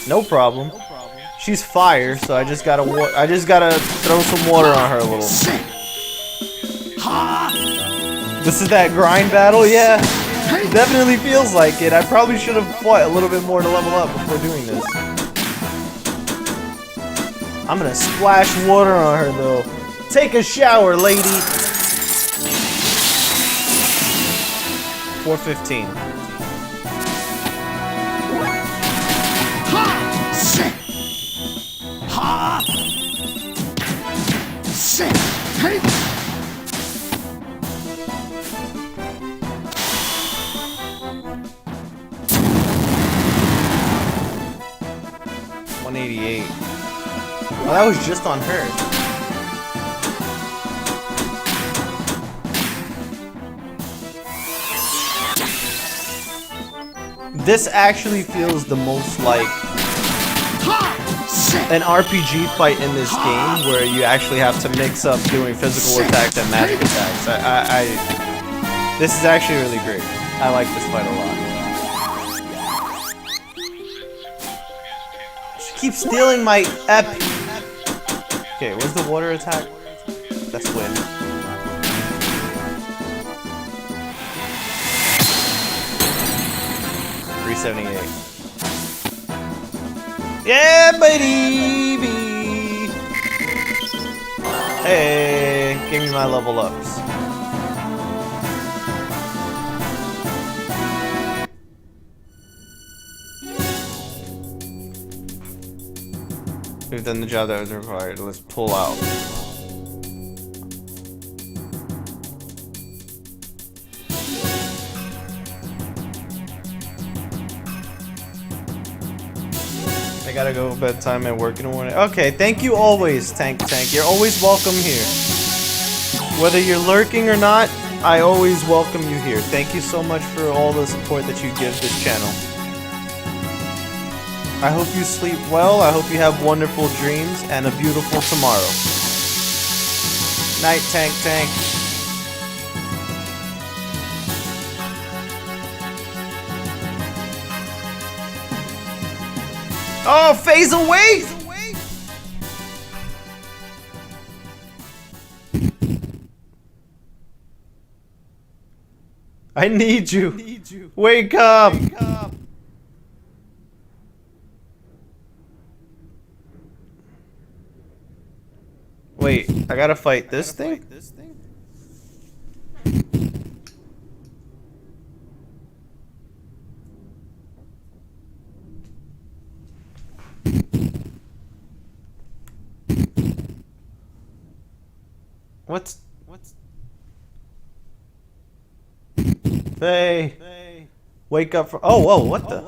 S1: No problem. She's fire, so I just gotta throw some water on her a little. This is that grind battle, yeah.
S2: It definitely feels like it. I probably should have fought a little bit more to level up before doing this. I'm gonna splash water on her though. Take a shower, lady. 415.
S4: Ha! Sick! Ha! Sick! Hey!
S2: 188. Oh, that was just on her. This actually feels the most like an RPG fight in this game, where you actually have to mix up doing physical attacks and magic attacks. This is actually really great. I like this fight a lot. She keeps stealing my ep. Okay, where's the water attack? That's wind. $378. Yeah, baby! Hey, give me my level ups. We've done the job that was required. Let's pull out. I gotta go bedtime and work in the morning. Okay, thank you always, Tank. You're always welcome here. Whether you're lurking or not, I always welcome you here. Thank you so much for all the support that you give this channel. I hope you sleep well. I hope you have wonderful dreams and a beautiful tomorrow. Night, Tank. Oh, phase away! I need you. Wake up! Wait, I gotta fight this thing? What's Faye, wake up from— oh, whoa, what the?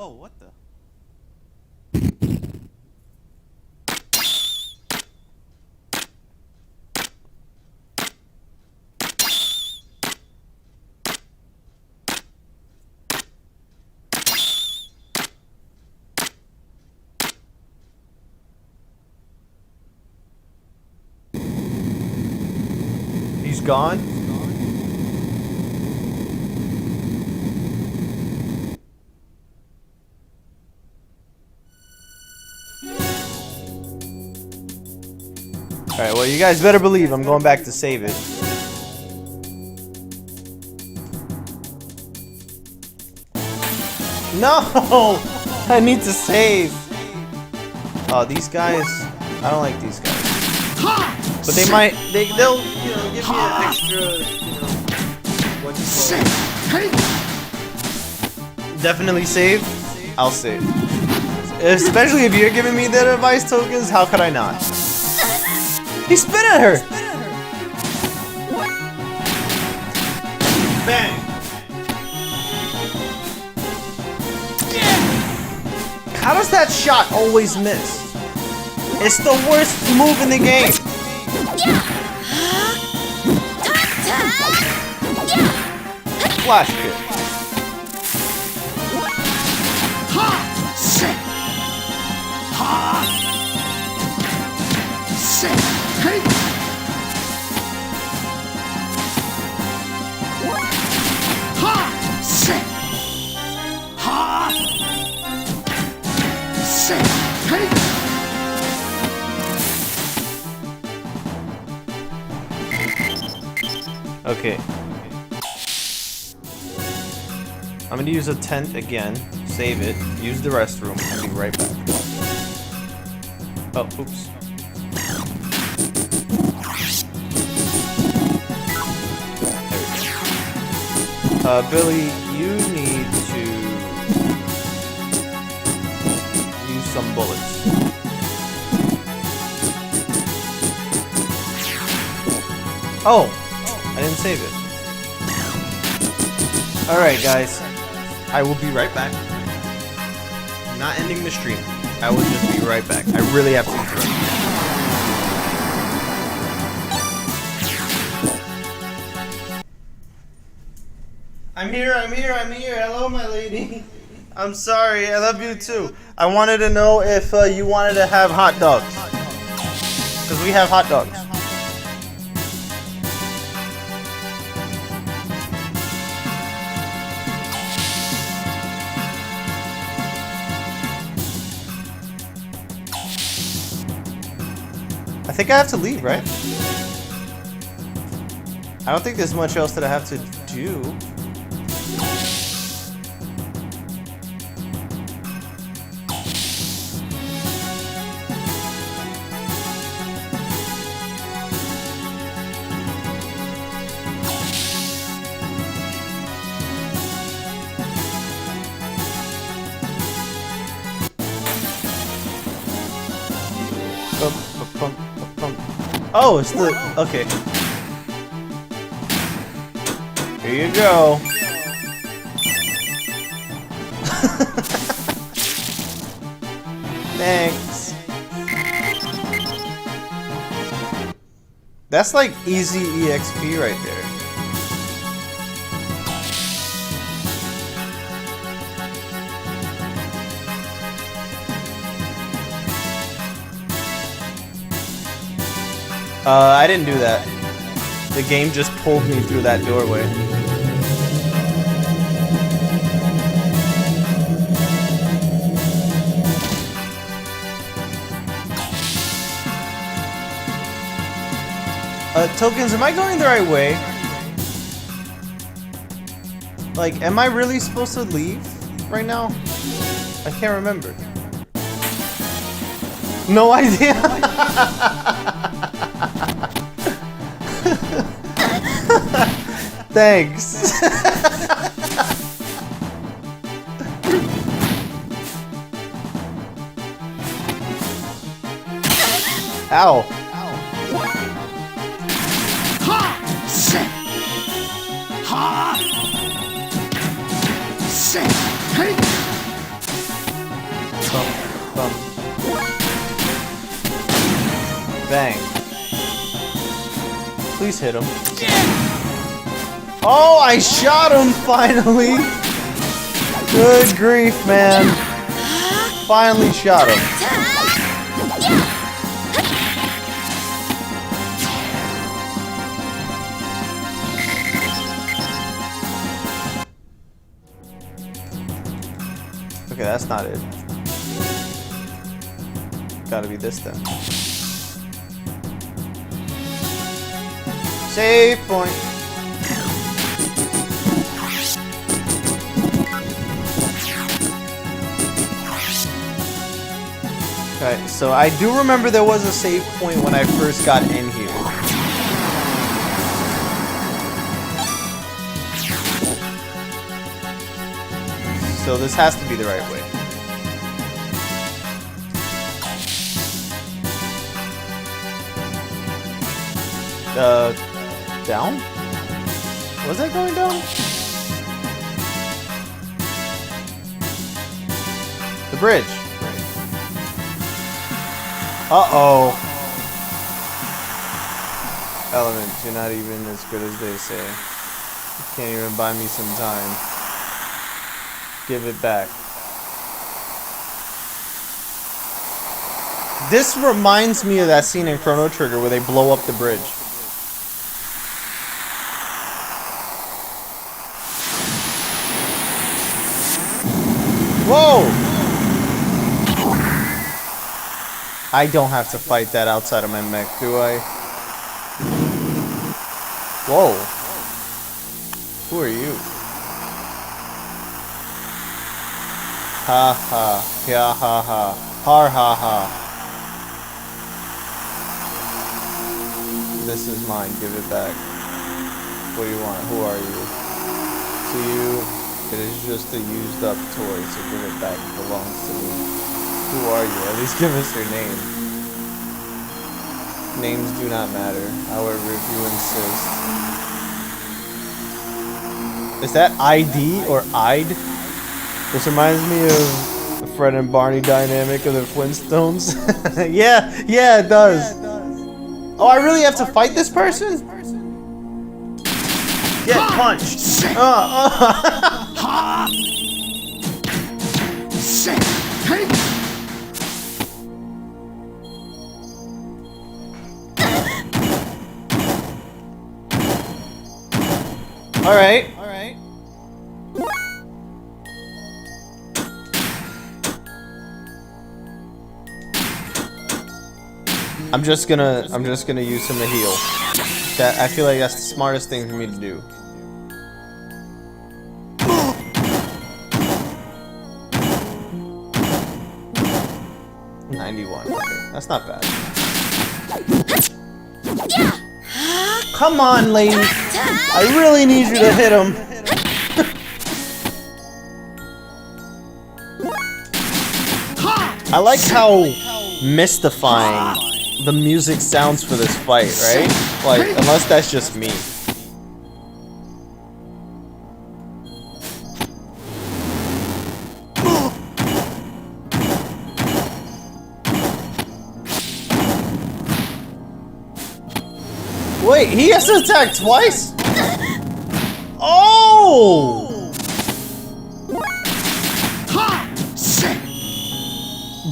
S2: He's gone? Alright, well, you guys better believe I'm going back to save it. No! I need to save! Oh, these guys— I don't like these guys. But they might— they'll, you know, give me an extra, you know, what you call it. Definitely save. I'll save. Especially if you're giving me the advice tokens, how could I not? He spit at her! Bang! How does that shot always miss? It's the worst move in the game! Flash kick.
S4: Ha! Sick! Ha! Sick! Hey! Ha! Sick! Ha! Sick! Hey!
S2: Okay. I'm gonna use a tent again, save it, use the restroom, and be right back. Oh, oops. There we go. Billy, you need to use some bullets. Oh! I didn't save it. Alright, guys. I will be right back. Not ending the stream. I will just be right back. I really have to interrupt. I'm here. Hello, my lady. I'm sorry. I love you too. I wanted to know if you wanted to have hot dogs. Because we have hot dogs. I think I have to leave, right? I don't think there's much else that I have to do. Oh, it's the... Okay. Here you go. Thanks. That's like easy EXP right there. I didn't do that. The game just pulled me through that doorway. Tokens, am I going the right way? Like, am I really supposed to leave right now? I can't remember. No idea. Thanks. Ow.
S4: Ha! Sit! Ha! Sit! Hey!
S2: Bum. Bang. Please hit him. Oh, I shot him finally! Good grief, man. Finally shot him. Okay, that's not it. Gotta be this then. Save point. Okay, so I do remember there was a save point when I first got in here. So this has to be the right way. Down? Was that going down? The bridge. Uh-oh. Elements, you're not even as good as they say. You can't even buy me some time. Give it back. This reminds me of that scene in Chrono Trigger where they blow up the bridge. Whoa! I don't have to fight that outside of my mech, do I? Whoa. Who are you? Ha ha. Yeah ha ha. Har ha ha. This is mine. Give it back. What do you want? Who are you? To you, it is just a used up toy, so give it back. It belongs to me. Who are you? At least give us your name. Names do not matter, however, if you insist. Is that ID or I'd? This reminds me of the Fred and Barney dynamic of the Flintstones. yeah, it does. Oh, I really have to fight this person? Get punched. All right. I'm just gonna use him to heal. That I feel like that's the smartest thing for me to do. Okay, that's not bad. Come on, lady. I really need you to hit him. I like how mystifying the music sounds for this fight, right? Like, unless that's just me. Wait, he has to attack twice? Oh!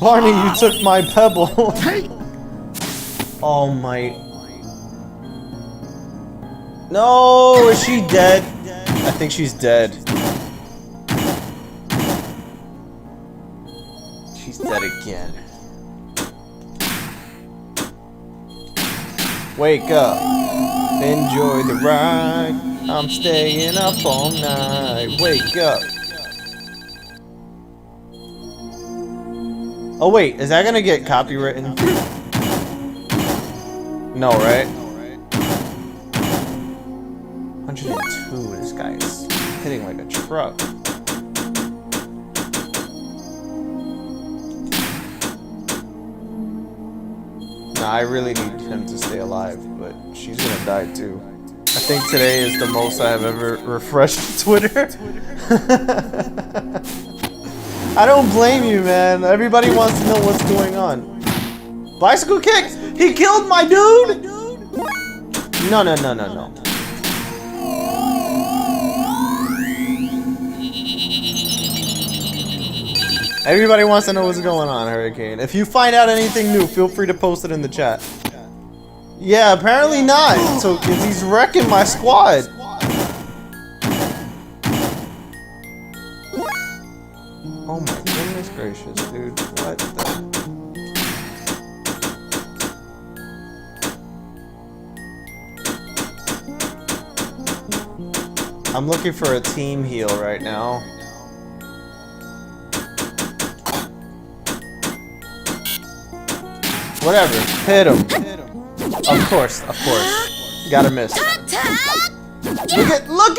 S2: Barney, you took my pebble. Oh my... No, is she dead? I think she's dead. She's dead again. Wake up, enjoy the ride. I'm staying up all night. Wake up. Oh wait, is that gonna get copywritten? No, right? 102, this guy's hitting like a truck. Nah, I really need him to stay alive, but she's gonna die too. I think today is the most I have ever refreshed Twitter. I don't blame you, man. Everybody wants to know what's going on. Bicycle kick! He killed my dude! No. Everybody wants to know what's going on, Hurricane. If you find out anything new, feel free to post it in the chat. Yeah, apparently not. So he's wrecking my squad. Oh my goodness gracious, dude. What the... I'm looking for a team heal right now. Whatever, hit him. Of course. Gotta miss. Look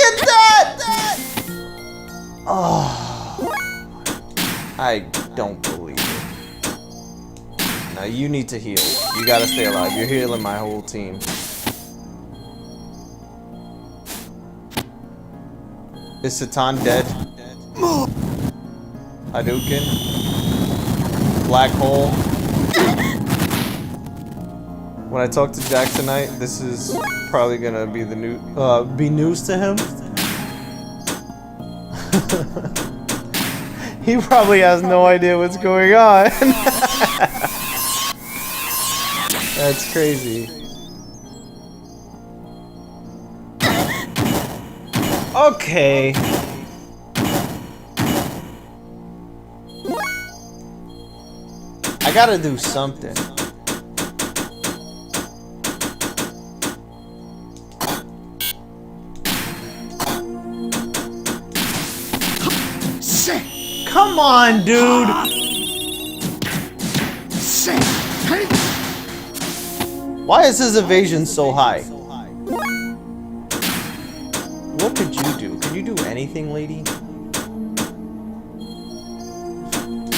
S2: at that! Oh, I don't believe it. Now you need to heal. You gotta stay alive. You're healing my whole team. Is Satan dead? Hadouken? Black hole? When I talk to Jack tonight, this is probably gonna be the new be news to him. He probably has no idea what's going on. That's crazy. Okay. I gotta do something. Come on, dude.
S4: Sit. Take.
S2: Why is his evasion so high? What could you do? Can you do anything, lady?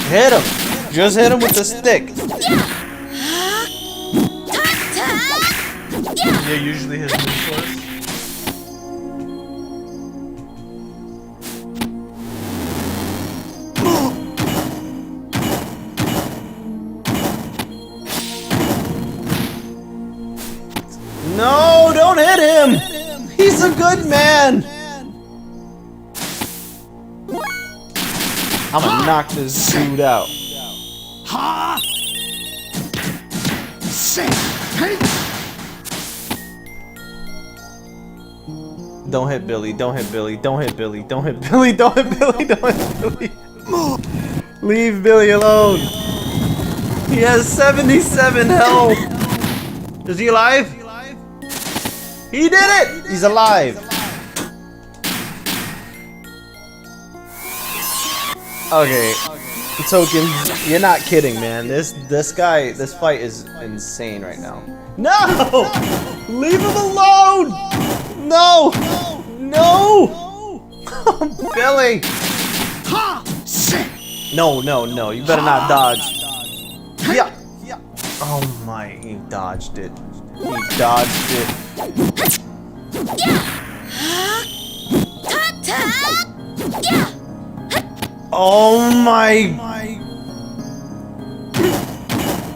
S2: Hit him! Just hit him with the stick. Yeah, usually his move first. No, don't hit him! He's a good man! I'm gonna knock this dude out.
S4: Ha. Sit. Take.
S2: Don't hit Billy, don't hit Billy, don't hit Billy, don't hit Billy, don't hit Billy, don't hit Billy. Leave Billy alone. He has 77 health. Is he alive? He did it! He's alive. Okay. Token, you're not kidding, man. This fight is insane right now. No! Leave him alone! No! No! Billy!
S4: Ha. Sit.
S2: No, no, no. You better not dodge. Yeah. Oh my, he dodged it. He dodged it. Oh my.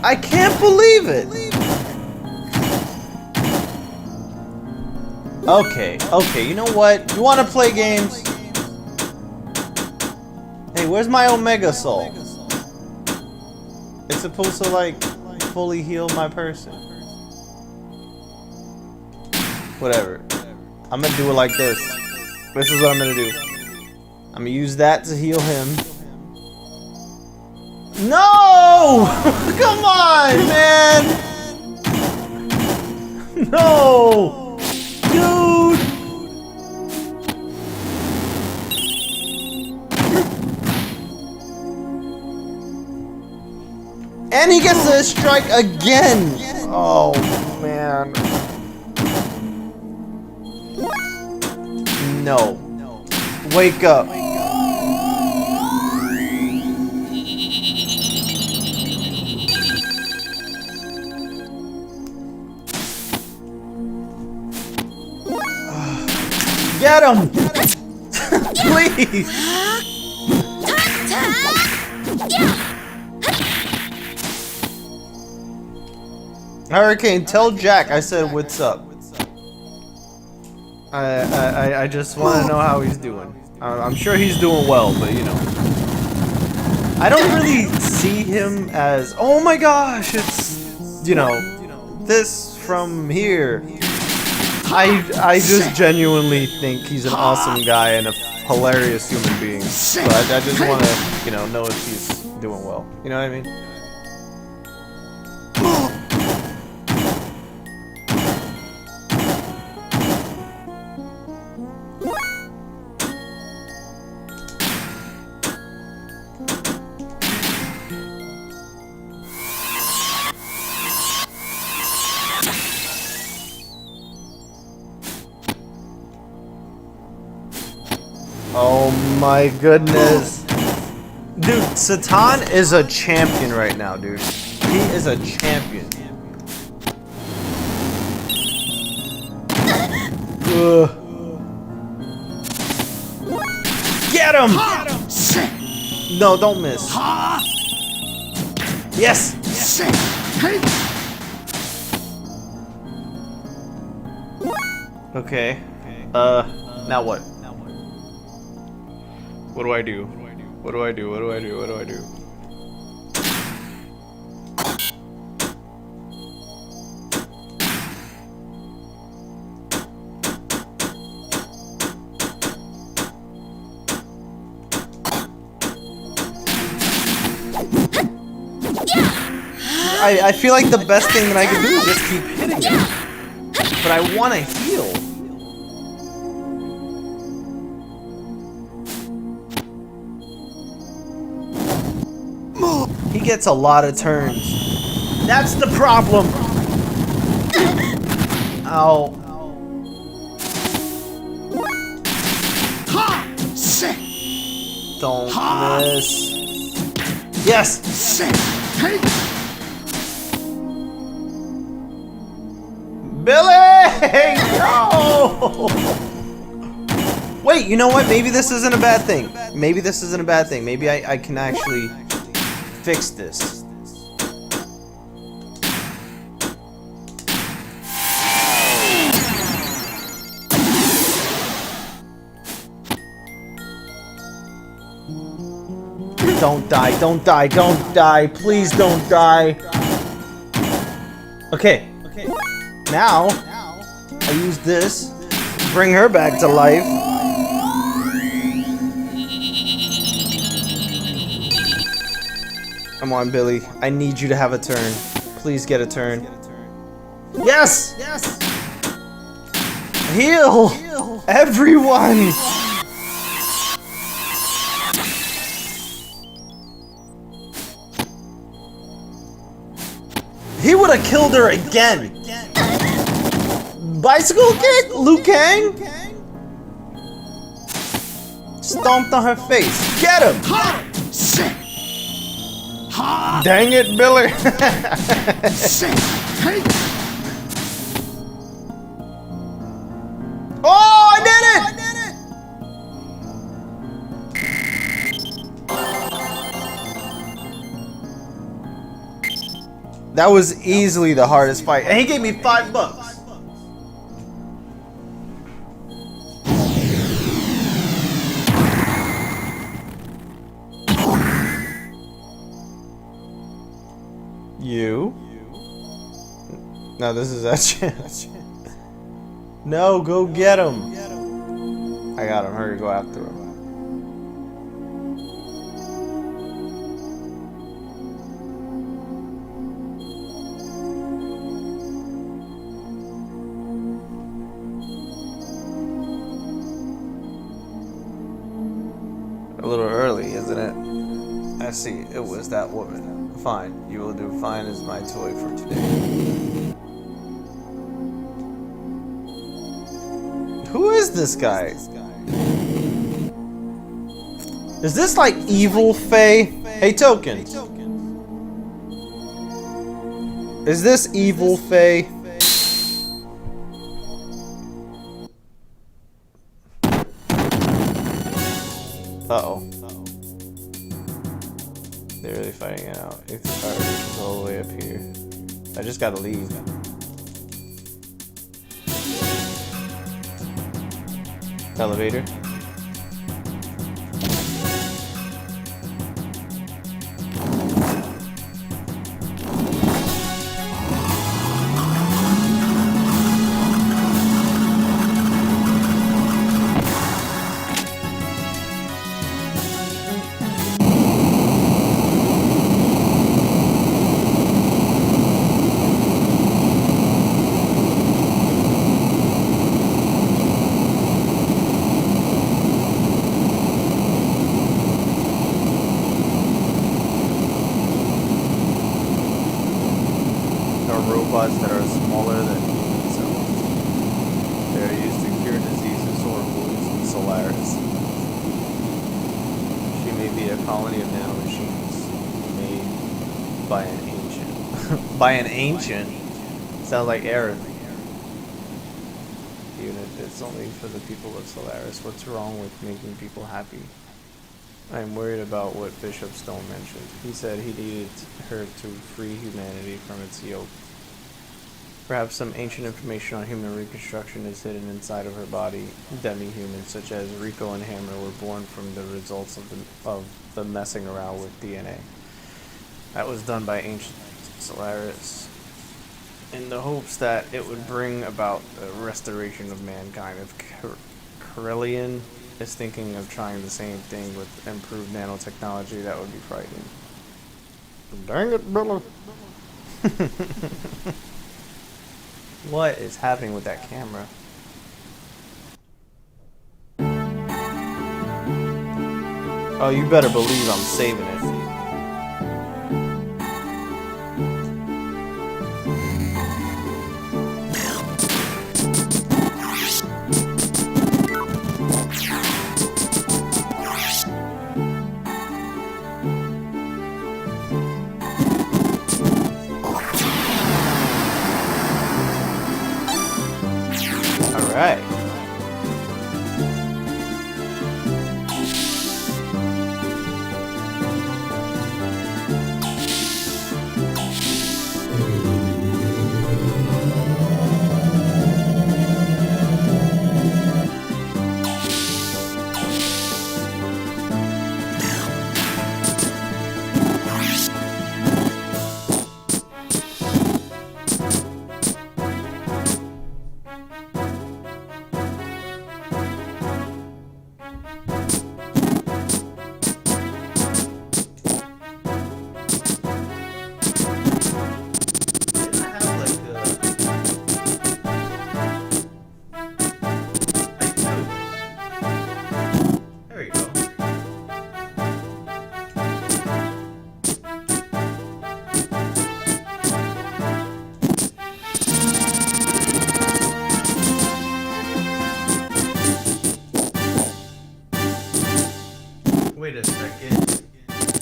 S2: I can't believe it. Okay, you know what? You want to play games? Hey, where's my Omega Soul? It's supposed to, like, fully heal my person. Whatever. I'm gonna do it like this. This is what I'm gonna do. I'm gonna use that to heal him. No! Come on, man! No! Dude! And he gets to strike again! Oh, man. No. Wake up. Get him! Please! Hurricane, tell Jack I said what's up. I just want to know how he's doing. I'm sure he's doing well, but you know. I don't really see him as, oh my gosh, it's, you know, this from here. I just genuinely think he's an awesome guy and a hilarious human being. So I just want to, you know if he's doing well. You know what I mean? Oh my goodness. Dude, Satan is a champion right now, dude. He is a champion. Ugh. Get him! No, don't miss. Yes! Okay. Now what? What do I do? What do I do? What do I do? What do I do? I feel like the best thing that I can do is just keep hitting him. But I want to heal. gets a lot of turns. That's the problem. Ow.
S4: Ha! Sit!
S2: Don't
S4: Ha!
S2: miss. Yes!
S4: Sit! Take!
S2: Billy! No! Wait, you know what? Maybe this isn't a bad thing. Maybe this isn't a bad thing. Maybe I can actually fix this. Don't die, don't die, don't die. Please don't die. Okay. Now, I use this to bring her back to life. Come on, Billy. I need you to have a turn. Please get a turn. Yes! Yes! Heal! Everyone! He would have killed her again! Bicycle kick? Liu Kang? Stomped on her face. Get him!
S4: Ha! Sit! Ha!
S2: Dang it, Billy!
S4: Sit! Take!
S2: Oh, I did it! That was easily the hardest fight. And he gave me $5. You? No, this is that chance. No, go get him. I got him. Hurry, go after him. A little early, isn't it? I see. It was that woman. Fine. You will do fine as my toy for today. Who is this guy? Is this like evil Faye? Hey, Token. Is this evil Faye? Uh-oh. They're really fighting it out. If the fire is all the way up here. I just gotta leave. Elevator. Robots that are smaller than human cells. They are used to cure diseases or wounds in Solaris. She may be a colony of nanomachines made by an ancient. By an ancient? Sounds like Aerith. Even if it's only for the people of Solaris, what's wrong with making people happy? I am worried about what Bishop Stone mentioned. He said he needed her to free humanity from its yoke. Perhaps some ancient information on human reconstruction is hidden inside of her body. Demi-humans such as Rico and Hammer were born from the results of the messing around with DNA. That was done by ancient Solaris in the hopes that it would bring about the restoration of mankind. If Carillion is thinking of trying the same thing with improved nanotechnology, that would be frightening. Dang it, Billy. What is happening with that camera? Oh, you better believe I'm saving it.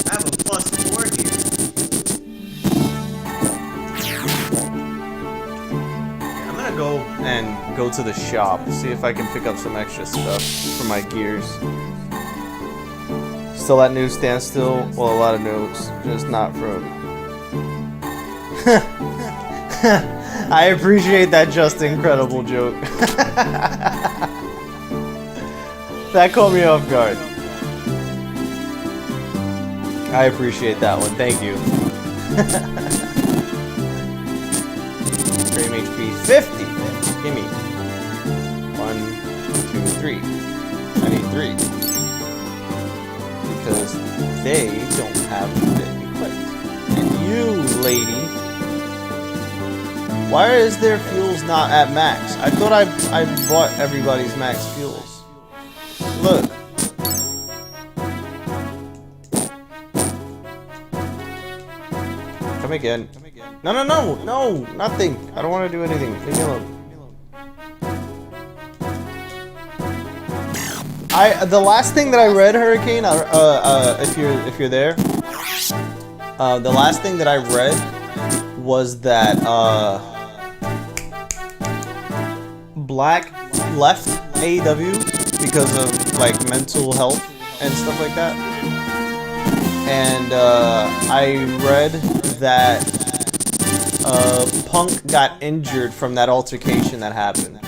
S2: I have a +4 here. Yeah, I'm gonna go to the shop, see if I can pick up some extra stuff for my gears. Still at newsstand still? Well, a lot of notes, just not from... I appreciate that just incredible joke. That caught me off guard. I appreciate that one, thank you. Frame HP 50. Gimme. 1, 2, 3. I need 3. Because they don't have it equipped. And you, lady. Why is their fuels not at max? I thought I bought everybody's max fuels. Look. Come again. No, no, no, no, nothing. I don't want to do anything. Leave me alone. The last thing that I read, Hurricane, if you're there, the last thing that I read was that Black left AEW because of like mental health and stuff like that, and I read that Punk got injured from that altercation that happened.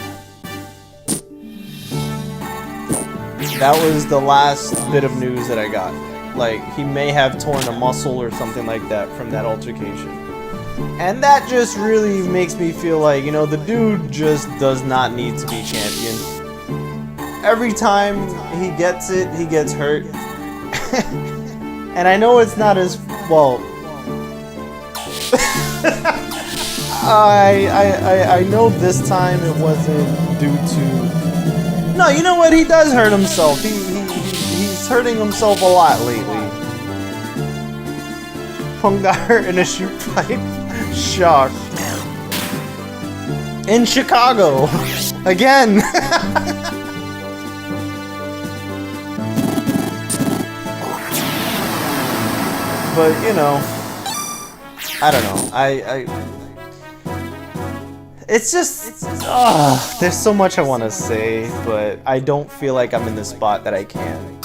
S2: That was the last bit of news that I got. Like, he may have torn a muscle or something like that from that altercation. And that just really makes me feel like, you know, the dude just does not need to be champion. Every time he gets it, he gets hurt. And I know it's not as, well... I know this time it wasn't due to... No, you know what? He does hurt himself. He's hurting himself a lot lately. Punk got hurt in a shoot fight. Shocked. In Chicago. Again. But, you know, I don't know. It's just, there's so much I want to say, but I don't feel like I'm in the spot that I can.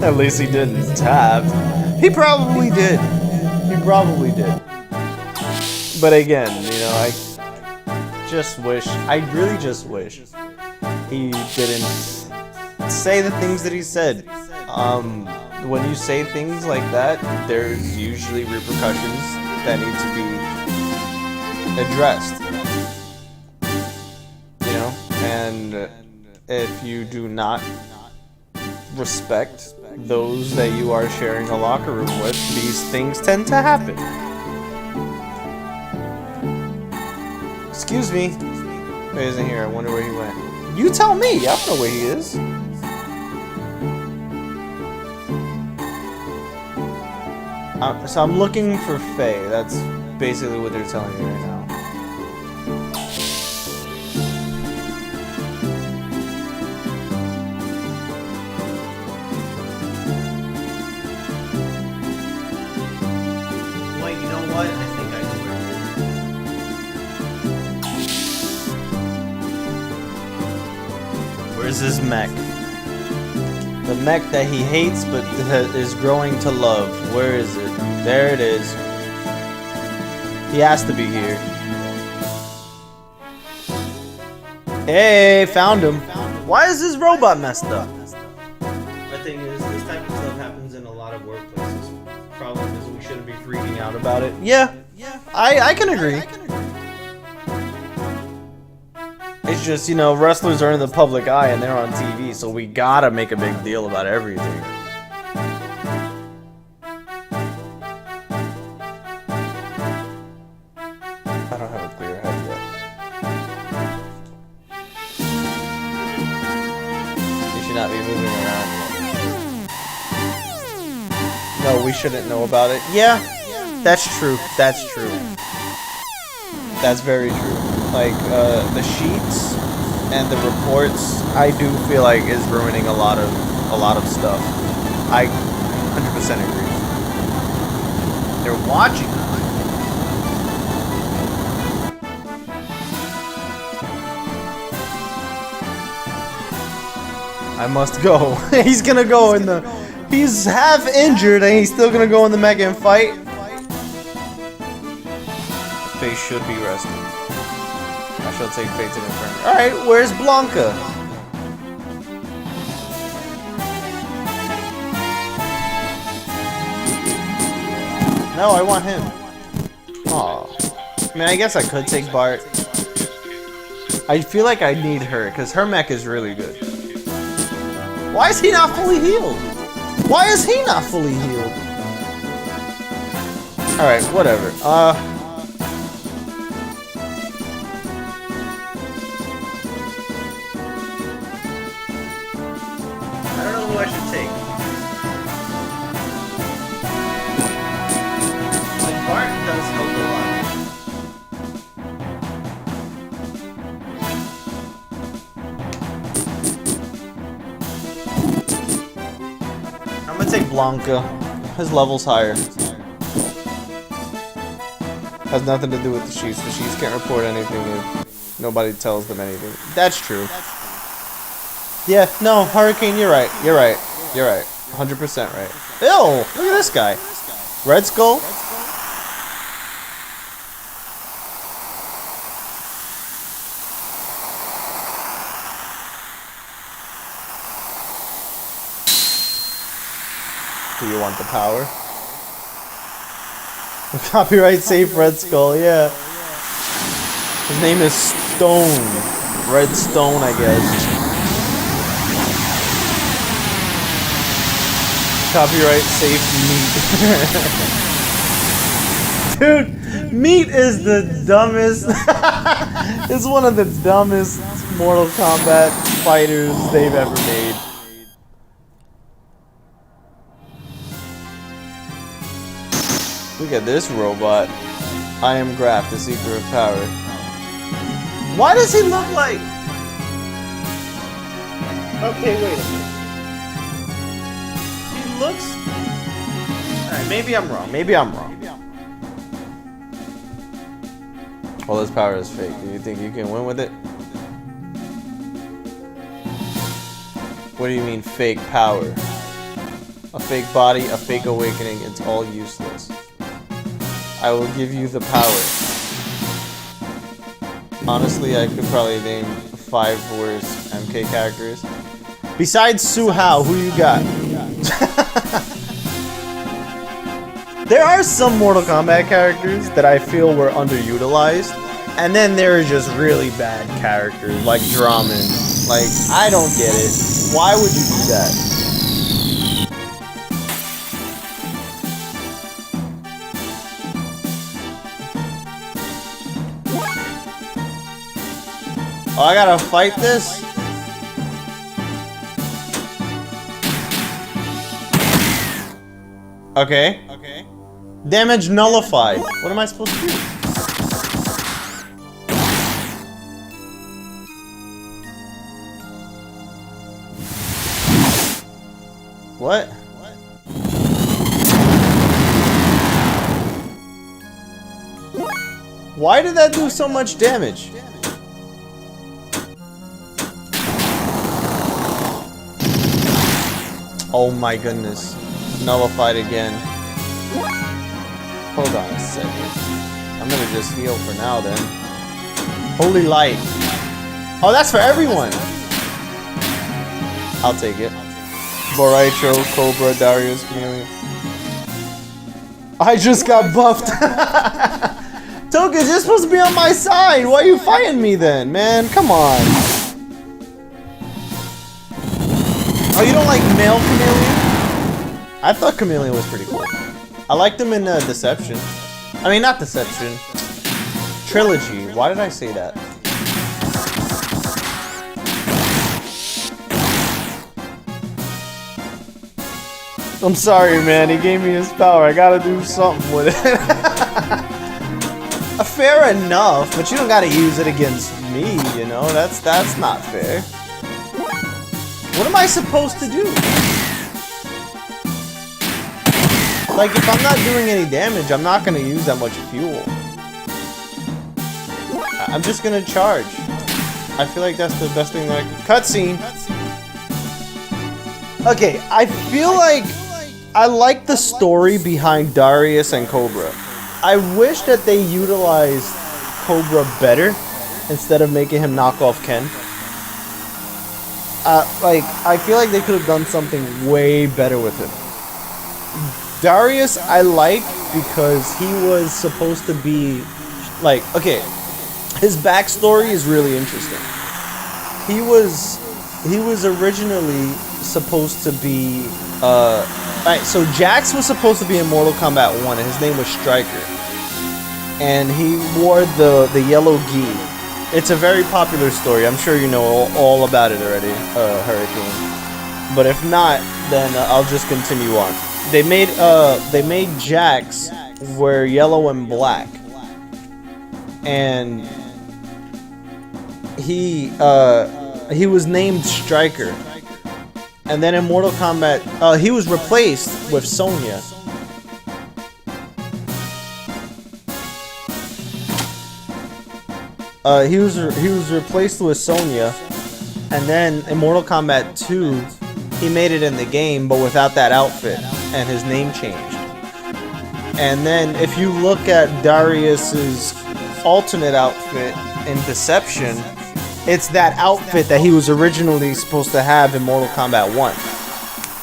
S2: At least he didn't tap. He probably did. He probably did. But again, you know, I really just wish he didn't say the things that he said. When you say things like that, there's usually repercussions that need to be addressed, you know, and if you do not respect those that you are sharing a locker room with, these things tend to happen. Excuse me. He isn't here. I wonder where he went. You tell me. I don't know where he is. So I'm looking for Faye. That's basically what they're telling me right now. Wait, you know what? I think I know where it is. Where's his mech? The mech that he hates but is growing to love. Where is it? There it is. He has to be here. Hey, found him. Why is this robot messed up? The thing is, this type of stuff happens in a lot of workplaces. Problem is, we shouldn't be freaking out about it. Yeah, I can agree. It's just, you know, wrestlers are in the public eye and they're on TV, so we gotta make a big deal about everything. I don't have a clear head yet. You should not be moving around. No, we shouldn't know about it. Yeah, that's true. That's true. That's very true. Like, the sheets and the reports, I do feel like is ruining a lot of a lot of stuff. I 100% agree. They're watching. I must go. He's gonna go in the... He's half injured and he's still gonna go in the mech and fight. Faye should be rested. I shall take Faye to the infirmary. Alright, where's Blanca? No, I want him. Aw. I mean, I guess I could take Bart. I feel like I need her, because her mech is really good. Why is he not fully healed? Why is he not fully healed? Alright, whatever. I don't know who I should take. Like, Bart does help a lot. I'm gonna take Blanca. His level's higher. Has nothing to do with the Sheets. The Sheets can't report anything if nobody tells them anything. That's true. Yeah, no, Hurricane, you're right. You're right. You're right. 100% right. Ew! Look at this guy. Red Skull? Do you want the power? Copyright safe Red Skull, yeah. His name is Stone. Red Stone, I guess. Copyright safe Meat. Dude, Meat is the dumbest. It's one of the dumbest Mortal Kombat fighters they've ever made. Look at this robot. I am Graf, the seeker of power. Why does he look like... Okay, wait a minute. He looks... Alright, maybe I'm wrong. Maybe I'm wrong. Well, this power is fake. Do you think you can win with it? What do you mean fake power? A fake body, a fake awakening, it's all useless. I will give you the power. Honestly, I could probably name 5 worse MK characters. Besides Su Hao, who you got? There are some Mortal Kombat characters that I feel were underutilized. And then there are just really bad characters, like Draman. Like, I don't get it. Why would you do that? Oh, I gotta fight this? Okay. Okay. Damage nullified. What am I supposed to do? What? Why did that do so much damage? Oh my goodness. Nullified again. Hold on a second. I'm gonna just heal for now then. Holy light. Oh, that's for everyone. I'll take it. Boraicho, Cobra, Darius, Chameleon. I just got buffed. Tokus, you're supposed to be on my side. Why are you fighting me then, man? Come on. Oh, you don't like male Chameleon? I thought Chameleon was pretty cool. I liked him in Deception. I mean, not Deception. Trilogy. Why did I say that? I'm sorry, man. He gave me his power. I gotta do something with it. Fair enough, but you don't gotta use it against me, you know? That's not fair. What am I supposed to do? Like, if I'm not doing any damage, I'm not gonna use that much fuel. I'm just gonna charge. I feel like that's the best thing that I could... Cutscene! Okay, I feel like I like the story behind Darius and Cobra. I wish that they utilized Cobra better instead of making him knock off Ken. Like, I feel like they could have done something way better with him. Darius, I like because he was supposed to be, like, okay, his backstory is really interesting. He was originally supposed to be, alright, so Jax was supposed to be in Mortal Kombat 1, and his name was Stryker. And he wore the yellow gi. It's a very popular story. I'm sure you know all about it already, Hurricane. But if not, then I'll just continue on. They made Jax wear yellow and black, and he was named Stryker. And then in Mortal Kombat, he was replaced with Sonya. He was replaced with Sonya, and then in Mortal Kombat 2, he made it in the game, but without that outfit, and his name changed. And then if you look at Darius's alternate outfit in Deception, it's that outfit that he was originally supposed to have in Mortal Kombat 1.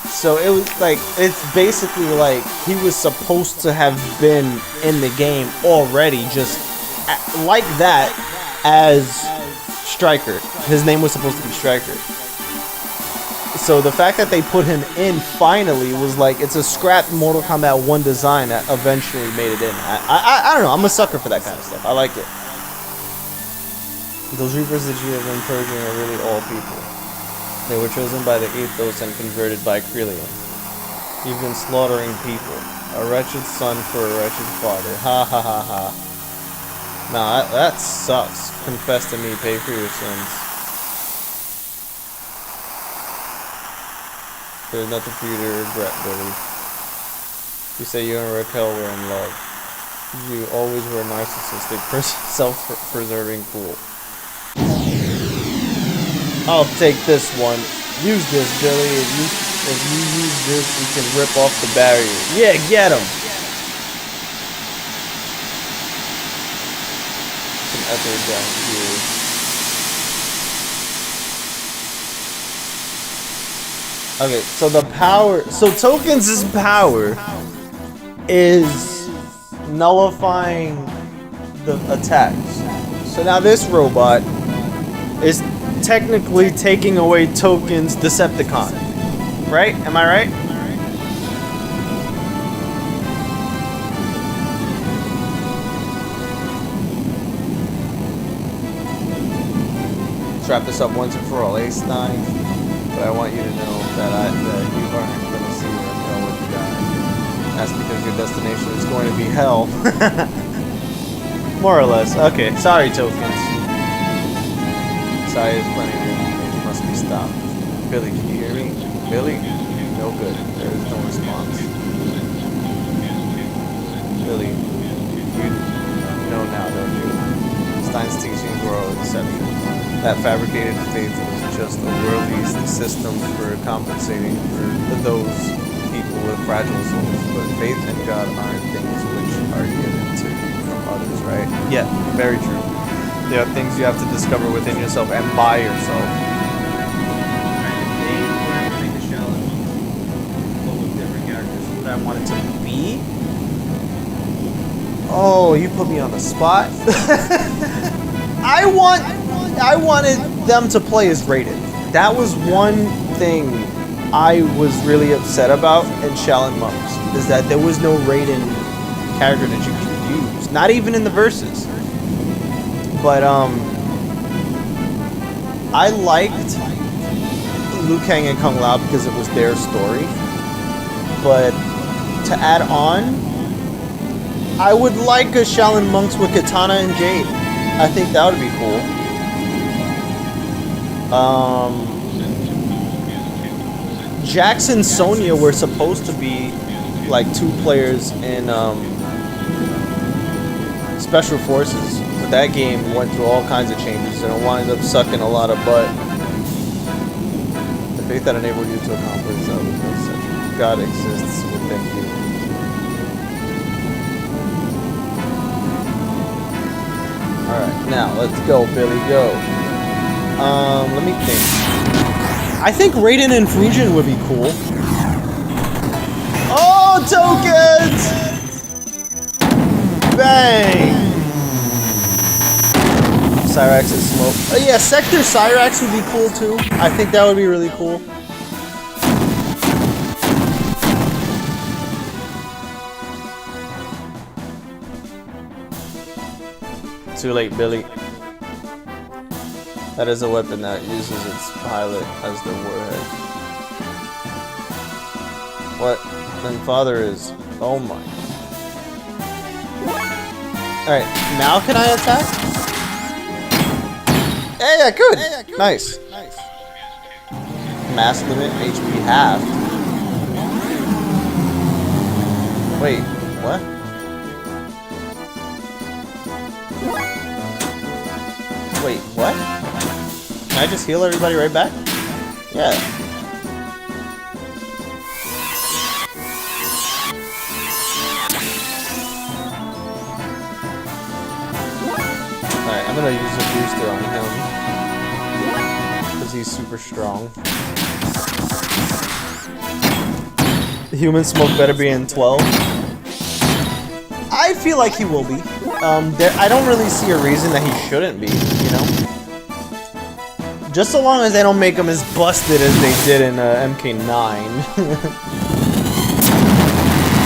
S2: So it was like, it's basically like he was supposed to have been in the game already, just like that, as Stryker. His name was supposed to be Stryker. So the fact that they put him in finally was like, it's a scrapped Mortal Kombat 1 design that eventually made it in. I don't know, I'm a sucker for that kind of stuff. I like it. Those Reapers that you have been purging are really all people. They were chosen by the Ethos and converted by Krelian. You've been slaughtering people. A wretched son for a wretched father. Ha ha ha ha. Nah, that sucks. Confess to me, pay for your sins. There's nothing for you to regret, Billy. You say you and Raquel were in love. You always were a narcissistic, self-preserving fool. I'll take this one. Use this, Billy. If you use this, you can rip off the barrier. Yeah, get him! Some ether down here. Okay, so the power... So Tokens' power is nullifying the attacks. So now this robot is technically taking away Tokens' Decepticon. Right? Am I right? Let's wrap this up once and for all, Ace 9. But I want you to know that you aren't going to see Raquel when you die. That's because your destination is going to be hell. More or less. Okay, sorry, Tokens. Sorry, is plenty of it must be stopped. Billy, can you hear me? Billy? No good. There is no response. Billy, you know now, don't you? Stein's teachings were all a deception. That fabricated faith was just a worldly system for compensating for those people with fragile souls. But faith and God aren't things which are given to you from others, right? Yeah, very true. There are things you have to discover within yourself and by yourself. What I wanted to be? Oh, you put me on the spot. I wanted them to play as rated. That was one thing I was really upset about in Shaolin Monks, is that there was no Raiden character that you could use. Not even in the verses. But I liked Liu Kang and Kung Lao because it was their story. But to add on, I would like a Shaolin Monks with Katana and Jade. I think that would be cool. Jax and Sonya were supposed to be like 2 players in Special Forces, but that game went through all kinds of changes and it wound up sucking a lot of butt. The faith that enabled you to accomplish that was such. God exists within you. Alright, now let's go, Billy, go. Let me think. I think Raiden and Fujin would be cool. Oh, tokens! Bang! Cyrax is smoke. Yeah, Sector Cyrax would be cool too. I think that would be really cool. Too late, Billy. That is a weapon that uses its pilot as the warhead. What? Then father is... Oh my. Alright, now can I attack? Yeah, good. Nice. Mass limit, HP halved. Wait, what? Wait, what? Can I just heal everybody right back? Yeah. Alright, I'm gonna use a booster on him. Because he's super strong. The human smoke better be in 12. I feel like he will be. I don't really see a reason that he shouldn't be, you know? Just so long as they don't make him as busted as they did in MK9.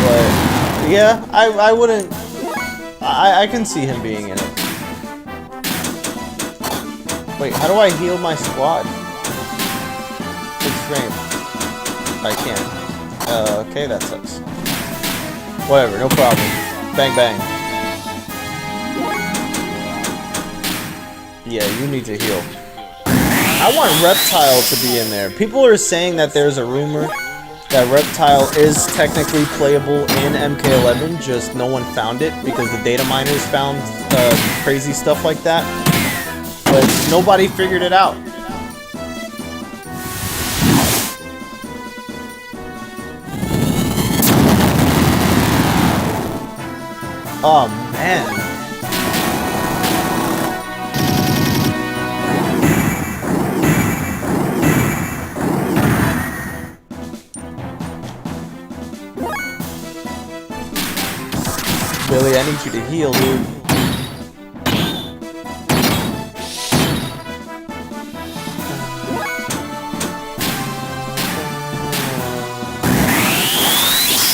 S2: But, yeah, I wouldn't... I can see him being in it. Wait, how do I heal my squad? Big strength. I can't. Okay, that sucks. Whatever, no problem. Bang, bang. Yeah, you need to heal. I want Reptile to be in there. People are saying that there's a rumor that Reptile is technically playable in MK11, just no one found it because the data miners found crazy stuff like that. But nobody figured it out. Oh man. Billy, I need you to heal, dude.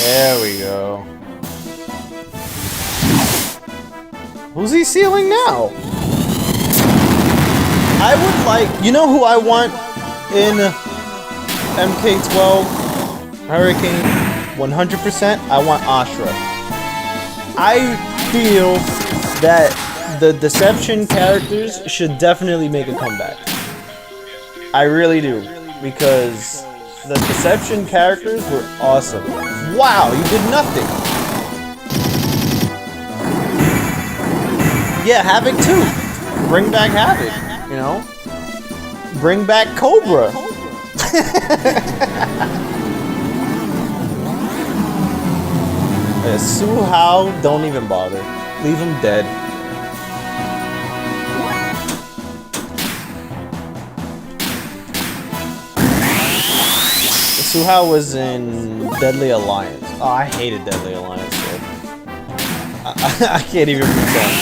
S2: There we go. Who's he sealing now? I would like... You know who I want in MK12 Hurricane? 100%? I want Ashra. I feel that the Deception characters should definitely make a comeback. I really do. Because the Deception characters were awesome. Wow, you did nothing. Yeah, Havoc too. Bring back Havoc, you know? Bring back Cobra. Yeah, Su Hao, don't even bother. Leave him dead. Su Hao was in Deadly Alliance. Oh, I hated Deadly Alliance, so I can't even pretend.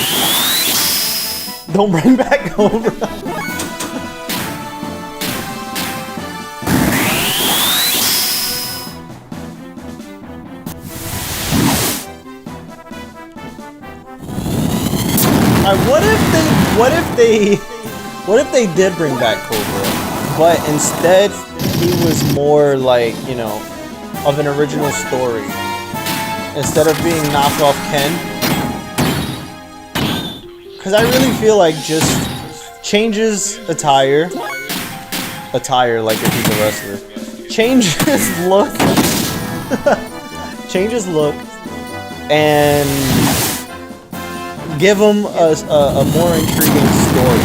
S2: Don't bring back Cobra. What if they did bring back Cobra, but instead he was more like, you know, of an original story instead of being knockoff Ken? Because I really feel like just changes attire like if he's a wrestler, change his look, change his look, and give him a more intriguing story.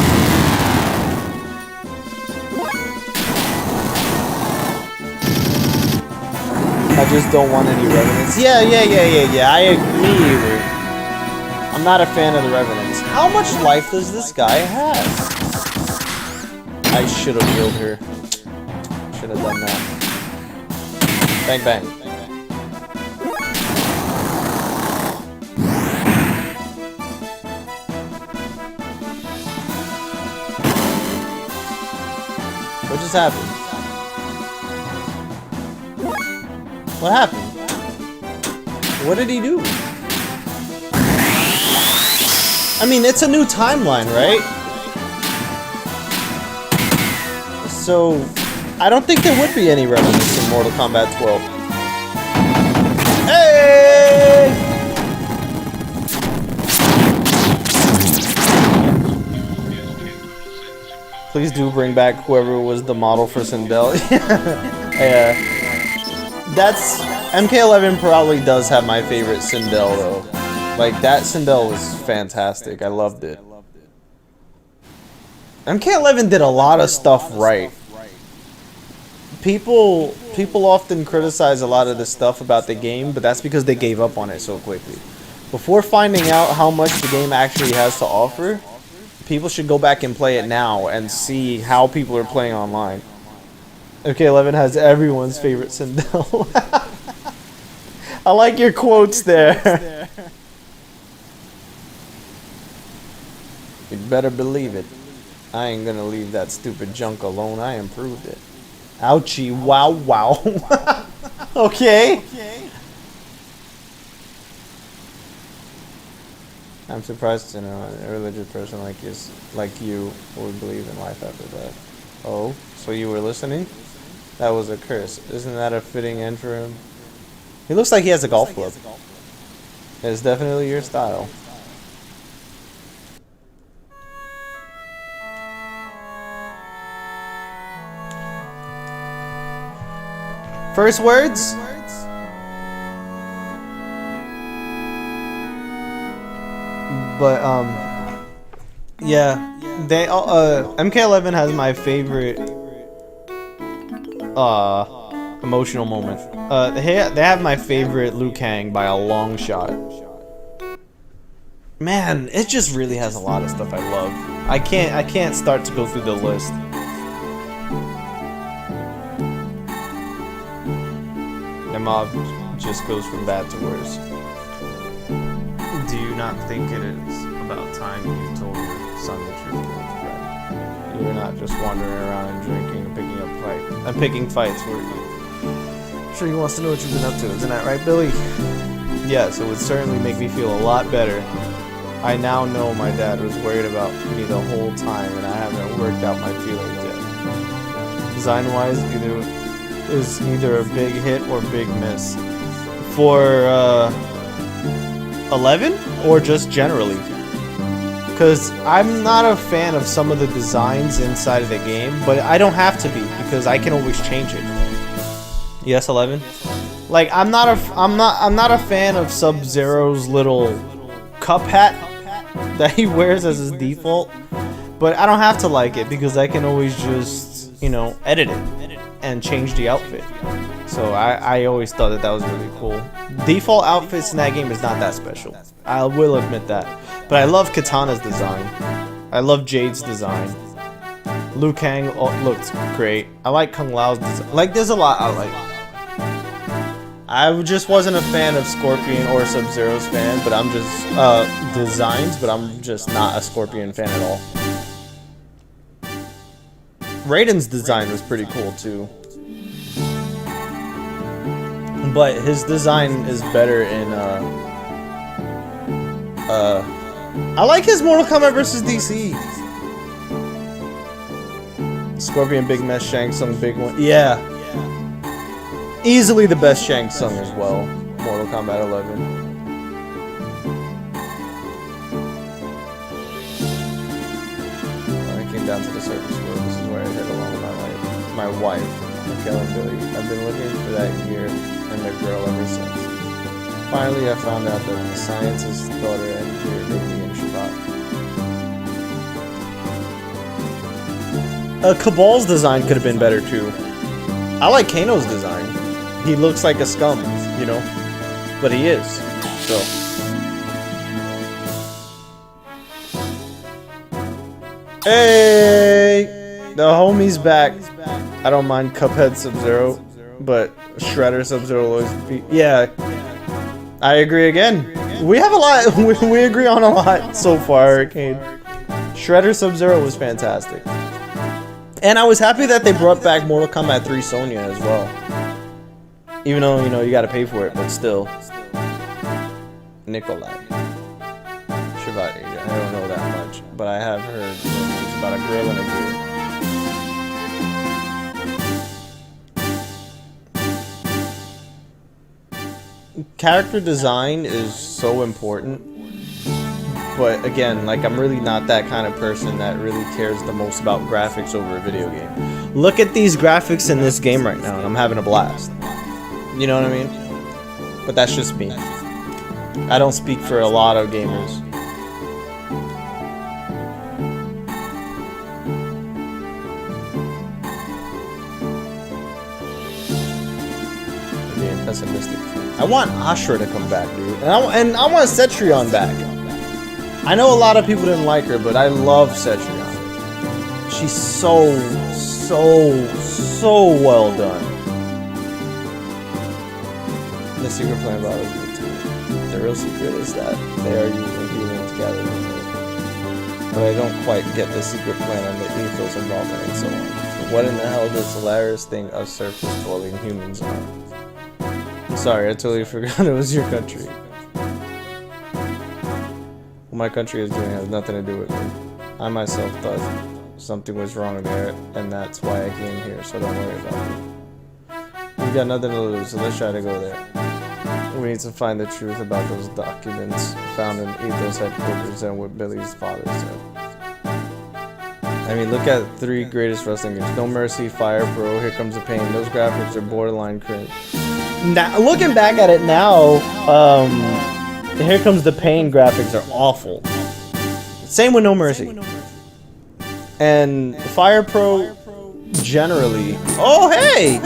S2: I just don't want any Revenants. Yeah. Me either. I'm not a fan of the Revenants. How much life does this guy have? I should have killed her. Should have done that. Bang, bang. What just happened? What happened? What did he do? I mean, it's a new timeline, right? So, I don't think there would be any Revenants in Mortal Kombat 12. Hey! Please do bring back whoever was the model for Sindel. Yeah. That's... MK11 probably does have my favorite Sindel, though. Like, that Sindel was fantastic. I loved it. MK11 did a lot of stuff right. People often criticize a lot of the stuff about the game, but that's because they gave up on it so quickly. Before finding out how much the game actually has to offer, people should go back and play it now and see how people are playing online. MK11 has everyone's favorite Sindel. I like your quotes there. You'd better believe it. I ain't gonna leave that stupid junk alone. I improved it. Ouchie, wow, wow. Okay. I'm surprised to know a religious person like you would believe in life after that. Oh, so you were listening? That was a curse. Isn't that a fitting end for him? He looks like he has a golf club. It's definitely your style. First words? But yeah, they MK11 has my favorite emotional moment. They have my favorite Liu Kang by a long shot. Man, it just really has a lot of stuff I love. I can't start to go through the list. The mob just goes from bad to worse. Do you not think it is about time you told your son the truth, Fred? You're not just wandering around and drinking and picking fights, were you? I'm sure he wants to know what you've been up to, isn't that right, Billy? Yes, it would certainly make me feel a lot better. I now know my dad was worried about me the whole time, and I haven't worked out my feelings yet. Design-wise, is either a big hit or big miss. For 11 or just generally? Because I'm not a fan of some of the designs inside of the game, but I don't have to be because I can always change it. Yes, 11. Like I'm not a fan of Sub-Zero's little cup hat that he wears as his default, but I don't have to like it because I can always just, you know, edit it and change the outfit. So I always thought that was really cool. Default outfits in that game is not that special. I will admit that. But I love Katana's design. I love Jade's design. Liu Kang looked great. I like Kung Lao's design. Like, there's a lot I like. I just wasn't a fan of Scorpion or Sub-Zero's fan, but I'm just, designs, but I'm just not a Scorpion fan at all. Raiden's design was pretty cool too. But his design is better in, I like his Mortal Kombat vs. DC. Scorpion, Big Mess, Shang Tsung, Big One. Yeah. Easily the best Shang Tsung as well. Mortal Kombat 11. When I came down to the surface world, this is where I hit along with my wife. for killing Billy. I've been looking for that year and the girl ever since. Finally, I found out that the scientist's daughter and here baby in Shabbat. Cabal's design could have been better too. I like Kano's design. He looks like a scum, you know? But he is, so. Hey! The homie's back. I don't mind Cuphead Sub-Zero, but Shredder Sub-Zero will always be... Yeah. I agree again. We have a lot... We agree on a lot so far, Arcade. Shredder Sub-Zero was fantastic. And I was happy that they brought back Mortal Kombat 3 Sonya as well. Even though, you know, you gotta pay for it, but still. Nikolai. Shabbat, I don't know that much, but I have heard it's about a grill and a gear. Character design is so important, but again, like, I'm really not that kind of person that really cares the most about graphics over a video game. Look at these graphics in this game right now, and I'm having a blast. You know what I mean? But that's just me. I don't speak for a lot of gamers. Being pessimistic. I want Ashura to come back, dude. And I want Cetrion back. I know a lot of people didn't like her, but I love Cetrion. She's so well done. The secret plan about it. The real secret is that they are using humans together. But I don't quite get the secret plan and the ethos involvement and so on. So what in the hell does Solaris think us surface dwelling humans are? Sorry, I totally forgot it was your country. What my country is doing has nothing to do with me. I myself thought something was wrong there, and that's why I came here, so don't worry about it. We've got nothing to lose, so let's try to go there. We need to find the truth about those documents found in Ethos headquarters and what Billy's father said. I mean, look at 3 greatest wrestling games. No Mercy, Fire Pro, Here Comes the Pain. Those graphics are borderline cringe. Now, looking back at it now, Here Comes the Pain graphics are awful. Same with No Mercy. And Fire Pro generally... Oh, hey!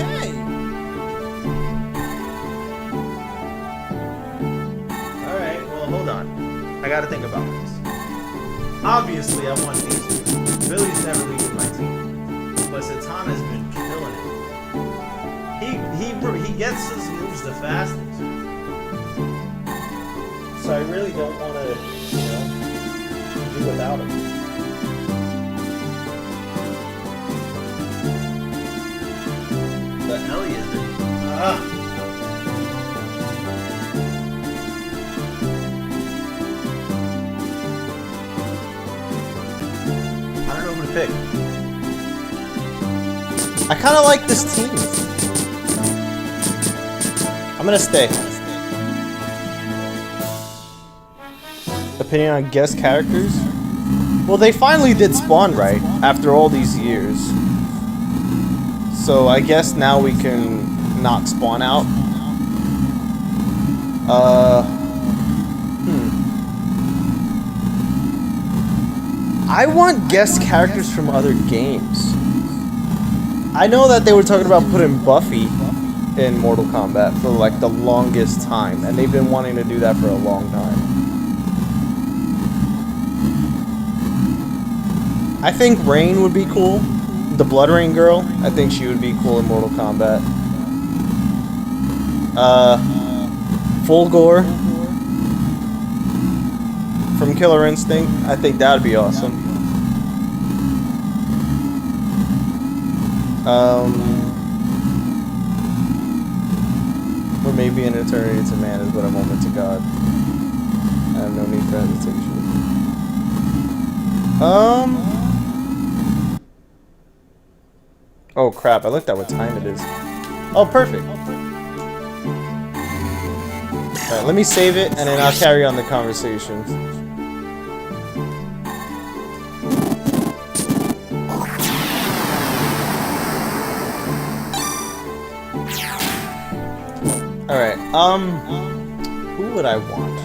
S2: I gotta think about this. Obviously, I want these two. Billy's never leaving my team, but Satana's been killing it. He gets his moves the fastest, so I really don't want to, you know, do without him. But Ellie has been. Pick. I kind of like this team. I'm gonna stay. Opinion on guest characters? Well, they finally did Spawn right after all these years. So I guess now we can knock Spawn out. I want guest characters from other games. I know that they were talking about putting Buffy in Mortal Kombat for like the longest time, and they've been wanting to do that for a long time. I think Rain would be cool. The Blood Rain girl, I think she would be cool in Mortal Kombat. Fulgore from Killer Instinct, I think that would be awesome. Or maybe an eternity to man is but a moment to God. I have no need for hesitation. Oh crap, I looked at what time it is. Oh, perfect. Alright, let me save it and then I'll carry on the conversation. Alright, who would I want?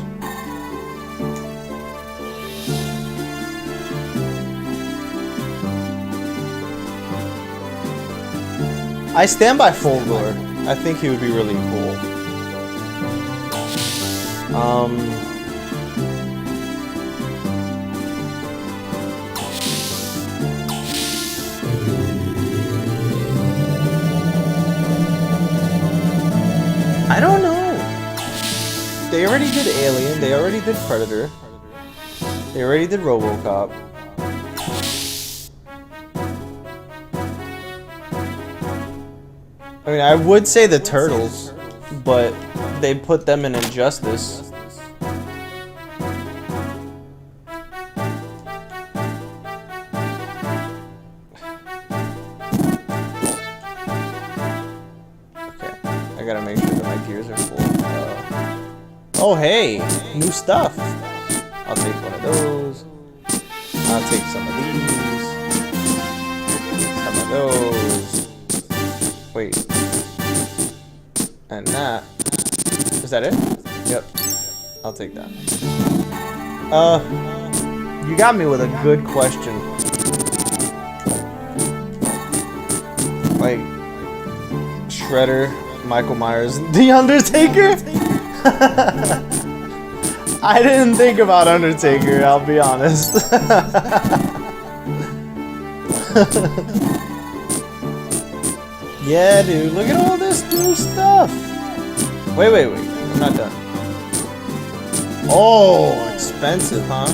S2: I stand by Folgore. I think he would be really cool. I don't know. They already did Alien, they already did Predator. They already did RoboCop. I mean, I would say the Turtles, but they put them in Injustice. Okay, I gotta make sure that my gears are full. Oh hey, new stuff. I'll take one of those. I'll take some of these. Some of those. Wait. And that. Is that it? Yep. I'll take that. You got me with a good question. Like, Shredder, Michael Myers, The Undertaker? I didn't think about Undertaker, I'll be honest. Yeah, dude, look at all this new stuff. Wait, I'm not done. Oh, expensive, huh?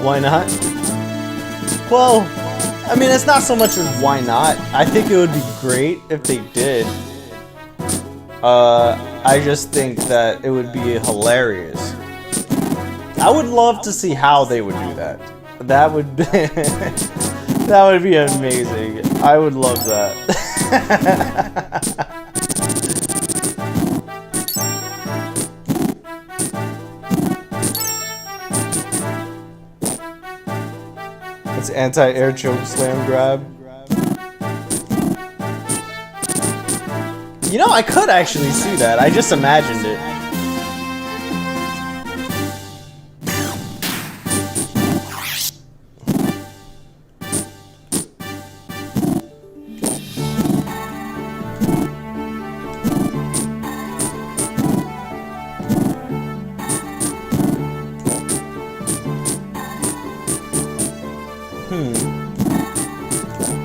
S2: Why not? Well, I mean, it's not so much as why not. I think it would be great if they did. I just think that it would be hilarious. I would love to see how they would do that. That would be that would be amazing. I would love that. It's anti-air choke slam grab. You know, I could actually see that. I just imagined it.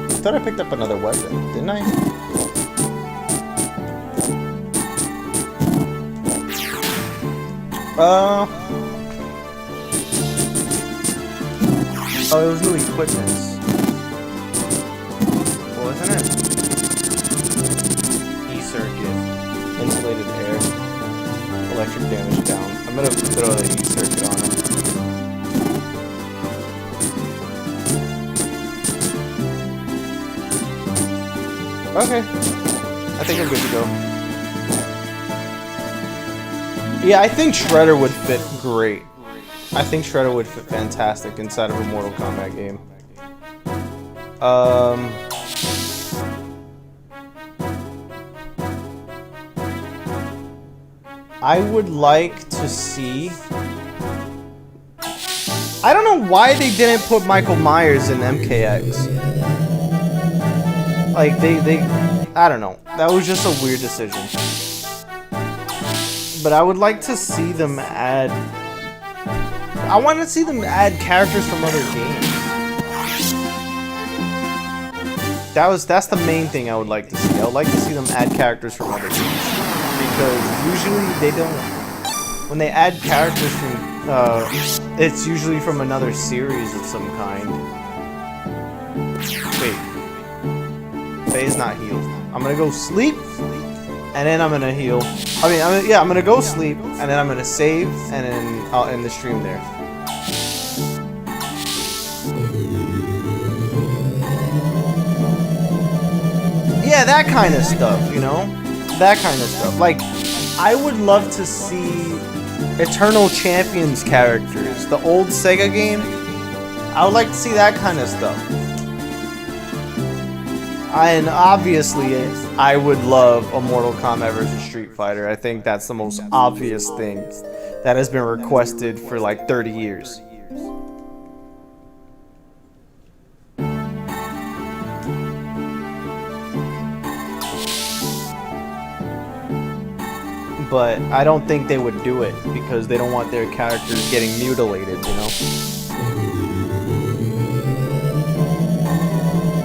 S2: I thought I picked up another weapon, didn't I? Oh, it was new equipment. Wasn't it? E-circuit. Insulated air. Electric damage down. I'm gonna throw the E-circuit on him. Okay. I think I'm good to go. Yeah, I think Shredder would fit great. I think Shredder would fit fantastic inside of a Mortal Kombat game. I would like to see... I don't know why they didn't put Michael Myers in MKX. Like, I don't know. That was just a weird decision. But I would like to see them add... I want to see them add characters from other games. That's the main thing I would like to see. I would like to see them add characters from other games. Because usually they don't... When they add characters from... it's usually from another series of some kind. Wait. Faye's not healed. I'm gonna go sleep, and then I'm gonna heal. I'm gonna go sleep, and then I'm gonna save, and then I'll end the stream there. Yeah, that kind of stuff, you know? That kind of stuff. Like, I would love to see Eternal Champions characters. The old Sega game. I would like to see that kind of stuff. And obviously, I would love a Mortal Kombat vs. Street Fighter. I think that's the most obvious thing that has been requested for like 30 years. But I don't think they would do it because they don't want their characters getting mutilated, you know?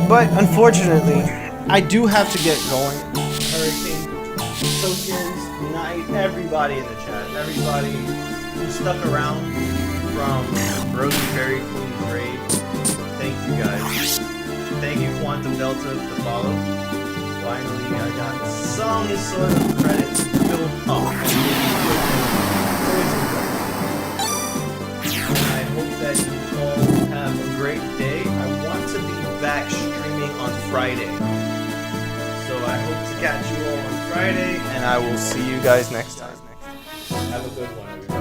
S2: But unfortunately, I do have to get going. Hurricane Tokens, Unite, everybody in the chat, everybody who stuck around from Rosie Berry Queen's Raid. Thank you guys. Thank you Quantum Delta for follow. Finally, I got some sort of credit build up. I hope that you all have a great day. I want to be back streaming on Friday. So I hope to catch you all on Friday, and I will see you guys next time. Have a good one, everybody.